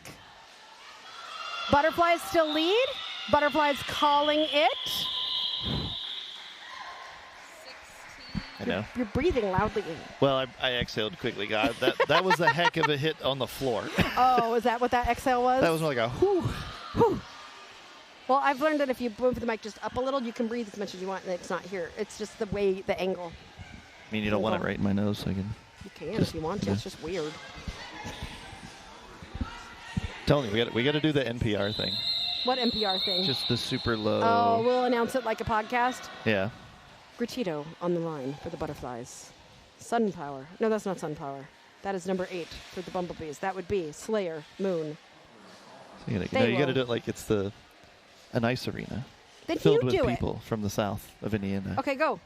Butterflies still lead. Butterflies calling it. 16. I know. You're breathing loudly. Well, I exhaled quickly. God, that was a heck of a hit on the floor. Oh, is that what that exhale was? That was like a whew. Whew. Well, I've learned that if you move the mic just up a little, you can breathe as much as you want, and it's not here. It's just the way, the angle. I mean, you don't want it right in my nose, so I can. You can if you want to. It's just weird. Telling you, we got to do the NPR thing. What NPR thing? Just the super low. Oh, we'll announce it like a podcast. Yeah. Gratito on the line for the Butterflies. Sunflower. No, that's not Sunflower. That is number 8 for the Bumblebees. That would be Slayer Moon. So you got to do it like it's an ice arena. Then filled you with do people from the south of Indiana. Okay, go.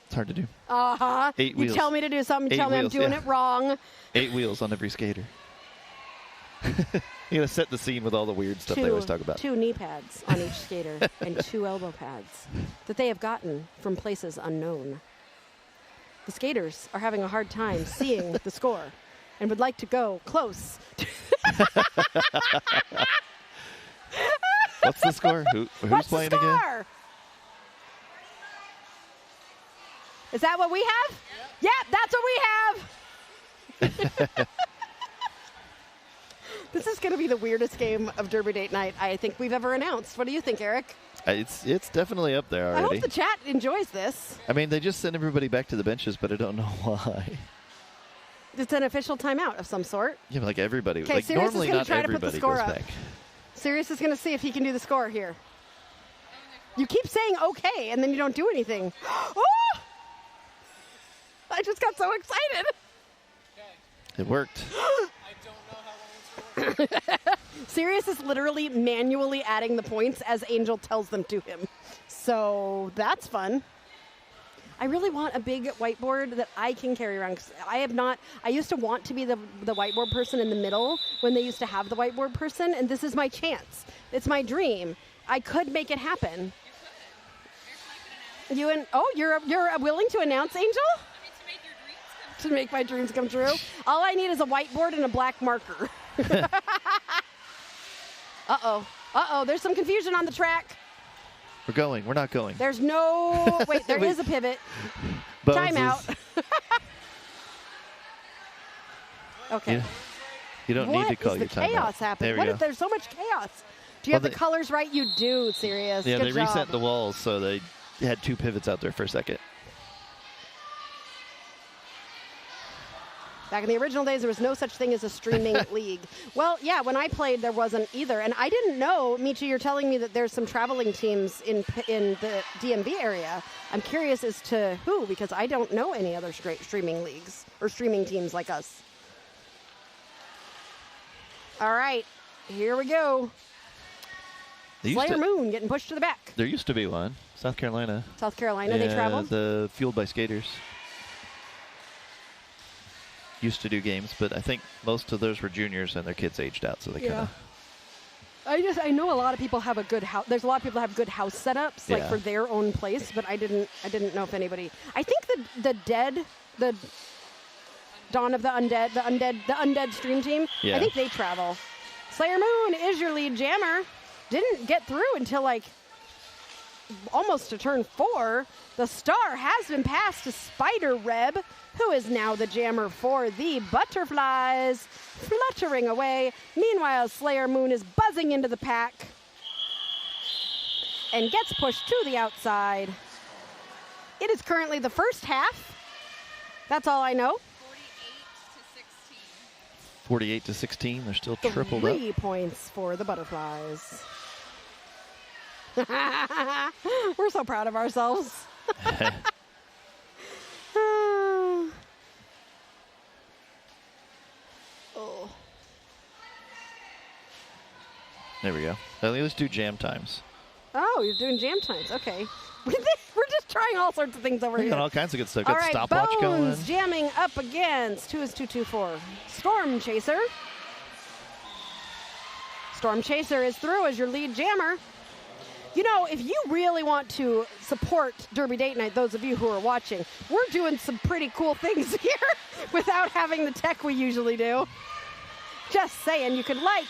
It's hard to do. 8 wheels. You tell me to do something, you tell me I'm doing it wrong. 8 wheels on every skater. You got to set the scene with all the weird stuff they always talk about. 2 knee pads on each skater and 2 elbow pads that they have gotten from places unknown. The skaters are having a hard time seeing the score and would like to go close. What's the score? Who's playing again? Is that what we have? Yep, that's what we have. This is going to be the weirdest game of Derby Date Night I think we've ever announced. What do you think, Eric? It's definitely up there already. I hope the chat enjoys this. I mean, they just sent everybody back to the benches, but I don't know why. It's an official timeout of some sort. Yeah, but like everybody. Okay, like Sirius normally is going not to try to put the everybody score goes up. back. Sirius is going to see if he can do the score here. You keep saying okay, and then you don't do anything. Oh! I just got so excited. It worked. Sirius is literally manually adding the points as Angel tells them to him. So that's fun. I really want a big whiteboard that I can carry around. 'Cause I used to want to be the whiteboard person in the middle when they used to have the whiteboard person, and this is my chance. It's my dream. I could make it happen. You're willing to announce, Angel? I mean, to make your dreams come true. To make my dreams come true. All I need is a whiteboard and a black marker. Uh-oh. There's some confusion on the track. We're going. We're not going. There's no... Wait, there is a pivot. Timeout. Okay. You don't need to call your timeout. What is the chaos happening? What if there's so much chaos? Do you have the colors right? You do, Sirius. Yeah, Good they job. reset the walls, so they had 2 pivots out there for a second. Back in the original days, there was no such thing as a streaming league. Well, yeah, when I played, there wasn't either. And I didn't know, Michi, you're telling me that there's some traveling teams in the DMV area. I'm curious as to who, because I don't know any other streaming leagues or streaming teams like us. All right, here we go. Slayer Moon getting pushed to the back. There used to be one. South Carolina. South Carolina, they traveled? The Fueled by Skaters. Used to do games, but I think most of those were juniors and their kids aged out, so they kind of... I know a lot of people have a good house. There's a lot of people that have good house setups, like for their own place, but I didn't know if anybody... I think the Dawn of the Undead stream team, I think they travel. Slayer Moon is your lead jammer. Didn't get through until like almost to turn 4. The star has been passed to Spider Reb, who is now the jammer for the Butterflies, fluttering away. Meanwhile, Slayer Moon is buzzing into the pack and gets pushed to the outside. It is currently the first half. That's all I know. 48 to 16. They're still tripled up. 3 points for the Butterflies. We're so proud of ourselves. There we go. Let's do jam times. Oh, you're doing jam times. Okay. We're just trying all sorts of things over here. Got all kinds of good stuff. All Got right, stopwatch going. Jamming up against, who is 224? Storm Chaser. Storm Chaser is through as your lead jammer. You know, if you really want to support Derby Date Night, those of you who are watching, we're doing some pretty cool things here without having the tech we usually do. Just saying, you can like.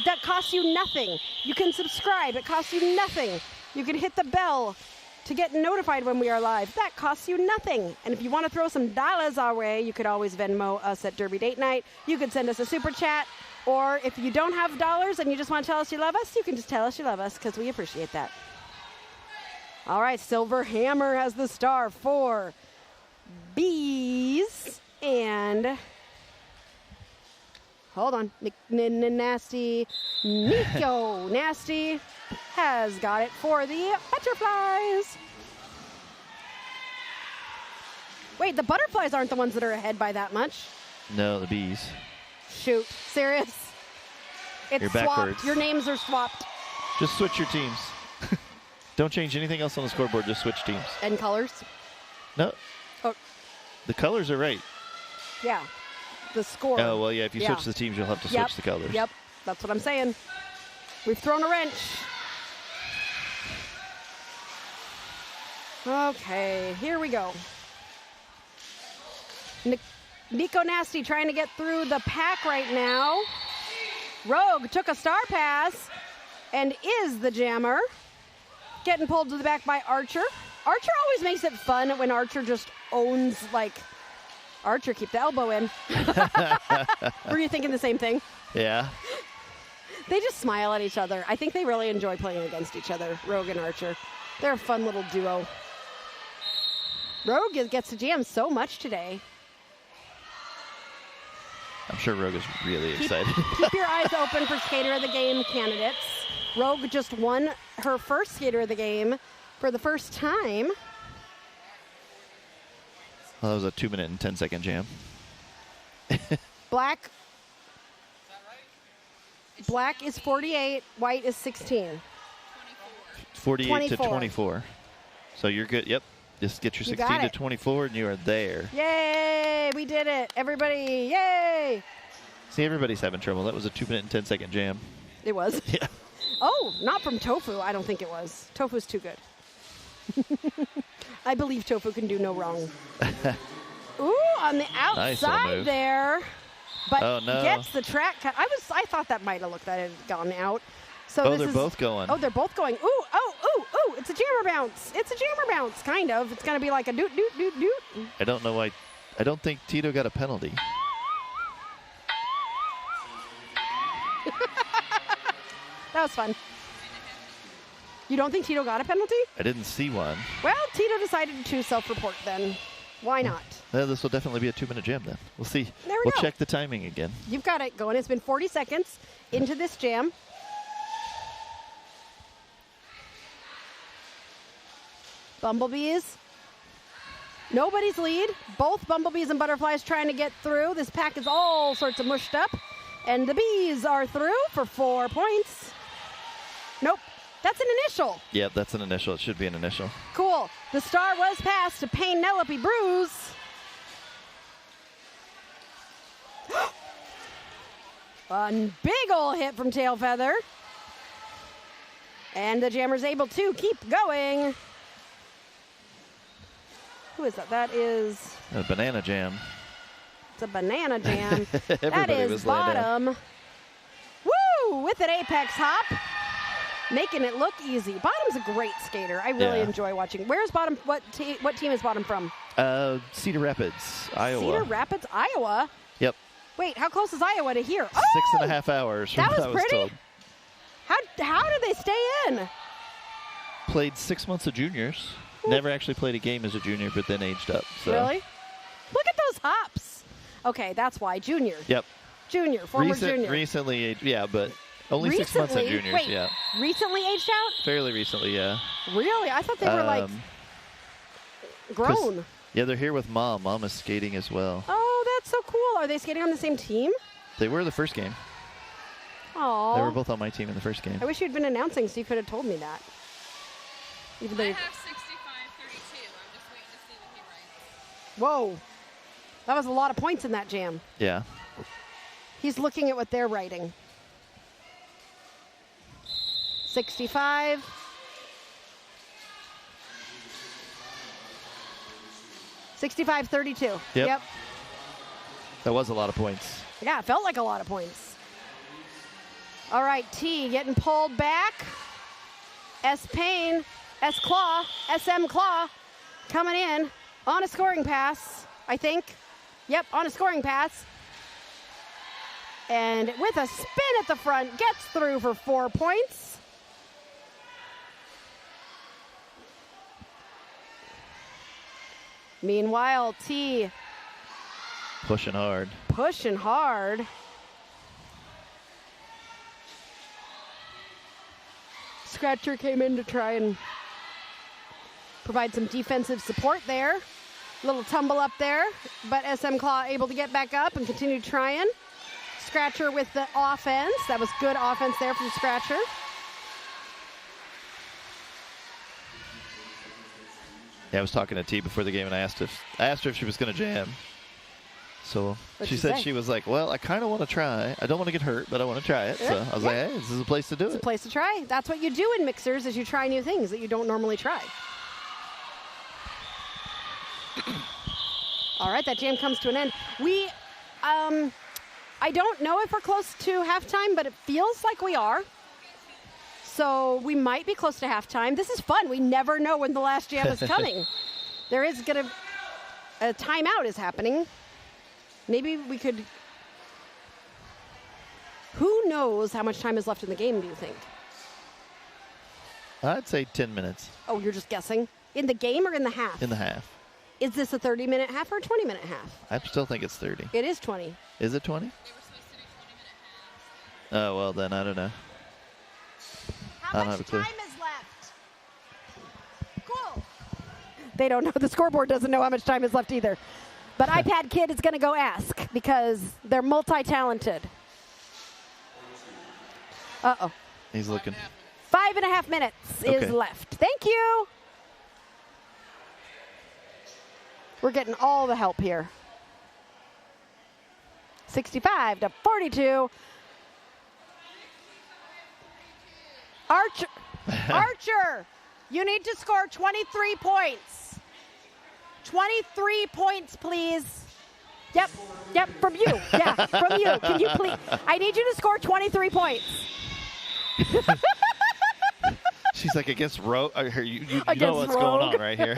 That costs you nothing. You can subscribe. It costs you nothing. You can hit the bell to get notified when we are live. That costs you nothing. And if you want to throw some dollars our way, you could always Venmo us at Derby Date Night. You could send us a super chat. Or if you don't have dollars and you just want to tell us you love us, you can just tell us you love us because we appreciate that. All right, Silver Hammer has the star for Bees. And... hold on. Nasty. Nico Nasty has got it for the Butterflies. Wait, the Butterflies aren't the ones that are ahead by that much. No, the Bees. Shoot. Serious? It's You're swapped. backwards. Your names are swapped. Just switch your teams. Don't change anything else on the scoreboard. Just switch teams. And colors? No. Oh. The colors are right. Yeah. The score. Oh, well, yeah, if you switch the teams, you'll have to switch the colors. Yep, that's what I'm saying. We've thrown a wrench. Okay, here we go. Nico Nasty trying to get through the pack right now. Rogue took a star pass and is the jammer. Getting pulled to the back by Archer. Archer always makes it fun when Archer just owns, like... Archer, keep the elbow in. Were you thinking the same thing? Yeah. They just smile at each other. I think they really enjoy playing against each other, Rogue and Archer. They're a fun little duo. Rogue gets to jam so much today. I'm sure Rogue is really excited. Keep your eyes open for Skater of the Game candidates. Rogue just won her first Skater of the Game for the first time. Well, that was a 2-minute and 10-second jam. Black. Black is 48. White is 16. 48 to 24. So you're good. Yep. Just get your 16 to 24 and you are there. Yay! We did it. Everybody, yay! See, everybody's having trouble. That was a 2-minute and 10-second jam. It was? Yeah. Oh, not from Tofu. I don't think it was. Tofu's too good. I believe Tofu can do no wrong. Ooh, on the outside there. But gets the track cut. I thought that might have looked like it had gone out. So they're both going. Oh, they're both going. Ooh, ooh. It's a jammer bounce. It's a jammer bounce, kind of. It's going to be like a doot, doot, doot, doot. I don't know why. I don't think Tito got a penalty. That was fun. You don't think Tito got a penalty? I didn't see one. Well, Tito decided to self-report then. Why not? Well, this will definitely be a 2-minute jam then. We'll see. There we we'll go. Check the timing again. You've got it going. It's been 40 seconds into this jam. Bumblebees. Nobody's lead. Both Bumblebees and Butterflies trying to get through. This pack is all sorts of mushed up. And the Bees are through for 4 points. Nope. That's an initial. Yep, that's an initial. It should be an initial. Cool. The star was passed to Penelope Bruce. A big ol' hit from Tail Feather. And the jammer's able to keep going. Who is that? That is... A banana jam. It's a banana jam. That Everybody is was laying Bottom. down. Woo! With an apex hop. Making it look easy. Bottom's a great skater. I really enjoy watching. Where's Bottom? What team is Bottom from? Cedar Rapids, Iowa. Cedar Rapids, Iowa? Yep. Wait, how close is Iowa to here? Oh! 6.5 hours from that what was I was pretty. told. How did they stay in? Played 6 months of juniors. Never actually played a game as a junior, but then aged up. So. Really? Look at those hops. Okay, that's why. Junior. Yep. Junior, former junior. Recently aged, yeah, but only 6 months of juniors, wait, yeah. Recently aged out? Fairly recently, yeah. Really? I thought they were like grown. Yeah, they're here with Mom. Mom is skating as well. Oh, that's so cool. Are they skating on the same team? They were the first game. Oh. They were both on my team in the first game. I wish you'd been announcing so you could have told me that. Even though I have 65-32. I'm just waiting to see what he writes. Whoa. That was a lot of points in that jam. Yeah. He's looking at what they're writing. 65. $65-32. Yep. That was a lot of points. Yeah, it felt like a lot of points. All right, T getting pulled back. S Payne, S Claw, SM Claw coming in on a scoring pass, I think. Yep, on a scoring pass. And with a spin at the front, gets through for 4 points. Meanwhile, T pushing hard. Pushing hard. Scratcher came in to try and provide some defensive support there. Little tumble up there, but SM Claw able to get back up and continue trying. Scratcher with the offense. That was good offense there from Scratcher. Yeah, I was talking to T before the game, and I asked her if she was going to jam. So she said she was like, well, I kind of want to try. I don't want to get hurt, but I want to try it. So I was like, hey, this is a place to do it. It's a place to try. That's what you do in mixers, is you try new things that you don't normally try. All right, that jam comes to an end. I don't know if we're close to halftime, but it feels like we are. So we might be close to halftime. This is fun. We never know when the last jam is coming. There is going to, a timeout is happening. Maybe we could, who knows how much time is left in the game, do you think? I'd say 10 minutes. Oh, you're just guessing? In the game or in the half? In the half. Is this a 30-minute half or a 20-minute half? I still think it's 30. It is 20. Is it 20? They were supposed to do 20-minute halves. Oh, well, then I don't know. How much time is left? Cool. They don't know. The scoreboard doesn't know how much time is left either. But iPad Kid is going to go ask because they're multi-talented. Uh-oh. He's looking. 5.5 minutes is left. Thank you. We're getting all the help here. 65-42. Archer. You need to score 23 points. 23 points, please. Yep, from you. Yeah, from you. Can you please? I need you to score 23 points. She's like, against Rogue. You Against know what's Rogue. going on right here.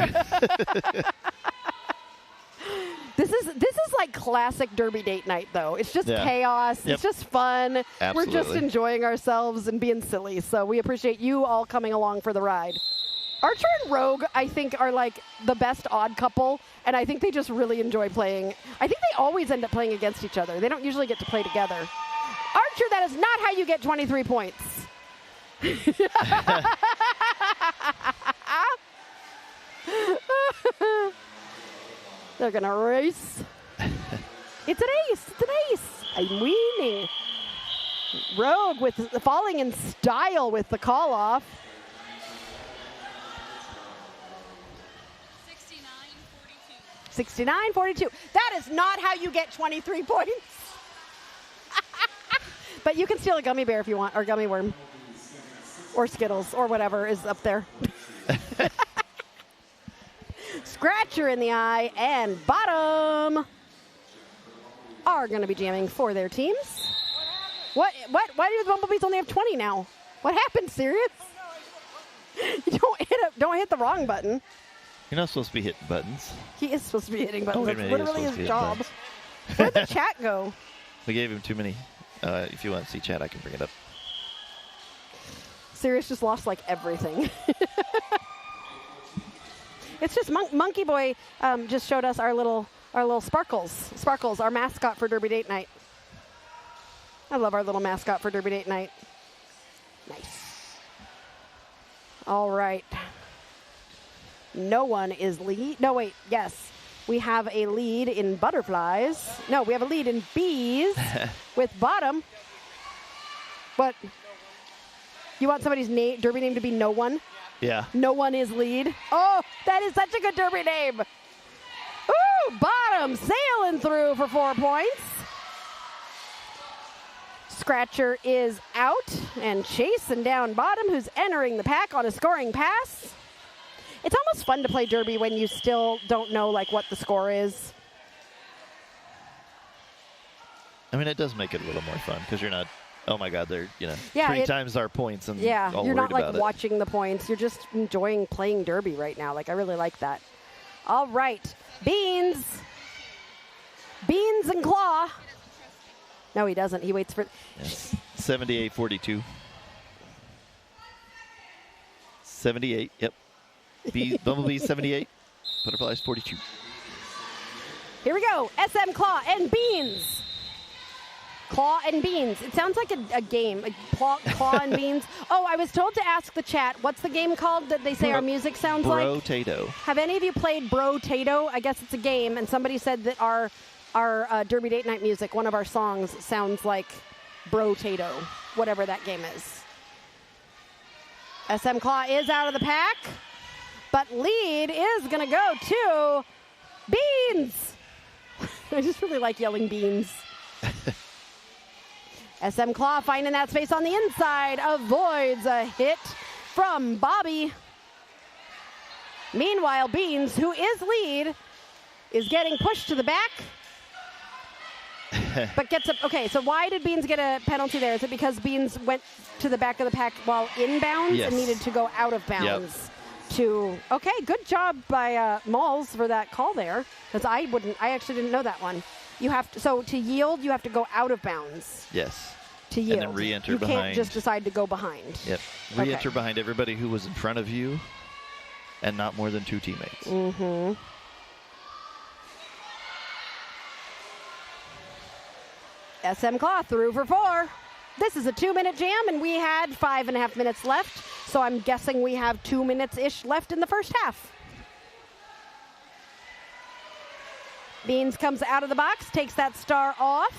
This is like classic Derby date night, though. It's just chaos. Yep. It's just fun. Absolutely. We're just enjoying ourselves and being silly. So we appreciate you all coming along for the ride. Archer and Rogue, I think, are like the best odd couple, and I think they just really enjoy playing. I think they always end up playing against each other. They don't usually get to play together. Archer, that is not how you get 23 points. They're going to race. It's an ace. It's an ace. I'm winning. Rogue with falling in style with the call off. 69-42. That is not how you get 23 points. But you can steal a gummy bear if you want, or gummy worm, or Skittles, or whatever is up there. Scratcher in the eye and bottom are going to be jamming for their teams. What? Why do the Bumblebees only have 20 now? What happened, Sirius? You don't hit the wrong button. You're not supposed to be hitting buttons. He is supposed to be hitting buttons. Wait a That's minute, literally he is his supposed job. to be hitting Where'd the chat go? We gave him too many. If you want to see chat, I can bring it up. Sirius just lost like everything. It's just Monkey Boy just showed us our little Sparkles. Sparkles, our mascot for Derby Date Night. I love our little mascot for Derby Date Night. Nice. All right. No one is lead. No, wait. Yes. We have a lead in butterflies. No, we have a lead in bees with bottom. What? You want somebody's Derby name to be No One? Yeah. No One is lead. Oh, that is such a good Derby name. Ooh, bottom sailing through for 4 points. Scratcher is out and chasing down bottom, who's entering the pack on a scoring pass. It's almost fun to play Derby when you still don't know like what the score is. I mean, it does make it a little more fun because you're not, oh my God, they're, 3 times our points and all you're worried not like about it. watching the points. You're just enjoying playing Derby right now. Like, I really like that. All right. Beans. Beans and Claw. No, he doesn't. He waits for... Yes. 78-42. 78, yep. Bumblebees 78, Butterflies 42. Here we go. SM Claw and Beans. Claw and Beans. It sounds like a game. Claw and Beans. Oh, I was told to ask the chat, what's the game called that they say our music sounds like? Bro-tato. Have any of you played Bro-tato? I guess it's a game, and somebody said that our Derby Date Night music, one of our songs, sounds like Bro-tato, whatever that game is. SM Claw is out of the pack, but lead is going to go to Beans. I just really like yelling Beans. SM Claw finding that space on the inside, avoids a hit from Bobby. Meanwhile, Beans, who is lead, is getting pushed to the back. But gets up. Okay, so why did Beans get a penalty there? Is it because Beans went to the back of the pack while inbounds and needed to go out of bounds? Yep. Okay, good job by Malls for that call there. Because I actually didn't know that one. You have to, so to yield, you have to go out of bounds. Yes. To yield. And then re-enter behind. You can't just decide to go behind. Yep. Re-enter behind everybody who was in front of you and not more than 2 teammates. Mm-hmm. SM Claw through for 4. This is a 2-minute jam, and we had 5.5 minutes left, so I'm guessing we have 2 minutes-ish left in the first half. Beans comes out of the box, takes that star off.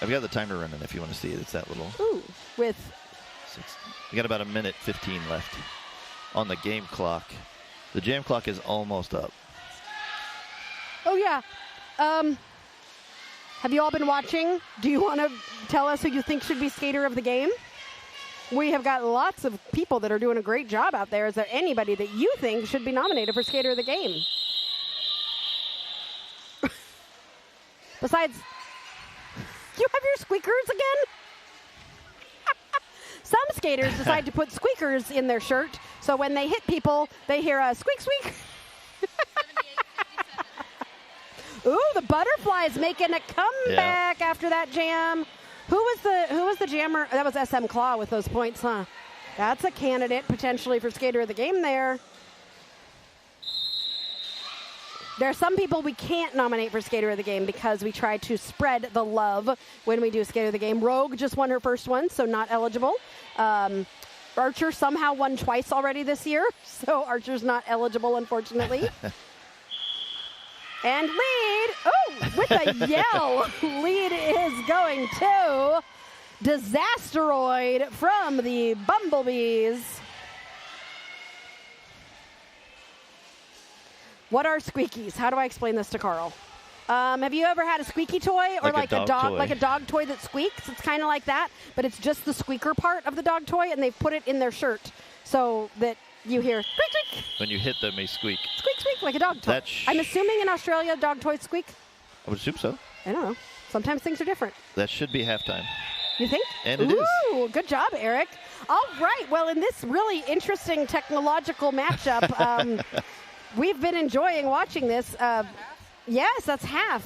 I've got the timer running if you want to see it. It's that little... Ooh, with... We got about 1:15 left on the game clock. The jam clock is almost up. Oh, yeah. Have you all been watching? Do you want to tell us who you think should be skater of the game? We have got lots of people that are doing a great job out there. Is there anybody that you think should be nominated for Skater of the Game? Besides, you have your squeakers again? Some skaters decide to put squeakers in their shirt, so when they hit people, they hear a squeak, squeak. 78-57. Ooh, the butterflies making a comeback after that jam. Who was the jammer? That was SM Claw with those points, huh? That's a candidate potentially for Skater of the Game there. There are some people we can't nominate for Skater of the Game because we try to spread the love when we do Skater of the Game. Rogue just won her first one, so not eligible. Archer somehow won twice already this year, so Archer's not eligible, unfortunately. And lead, with a yell, lead is going to Disasteroid from the Bumblebees. What are squeakies? How do I explain this to Carl? Have you ever had a squeaky toy or like a dog like a dog toy that squeaks? It's kind of like that, but it's just the squeaker part of the dog toy, and they've put it in their shirt so that you hear squeak, squeak. When you hit them, they squeak. Squeak, squeak, like a dog toy. I'm assuming in Australia, dog toys squeak. I would assume so. I don't know. Sometimes things are different. That should be halftime. You think? And it is. Ooh, good job, Eric. All right. Well, in this really interesting technological matchup, we've been enjoying watching this. Yes, that's half.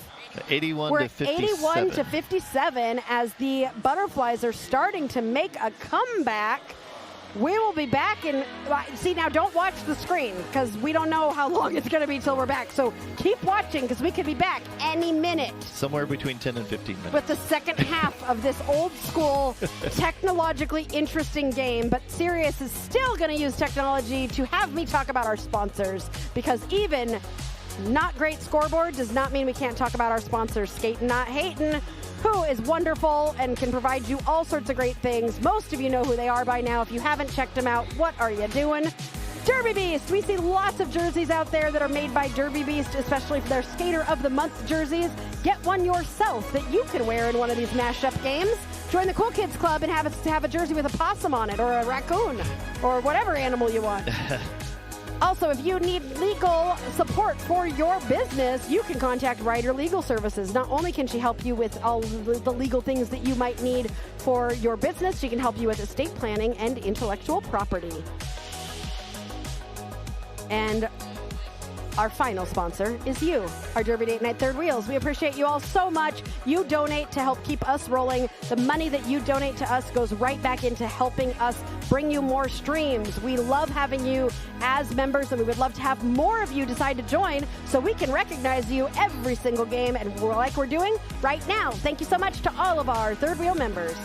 81 We're to 57. 81 to 57 as the Butterflies are starting to make a comeback. We will be back in. See, now don't watch the screen because we don't know how long it's going to be till we're back. So keep watching because we could be back any minute. Somewhere between 10 and 15 minutes. With the second half of this old school, technologically interesting game. But Sirius is still going to use technology to have me talk about our sponsors because even not great scoreboard does not mean we can't talk about our sponsors. Skatin Not Hatin, who is wonderful and can provide you all sorts of great things. Most of you know who they are by now. If you haven't checked them out, what are you doing? Derby Beast. We see lots of jerseys out there that are made by Derby Beast, especially for their Skater of the Month jerseys. Get one yourself that you can wear in one of these mashup games. Join the Cool Kids Club and have a jersey with a possum on it or a raccoon or whatever animal you want. Also, if you need legal support for your business, you can contact Ryder Legal Services. Not only can she help you with all the legal things that you might need for your business, she can help you with estate planning and intellectual property. And our final sponsor is you, our Derby Date Night Third Wheels. We appreciate you all so much. You donate to help keep us rolling. The money that you donate to us goes right back into helping us bring you more streams. We love having you as members, and we would love to have more of you decide to join so we can recognize you every single game, and like we're doing right now. Thank you so much to all of our Third Wheel members.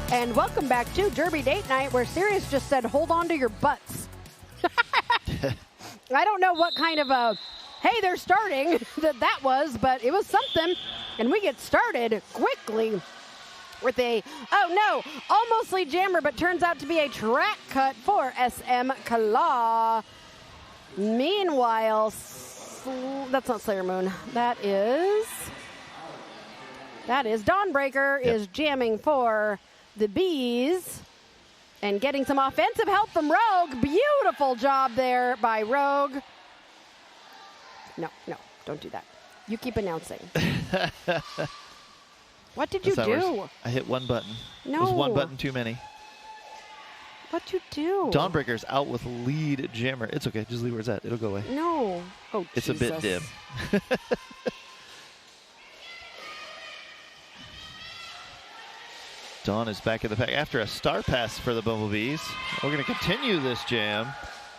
And welcome back to Derby Date Night, where Sirius just said, hold on to your butts. I don't know what kind of a, hey, they're starting that was, but it was something. And we get started quickly with a, oh no, almost lead jammer, but turns out to be a track cut for SM Kala. Meanwhile, that's not Slayer Moon. That is Dawnbreaker is jamming for the Bees and getting some offensive help from Rogue. Beautiful job there by Rogue. No, don't do that. You keep announcing. What did you do? I hit one button. No. It was one button too many. What'd you do? Dawnbreaker's out with lead jammer. It's okay. Just leave where it's at. It'll go away. No. Oh, it's Jesus. a bit dim. Dawn is back in the pack after a star pass for the Bumblebees. We're going to continue this jam.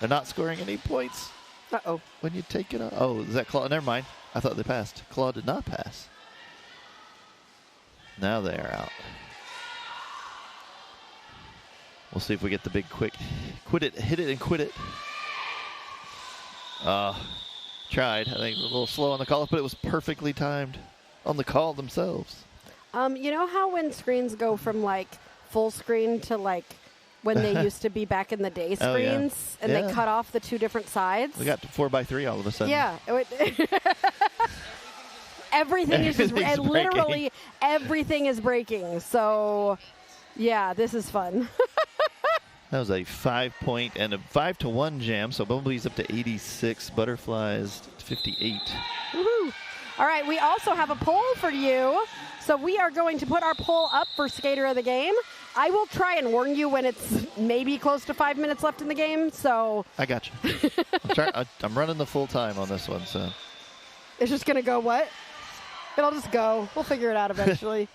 They're not scoring any points. Uh-oh. When you take it out. Oh, is that Claw? Never mind. I thought they passed. Claw did not pass. Now they are out. We'll see if we get the big quick. Quit it. Hit it and quit it. Tried. I think a little slow on the call, but it was perfectly timed on the call themselves. You know how when screens go from like full screen to like when they used to be back in the day screens and they cut off the two different sides? We got to 4x3 all of a sudden. Yeah. Everything is just, literally everything is breaking. So, yeah, this is fun. That was a 5-point and a 5-1 jam. So Bumblebees up to 86, Butterflies 58. Woohoo! All right, we also have a poll for you. So we are going to put our poll up for Skater of the Game. I will try and warn you when it's maybe close to 5 minutes left in the game. So I got you. I'm running the full time on this one. So it's just gonna go what? It'll just go. We'll figure it out eventually.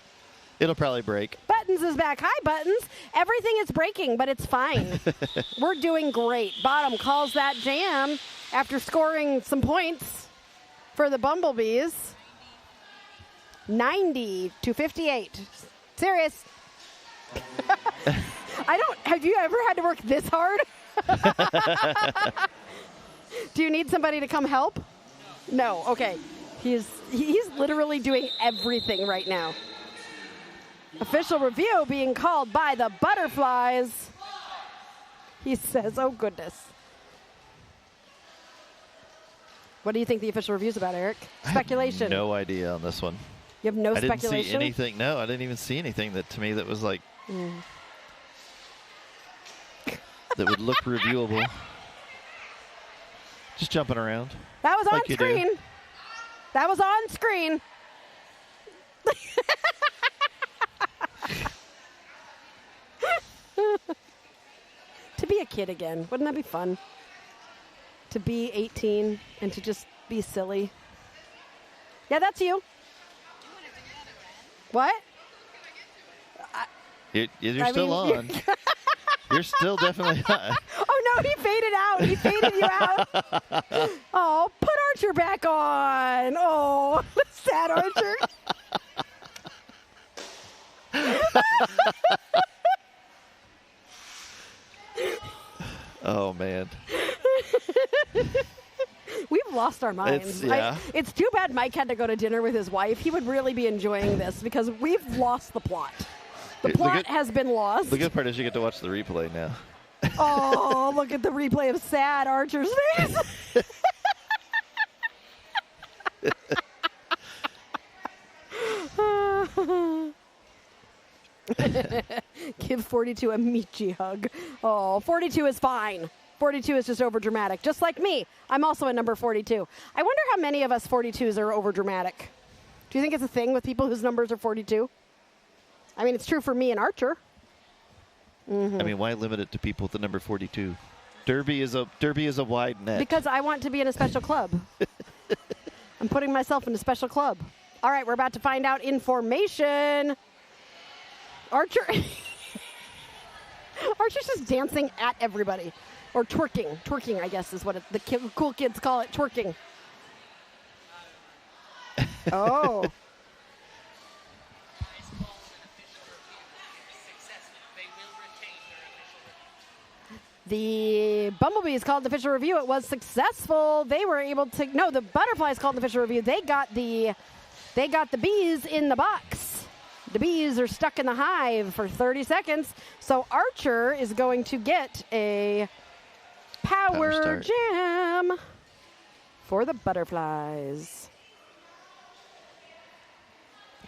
It'll probably break. Buttons is back. Hi, Buttons. Everything is breaking, but it's fine. We're doing great. Bottom calls that jam after scoring some points for the Bumblebees. 90-58. Serious. Have you ever had to work this hard? Do you need somebody to come help? No. Okay. He's literally doing everything right now. Official review being called by the Butterflies. He says, oh, goodness. What do you think the official review is about, Eric? Speculation. I have no idea on this one. You have no speculation? I didn't see anything. No, I didn't even see anything that to me that was like that would look reviewable. Just jumping around. That was on screen. That was on screen. To be a kid again. Wouldn't that be fun? To be 18 and to just be silly. Yeah, that's you. What? You're still on. You're still definitely on. Oh, no, he faded out. He faded you out. Oh, put Archer back on. Oh, sad Archer. Oh, man. We've lost our minds. It's too bad Mike had to go to dinner with his wife. He would really be enjoying this because we've lost the plot. The plot has been lost. The good part is you get to watch the replay now. Oh, look at the replay of sad Archer's face. Give 42 a Michi hug. Oh, 42 is fine. 42 is just over dramatic, just like me. I'm also a number 42. I wonder how many of us 42s are over dramatic. Do you think it's a thing with people whose numbers are 42? I mean, it's true for me and Archer. I mean, why limit it to people with the number 42? Derby is a wide net. Because I want to be in a special club. I'm putting myself in a special club. All right, we're about to find out information. Archer. Archer's just dancing at everybody. Or twerking. Twerking, I guess, is what the cool kids call it. Twerking. Oh. The Bumblebees called the official review. It was successful. They were able to, no, the Butterflies called the official review. They got the bees in the box. The bees are stuck in the hive for 30 seconds. So Archer is going to get a power jam for the Butterflies.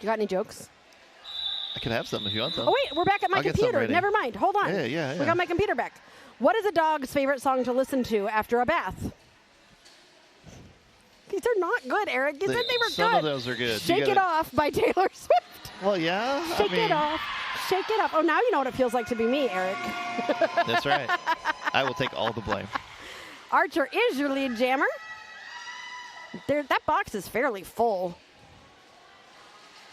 You got any jokes? I can have some if you want them. Oh, wait, we're back at my computer. Never mind. Hold on. Yeah. We got my computer back. What is a dog's favorite song to listen to after a bath? These are not good, Eric. You said they were good. Some of those are good. Shake It Off by Taylor Swift. Well, yeah. Shake it off. Shake it off. Oh, now you know what it feels like to be me, Eric. That's right. I will take all the blame. Archer is your lead jammer. That box is fairly full.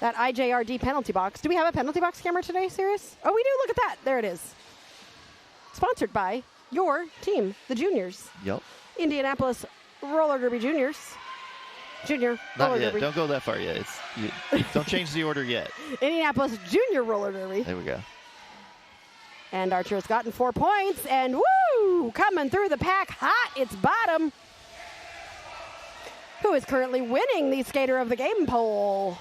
That IJRD penalty box. Do we have a penalty box camera today, Sirius? Oh, we do. Look at that. There it is. Sponsored by your team, the Juniors. Yep. Indianapolis Roller Derby Juniors. Junior Roller Derby. Don't go that far yet. Don't change the order yet. Indianapolis Junior Roller Derby. There we go. And Archer has gotten 4 points. And woo! Coming through the pack hot. It's Bottom, who is currently winning the Skater of the Game poll.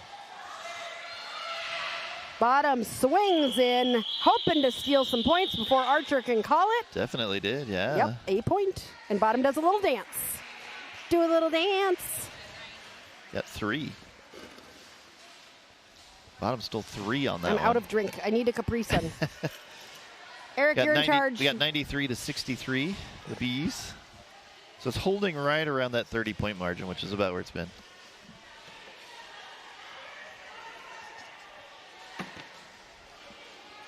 Bottom swings in, hoping to steal some points before Archer can call it. Definitely did, yeah. Yep, 8 point. And Bottom does a little dance. Do a little dance. Got 3. Bottom stole 3 on that one. I'm out of drink. I need a Capri Sun. Eric, you're in charge. We got 93 to 63, the Bees. So it's holding right around that 30-point margin, which is about where it's been.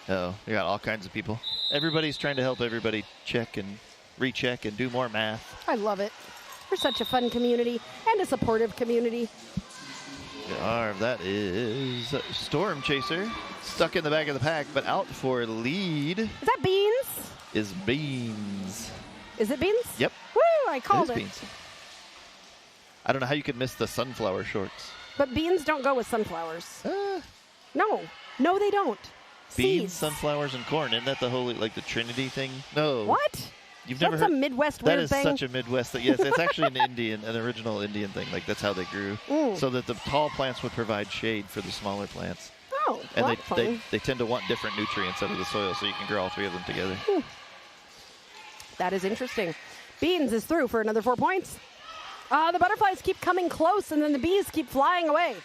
Uh-oh, we got all kinds of people. Everybody's trying to help everybody check and recheck and do more math. I love it. We're such a fun community and a supportive community. That is Storm Chaser, stuck in the back of the pack, but out for lead. Is that Beans? Is Beans. Is it Beans? Yep. Woo, I called it. Beans. I don't know how you could miss the sunflower shorts. But beans don't go with sunflowers. No, they don't. Beans, Seeds. sunflowers, and corn. Isn't that the holy, like the Trinity thing? No. What? You've never heard? That's a Midwest weird thing. That is such a Midwest thing. Yes, it's actually an original Indian thing. Like that's how they grew, so that the tall plants would provide shade for the smaller plants. Oh, and well, they tend to want different nutrients out of the soil, so you can grow all 3 of them together. That is interesting. Beans is through for another 4 points. The butterflies keep coming close, and then the bees keep flying away.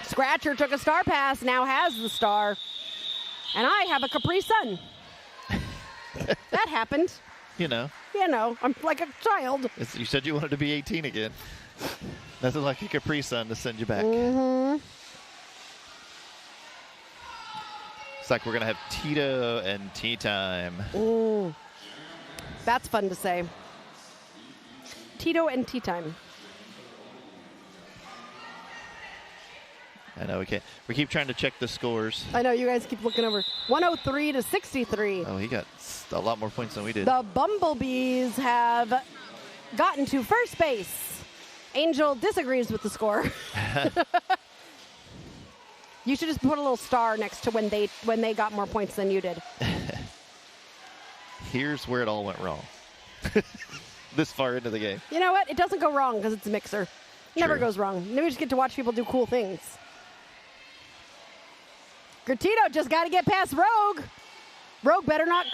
Scratcher took a star pass, now has the star. And I have a Capri Sun. That happened. You know, I'm like a child. You said you wanted to be 18 again. Nothing like a Capri Sun to send you back. Mm-hmm. It's like we're going to have Tito and tea time. That's fun to say. Tito and tea time. I know we can't. We keep trying to check the scores. I know you guys keep looking over. 103 to 63. Oh, he got a lot more points than we did. The Bumblebees have gotten to first base. Angel disagrees with the score. You should just put a little star next to when they got more points than you did. Here's where it all went wrong. This far into the game. You know what? It doesn't go wrong because it's a mixer. Never True. goes wrong. We just get to watch people do cool things. Gratito just got to get past Rogue. Rogue better not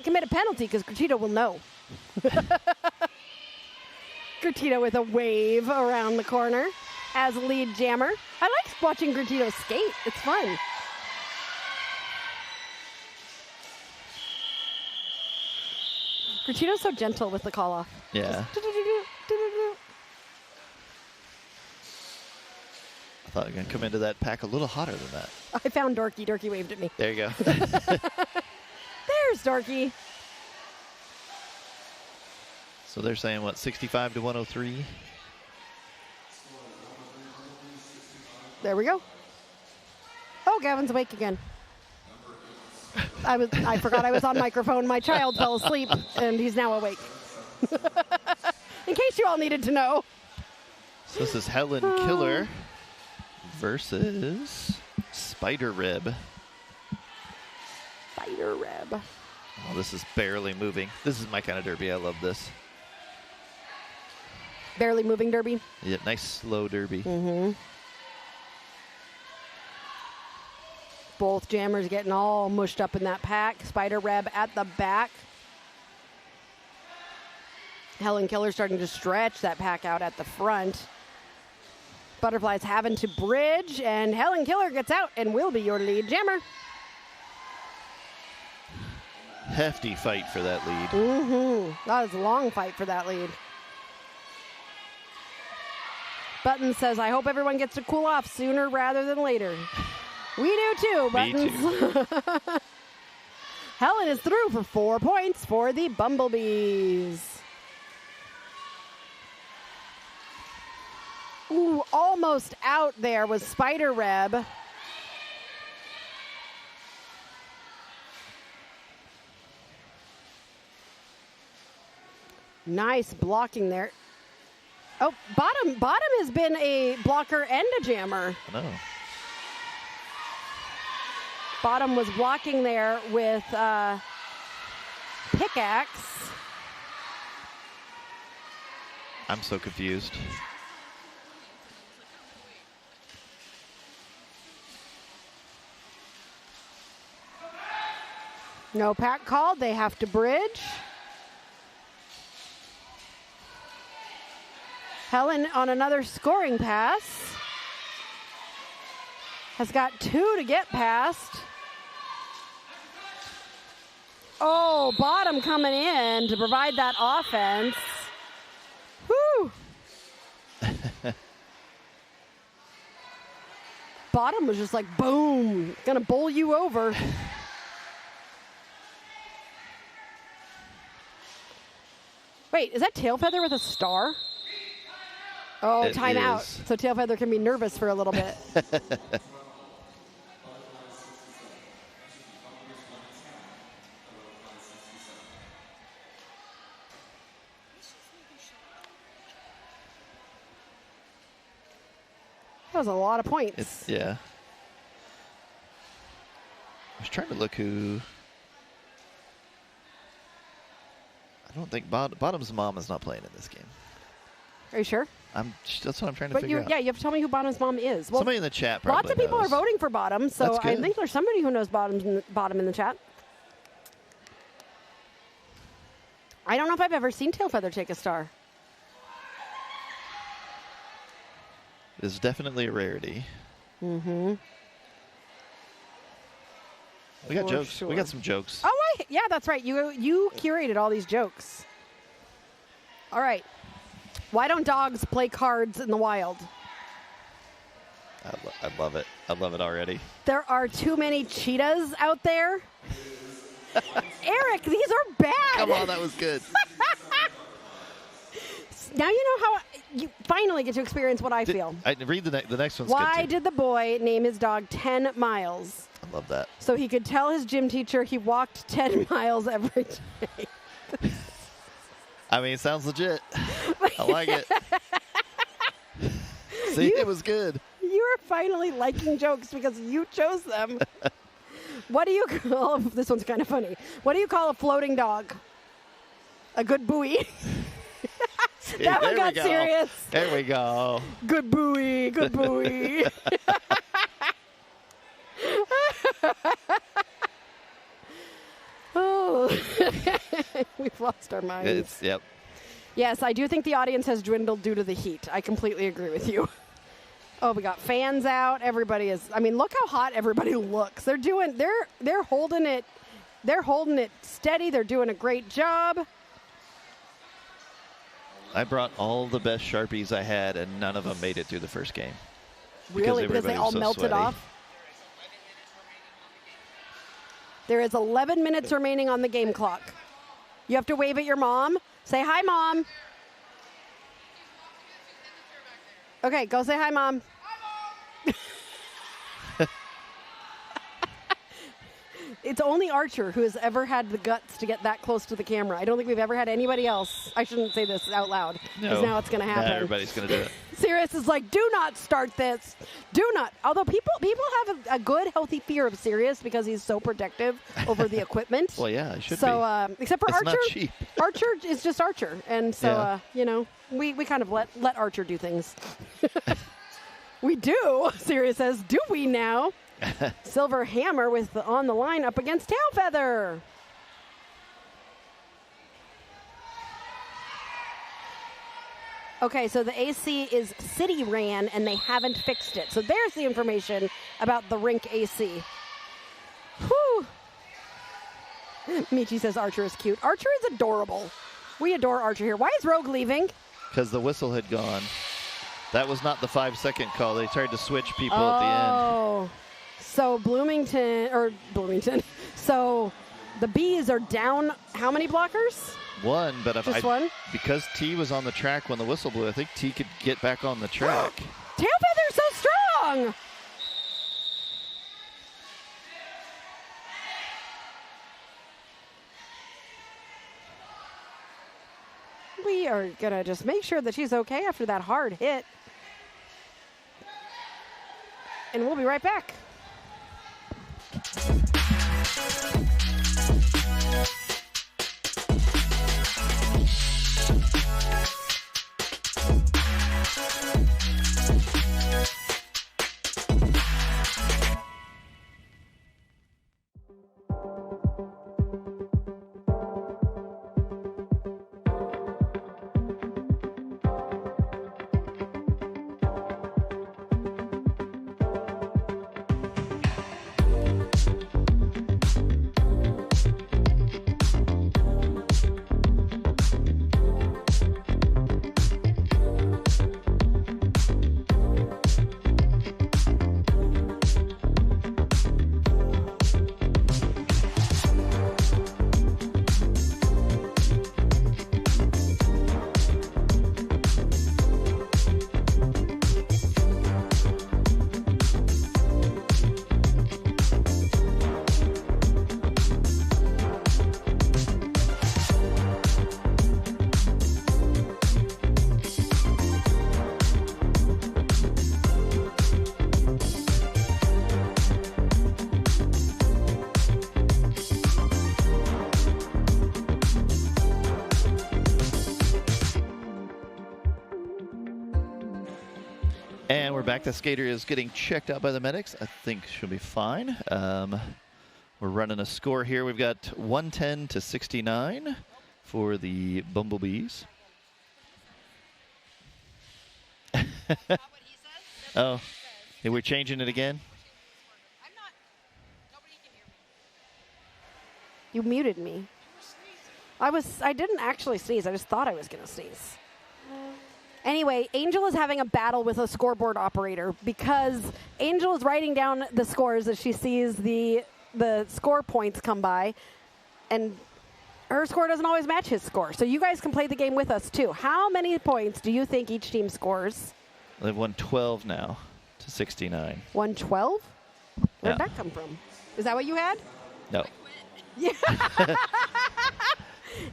commit a penalty because Gratito will know. Gratito with a wave around the corner as lead jammer. I like watching Gratito skate. It's fun. Gratito's so gentle with the call off. Yeah. I thought I was going to come into that pack a little hotter than that. I found Dorky. Dorky waved at me. There you go. There's Dorky. So they're saying, what, 65 to 103? There we go. Oh, Gavin's awake again. I forgot I was on microphone. My child fell asleep, and he's now awake. In case you all needed to know. So this is Helen Killer versus Spider Rib. Spider Reb. Oh, this is barely moving. This is my kind of derby. I love this. Barely moving derby? Yeah, nice slow derby. Mm-hmm. Both jammers getting all mushed up in that pack. Spider Reb at the back. Helen Keller starting to stretch that pack out at the front. Butterflies having to bridge, and Helen Keller gets out and will be your lead jammer. Hefty fight for that lead. Mm-hmm. That was a long fight for that lead. Button says, I hope everyone gets to cool off sooner rather than later. We do too, Buttons. Me too. Helen is through for 4 points for the Bumblebees. Ooh, almost out there was Spider Reb. Nice blocking there. Oh, Bottom has been a blocker and a jammer. No. Bottom was blocking there with pickaxe. I'm so confused. No pack called. They have to bridge. Helen on another scoring pass. Has got 2 to get past. Oh, Bottom coming in to provide that offense. Whew. Bottom was just like, boom, gonna bowl you over. Wait, is that Tailfeather with a star? Oh, timeout. So Tailfeather can be nervous for a little bit. That was a lot of points. Yeah. I was trying to look who. I don't think Bottom's mom is not playing in this game. Are you sure? That's what I'm trying to figure out. Yeah, you have to tell me who Bottom's mom is. Well, somebody in the chat probably lots of people knows. are voting for Bottom, so I think there's somebody who knows Bottom in the chat. I don't know if I've ever seen Tailfeather take a star. It's definitely a rarity. Mm-hmm. We got jokes. Sure. We got some jokes. Oh, yeah, that's right. You curated all these jokes. All right. Why don't dogs play cards in the wild? I love it. I love it already. There are too many cheetahs out there. Eric, these are bad. Come on, that was good. Now you know how you finally get to experience what I feel. I read the next one's Why good too. did the boy name his dog 10 miles? I love that. So he could tell his gym teacher he walked 10 miles every day. I mean, it sounds legit. I like it. See, it was good. You are finally liking jokes because you chose them. What do you call, this one's kind of funny. What do you call a floating dog? A good buoy. That one got serious. There we go. Good buoy, good buoy. Oh, we've lost our minds. Yep. Yes, I do think the audience has dwindled due to the heat. I completely agree with you. Oh, we got fans out. Everybody is. I mean, look how hot everybody looks. They're holding it. They're holding it steady. They're doing a great job. I brought all the best Sharpies I had, and none of them made it through the first game. Really? Because they all melted sweaty. off? There is 11 minutes remaining on the game clock. You have to wave at your mom. Say, hi, Mom. Okay, go say hi, Mom. Hi, Mom. It's only Archer who has ever had the guts to get that close to the camera. I don't think we've ever had anybody else. I shouldn't say this out loud, because now it's going to happen. Everybody's going to do it. Sirius is like, do not start this. Do not. Although people have a good, healthy fear of Sirius because he's so protective over the equipment. Well, yeah, it should be. So, except for it's Archer. Not cheap. Archer is just Archer. And so, we kind of let Archer do things. We do, Sirius says. Do we now? Silver Hammer with on the line up against Tail Feather. Okay, so the AC is City Ran, and they haven't fixed it. So there's the information about the rink AC. Whew. Michi says Archer is cute. Archer is adorable. We adore Archer here. Why is Rogue leaving? Because the whistle had gone. That was not the 5-second call. They tried to switch people at the end. Oh. So Bloomington. So the Bees are down how many blockers? One, but Just one? Because T was on the track when the whistle blew, I think T could get back on the track. Tail Feather's so strong! We are going to just make sure that she's okay after that hard hit. And we'll be right back. And we're back. The skater is getting checked out by the medics. I think she'll be fine. We're running a score here. We've got 110 to 69 for the Bumblebees. Oh, hey, we're changing it again? I'm not. Nobody can hear me. You muted me. I didn't actually sneeze. I just thought I was going to sneeze. Anyway, Angel is having a battle with a scoreboard operator because Angel is writing down the scores as she sees the score points come by, and her score doesn't always match his score. So you guys can play the game with us, too. How many points do you think each team scores? They've won 12 now to 69. 112? Where'd that come from? Is that what you had? No. Yeah.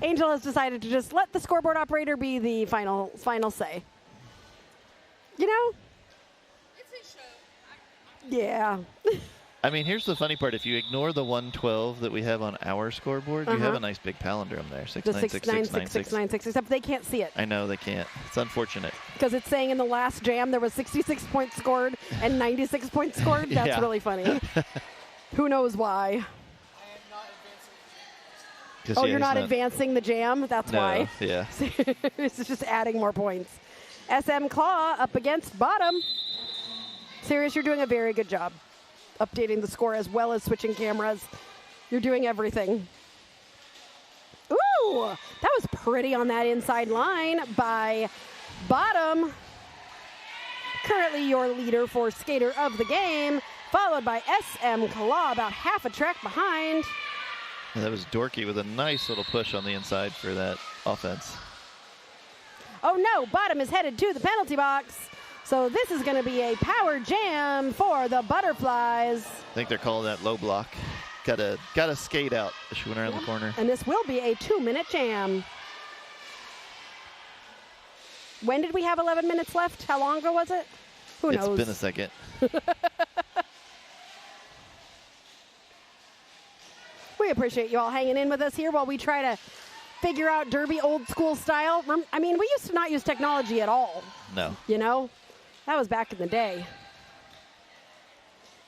Angel has decided to just let the scoreboard operator be the final say. You know? It's a show. Yeah. I mean, here's the funny part. If you ignore the 112 that we have on our scoreboard, you have a nice big palindrome there. 6966696, except they can't see it. I know they can't. It's unfortunate. Because it's saying in the last jam there was 66 points scored and 96 points scored. That's really funny. Who knows why? Oh, you're not advancing the jam? That's why. Yeah. It's just adding more points. SM Claw up against bottom. Sirius, you're doing a very good job updating the score as well as switching cameras. You're doing everything. Ooh, that was pretty on that inside line by bottom. Currently your leader for skater of the game, followed by SM Claw about half a track behind. That was Dorky with a nice little push on the inside for that offense. Oh no, bottom is headed to the penalty box. So this is going to be a power jam for the Butterflies. I think they're calling that low block. Gotta skate out. She went around the corner. And this will be a 2-minute jam. When did we have 11 minutes left? How long ago was it? Who knows? It's been a second. We appreciate you all hanging in with us here while we try to figure out Derby old school style. I mean, we used to not use technology at all. No. You know? That was back in the day.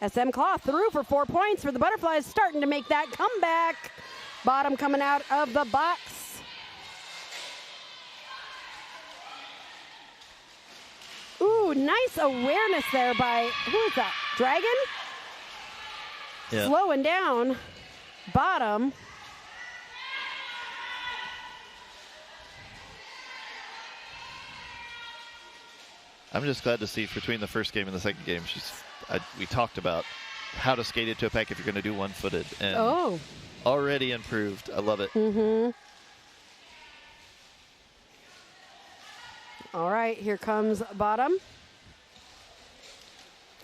SM Cloth through for 4 points for the Butterflies, starting to make that comeback. Bottom coming out of the box. Ooh, nice awareness there by, who is that? Dragon? Yeah. Slowing down. Bottom. I'm just glad to see between the first game and the second game, we talked about how to skate it to a pack if you're going to do one-footed. And already improved. I love it. Mm-hmm. All right, here comes Bottom.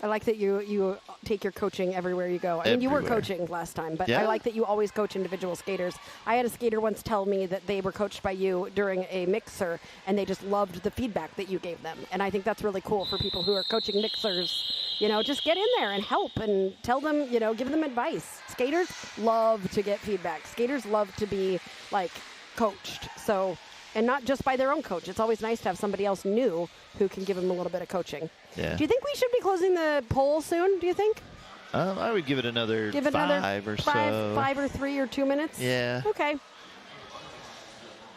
I like that you take your coaching everywhere you go. I mean, you were coaching last time, but I like that you always coach individual skaters. I had a skater once tell me that they were coached by you during a mixer, and they just loved the feedback that you gave them. And I think that's really cool for people who are coaching mixers. You know, just get in there and help and tell them, you know, give them advice. Skaters love to get feedback. Skaters love to be, like, coached. So, and not just by their own coach. It's always nice to have somebody else new who can give them a little bit of coaching. Yeah. Do you think we should be closing the poll soon, do you think? I would give it another 5 or so. 5 or 3 or 2 minutes? Yeah. Okay.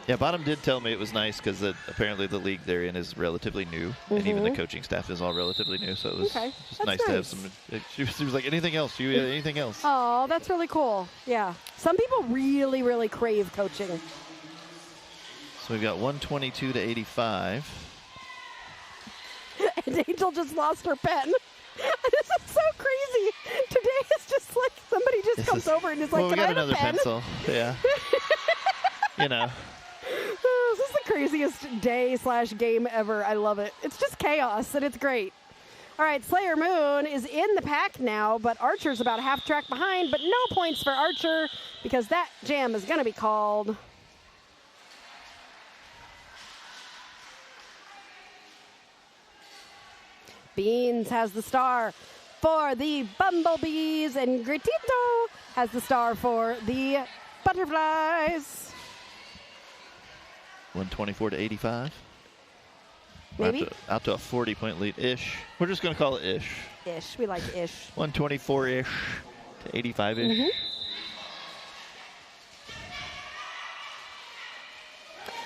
Yeah, Bottom did tell me it was nice because apparently the league they're in is relatively new, and even the coaching staff is all relatively new, so it was just nice to have some. She was like, anything else? Anything else? Oh, that's really cool. Yeah. Some people really, really crave coaching. So we've got 122 to 85. And Angel just lost her pen. This is so crazy. Today it's just like somebody just comes over and is like, we got another pencil. Yeah. You know. Oh, this is the craziest day/game ever. I love it. It's just chaos, and it's great. All right, Slayer Moon is in the pack now, but Archer's about half track behind, but no points for Archer because that jam is going to be called. Beans has the star for the Bumblebees, and Gritito has the star for the Butterflies. 124 to 85. Maybe. Out to a 40-point lead-ish. We're just going to call it ish. Ish. We like ish. 124-ish to 85-ish. Mm-hmm.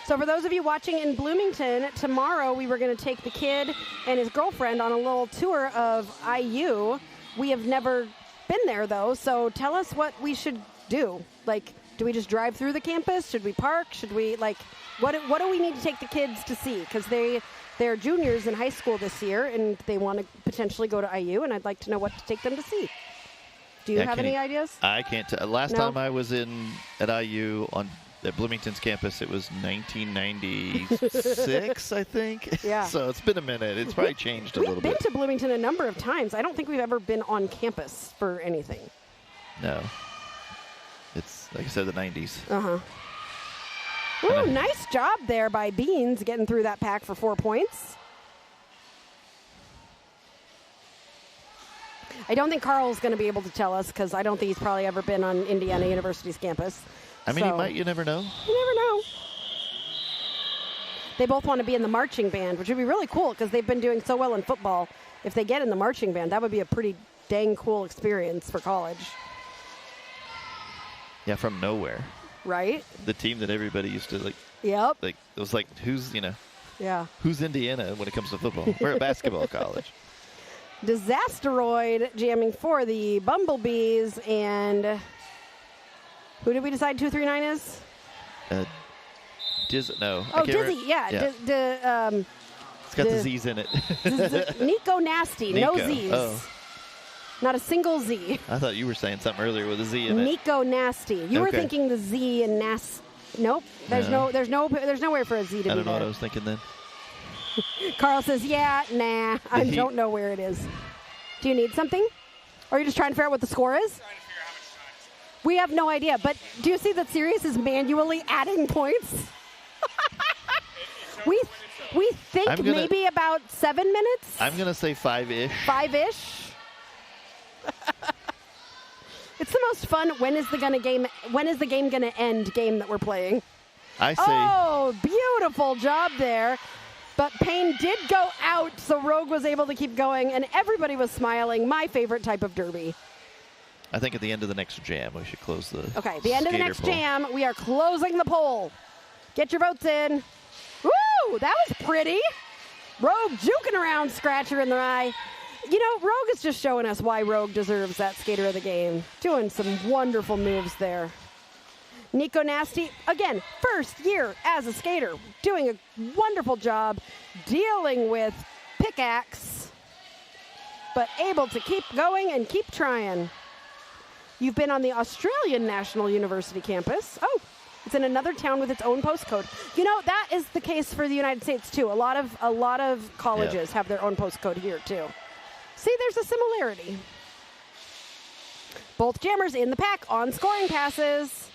So for those of you watching in Bloomington, tomorrow we were going to take the kid and his girlfriend on a little tour of IU. We have never been there, though, so tell us what we should do. Like, do we just drive through the campus? Should we park? Should we, like, what do we need to take the kids to see? Because they're juniors in high school this year, and they want to potentially go to IU, and I'd like to know what to take them to see. Do you have any ideas? I can't. Last time I was at IU at Bloomington's campus, it was 1996, I think. Yeah. So it's been a minute. It's probably changed a little bit. We've been to Bloomington a number of times. I don't think we've ever been on campus for anything. No. It's, like I said, the 90s. Uh-huh. Ooh, nice job there by Beans getting through that pack for 4 points. I don't think Carl's going to be able to tell us because I don't think he's probably ever been on Indiana University's campus. I mean, he might. You never know. You never know. They both want to be in the marching band, which would be really cool because they've been doing so well in football. If they get in the marching band, that would be a pretty dang cool experience for college. Yeah, from nowhere. Right? The team that everybody used to like. Yep. Like it was like who's Yeah. Who's Indiana when it comes to football? We're a basketball college. Disasteroid jamming for the Bumblebees, and who did we decide 239 is? No. Oh, Dizzy, yeah. It's got the Z's in it. Nico Nasty, Nico. No Z's. Oh. Not a single Z. I thought you were saying something earlier with a Z in it. Nico Nasty. You were thinking the Z in Nas. Nope. There's nowhere for a Z to be I don't know there. what I was thinking then. Carl says, nah, I don't know where it is. Do you need something? Or are you just trying to figure out what the score is? We have no idea. But do you see that Sirius is manually adding points? we think maybe about 7 minutes. I'm gonna say 5-ish. 5-ish. It's the most fun. When is the game gonna end? Game that we're playing. I say. Oh, beautiful job there. But Payne did go out, so Rogue was able to keep going, and everybody was smiling. My favorite type of derby. I think at the end of the next jam, we should close the. Okay, the end of the next poll. jam, we are closing the poll. Get your votes in. Woo! That was pretty. Rogue juking around, scratcher in the eye. You know, Rogue is just showing us why Rogue deserves that skater of the game. Doing some wonderful moves there. Nico Nasty, again, first year as a skater, doing a wonderful job dealing with pickaxe, but able to keep going and keep trying. You've been on the Australian National University campus. Oh, it's in another town with its own postcode. You know, that is the case for the United States, too. A lot of colleges have their own postcode here, too. See, there's a similarity. Both jammers in the pack on scoring passes.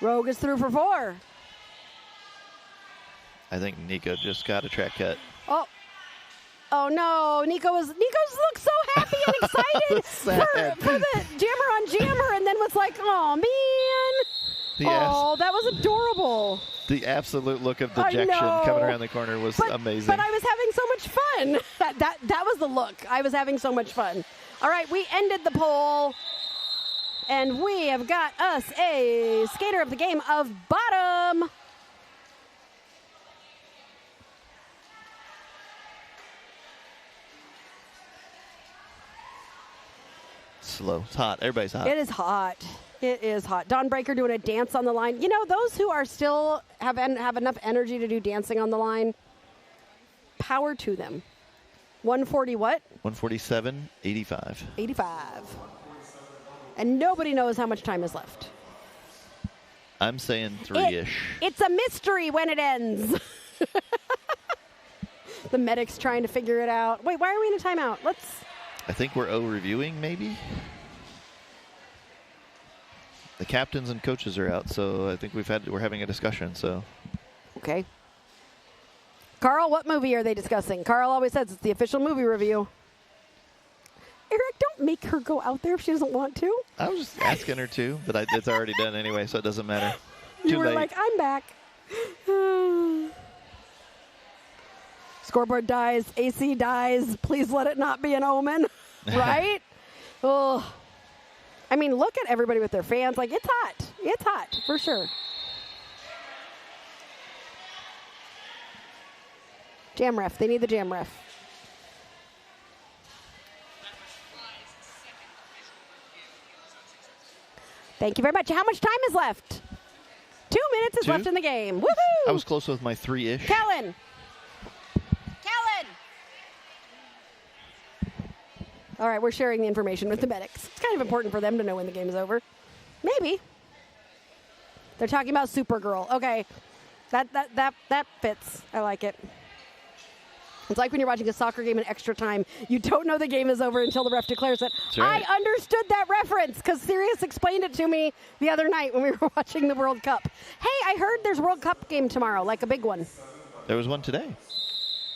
Rogue is through for 4. I think Nico just got a track cut. Oh no, Nico looked so happy and excited for the jammer on jammer, and then was like, oh man. That was adorable. The absolute look of dejection coming around the corner was amazing. But I was having so much fun. That was the look. I was having so much fun. All right, we ended the poll. And we have got us a skater of the game of bottom. Slow. It's hot. Everybody's hot. It is hot. It is hot. Dawn Breaker doing a dance on the line. You know, those who are still have enough energy to do dancing on the line, power to them. 140 what? 147.85. 85. And nobody knows how much time is left. I'm saying 3-ish. It's a mystery when it ends. The medic's trying to figure it out. Wait, why are we in a timeout? I think we're reviewing, maybe? The captains and coaches are out, so I think we're having a discussion, so. Okay. Carl, what movie are they discussing? Carl always says it's the official movie review. Eric, don't make her go out there if she doesn't want to. I was just asking her to, but it's already done anyway, so it doesn't matter. You were like, I'm back. Scoreboard dies. AC dies. Please let it not be an omen. Right? Oh. I mean, look at everybody with their fans. Like, it's hot. It's hot, for sure. Jam ref. They need the jam ref. Thank you very much. How much time is left? 2 minutes is left in the game. Woohoo! I was close with my 3-ish. Kellen. All right, we're sharing the information with the medics. It's kind of important for them to know when the game is over. Maybe. They're talking about Supergirl. Okay. That fits. I like it. It's like when you're watching a soccer game in extra time. You don't know the game is over until the ref declares it. Right. I understood that reference because Sirius explained it to me the other night when we were watching the World Cup. Hey, I heard there's a World Cup game tomorrow, like a big one. There was one today.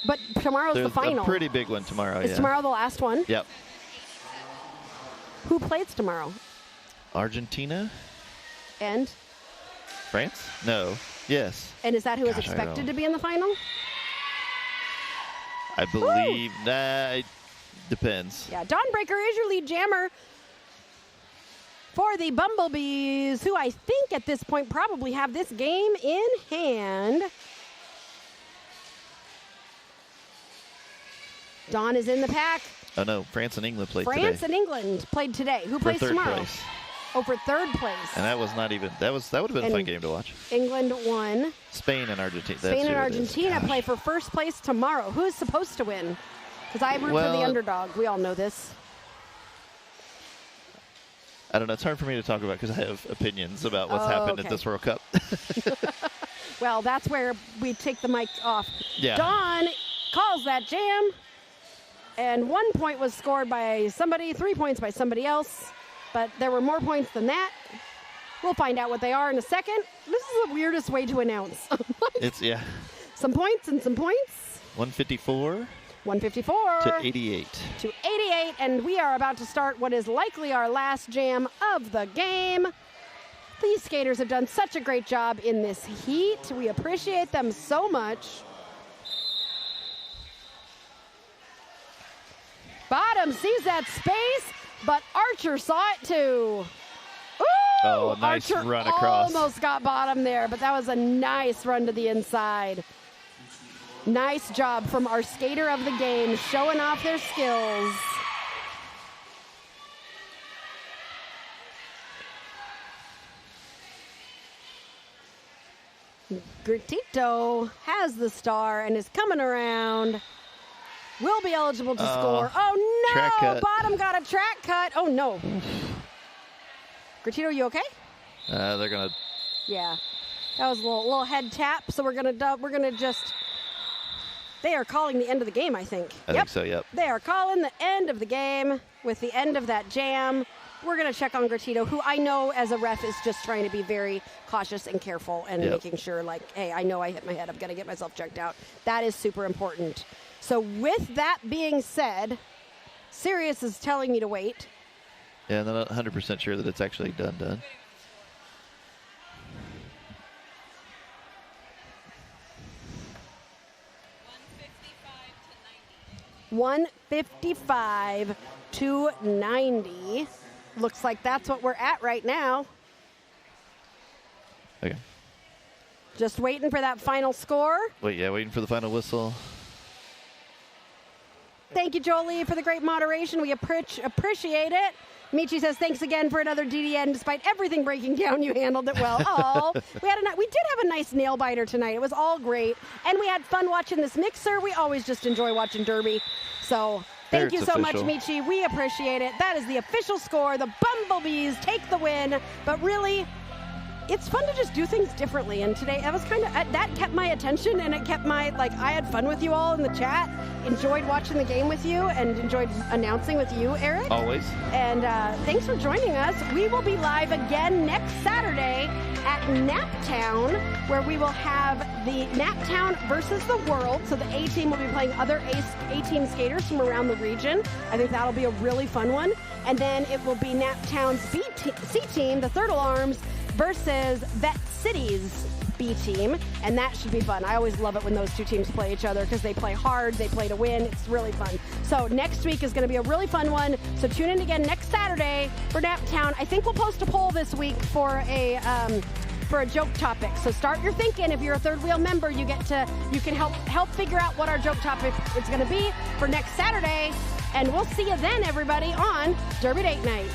But tomorrow's the final. A pretty big one tomorrow, Is tomorrow the last one? Yep. Who plays tomorrow? Argentina. And? France? No. Yes. And is that who is expected to be in the final? I believe that depends. Yeah, Dawnbreaker is your lead jammer for the Bumblebees, who I think at this point probably have this game in hand. Dawn is in the pack. Oh, no. France and England played today. France and England played today. Who plays tomorrow? Place. Oh, for third place. And that was not even, that would have been a fun game to watch. England won. Spain and Argentina. Spain and Argentina play for first place tomorrow. Who's supposed to win? Because I root for the underdog. We all know this. I don't know. It's hard for me to talk about because I have opinions about what's happened at this World Cup. Well, that's where we take the mic off. Yeah. Dawn calls that jam. And 1 point was scored by somebody, 3 points by somebody else. But there were more points than that. We'll find out what they are in a second. This is the weirdest way to announce. Yeah. Some points and some points. 154. 154. To 88. To 88, and we are about to start what is likely our last jam of the game. These skaters have done such a great job in this heat. We appreciate them so much. Bottom sees that space, but Archer saw it too. Ooh, oh, nice Archer run across. Almost got bottom there, but that was a nice run to the inside. Nice job from our skater of the game, showing off their skills. Gratito has the star and is coming around. Will be eligible to score. Oh, no! Track cut. Bottom got a track cut. Oh, no. Gratito, you okay? They're going to... Yeah. That was a little head tap, so we're gonna just... They are calling the end of the game, I think. I think so, yep. They are calling the end of the game with the end of that jam. We're going to check on Gratito, who I know as a ref is just trying to be very cautious and careful and making sure, like, hey, I know I hit my head. I've got to get myself checked out. That is super important. So with that being said, Sirius is telling me to wait. Yeah, and I'm not 100% sure that it's actually done. 155 to 90. Looks like that's what we're at right now. Okay. Just waiting for that final score. Waiting for the final whistle. Thank you, Jolie, for the great moderation. We appreciate it. Michi says, thanks again for another DDN. Despite everything breaking down, you handled it well. Oh, we did have a nice nail biter tonight. It was all great. And we had fun watching this mixer. We always just enjoy watching Derby. So thank you so much, Michi. We appreciate it. That is the official score. The Bumblebees take the win. But really, it's fun to just do things differently. And today, that was that kept my attention, and it kept I had fun with you all in the chat. Enjoyed watching the game with you and enjoyed announcing with you, Eric. Always. And thanks for joining us. We will be live again next Saturday at Naptown, where we will have the Naptown versus the world. So the A team will be playing other A team skaters from around the region. I think that'll be a really fun one. And then it will be Naptown's C team, the Third Alarms, versus Vet City's B team, and that should be fun. I always love it when those two teams play each other because they play hard, they play to win. It's really fun. So next week is going to be a really fun one. So tune in again next Saturday for Naptown. I think we'll post a poll this week for a joke topic. So start your thinking. If you're a Third Wheel member, you can help figure out what our joke topic is going to be for next Saturday. And we'll see you then, everybody, on Derby Date Night.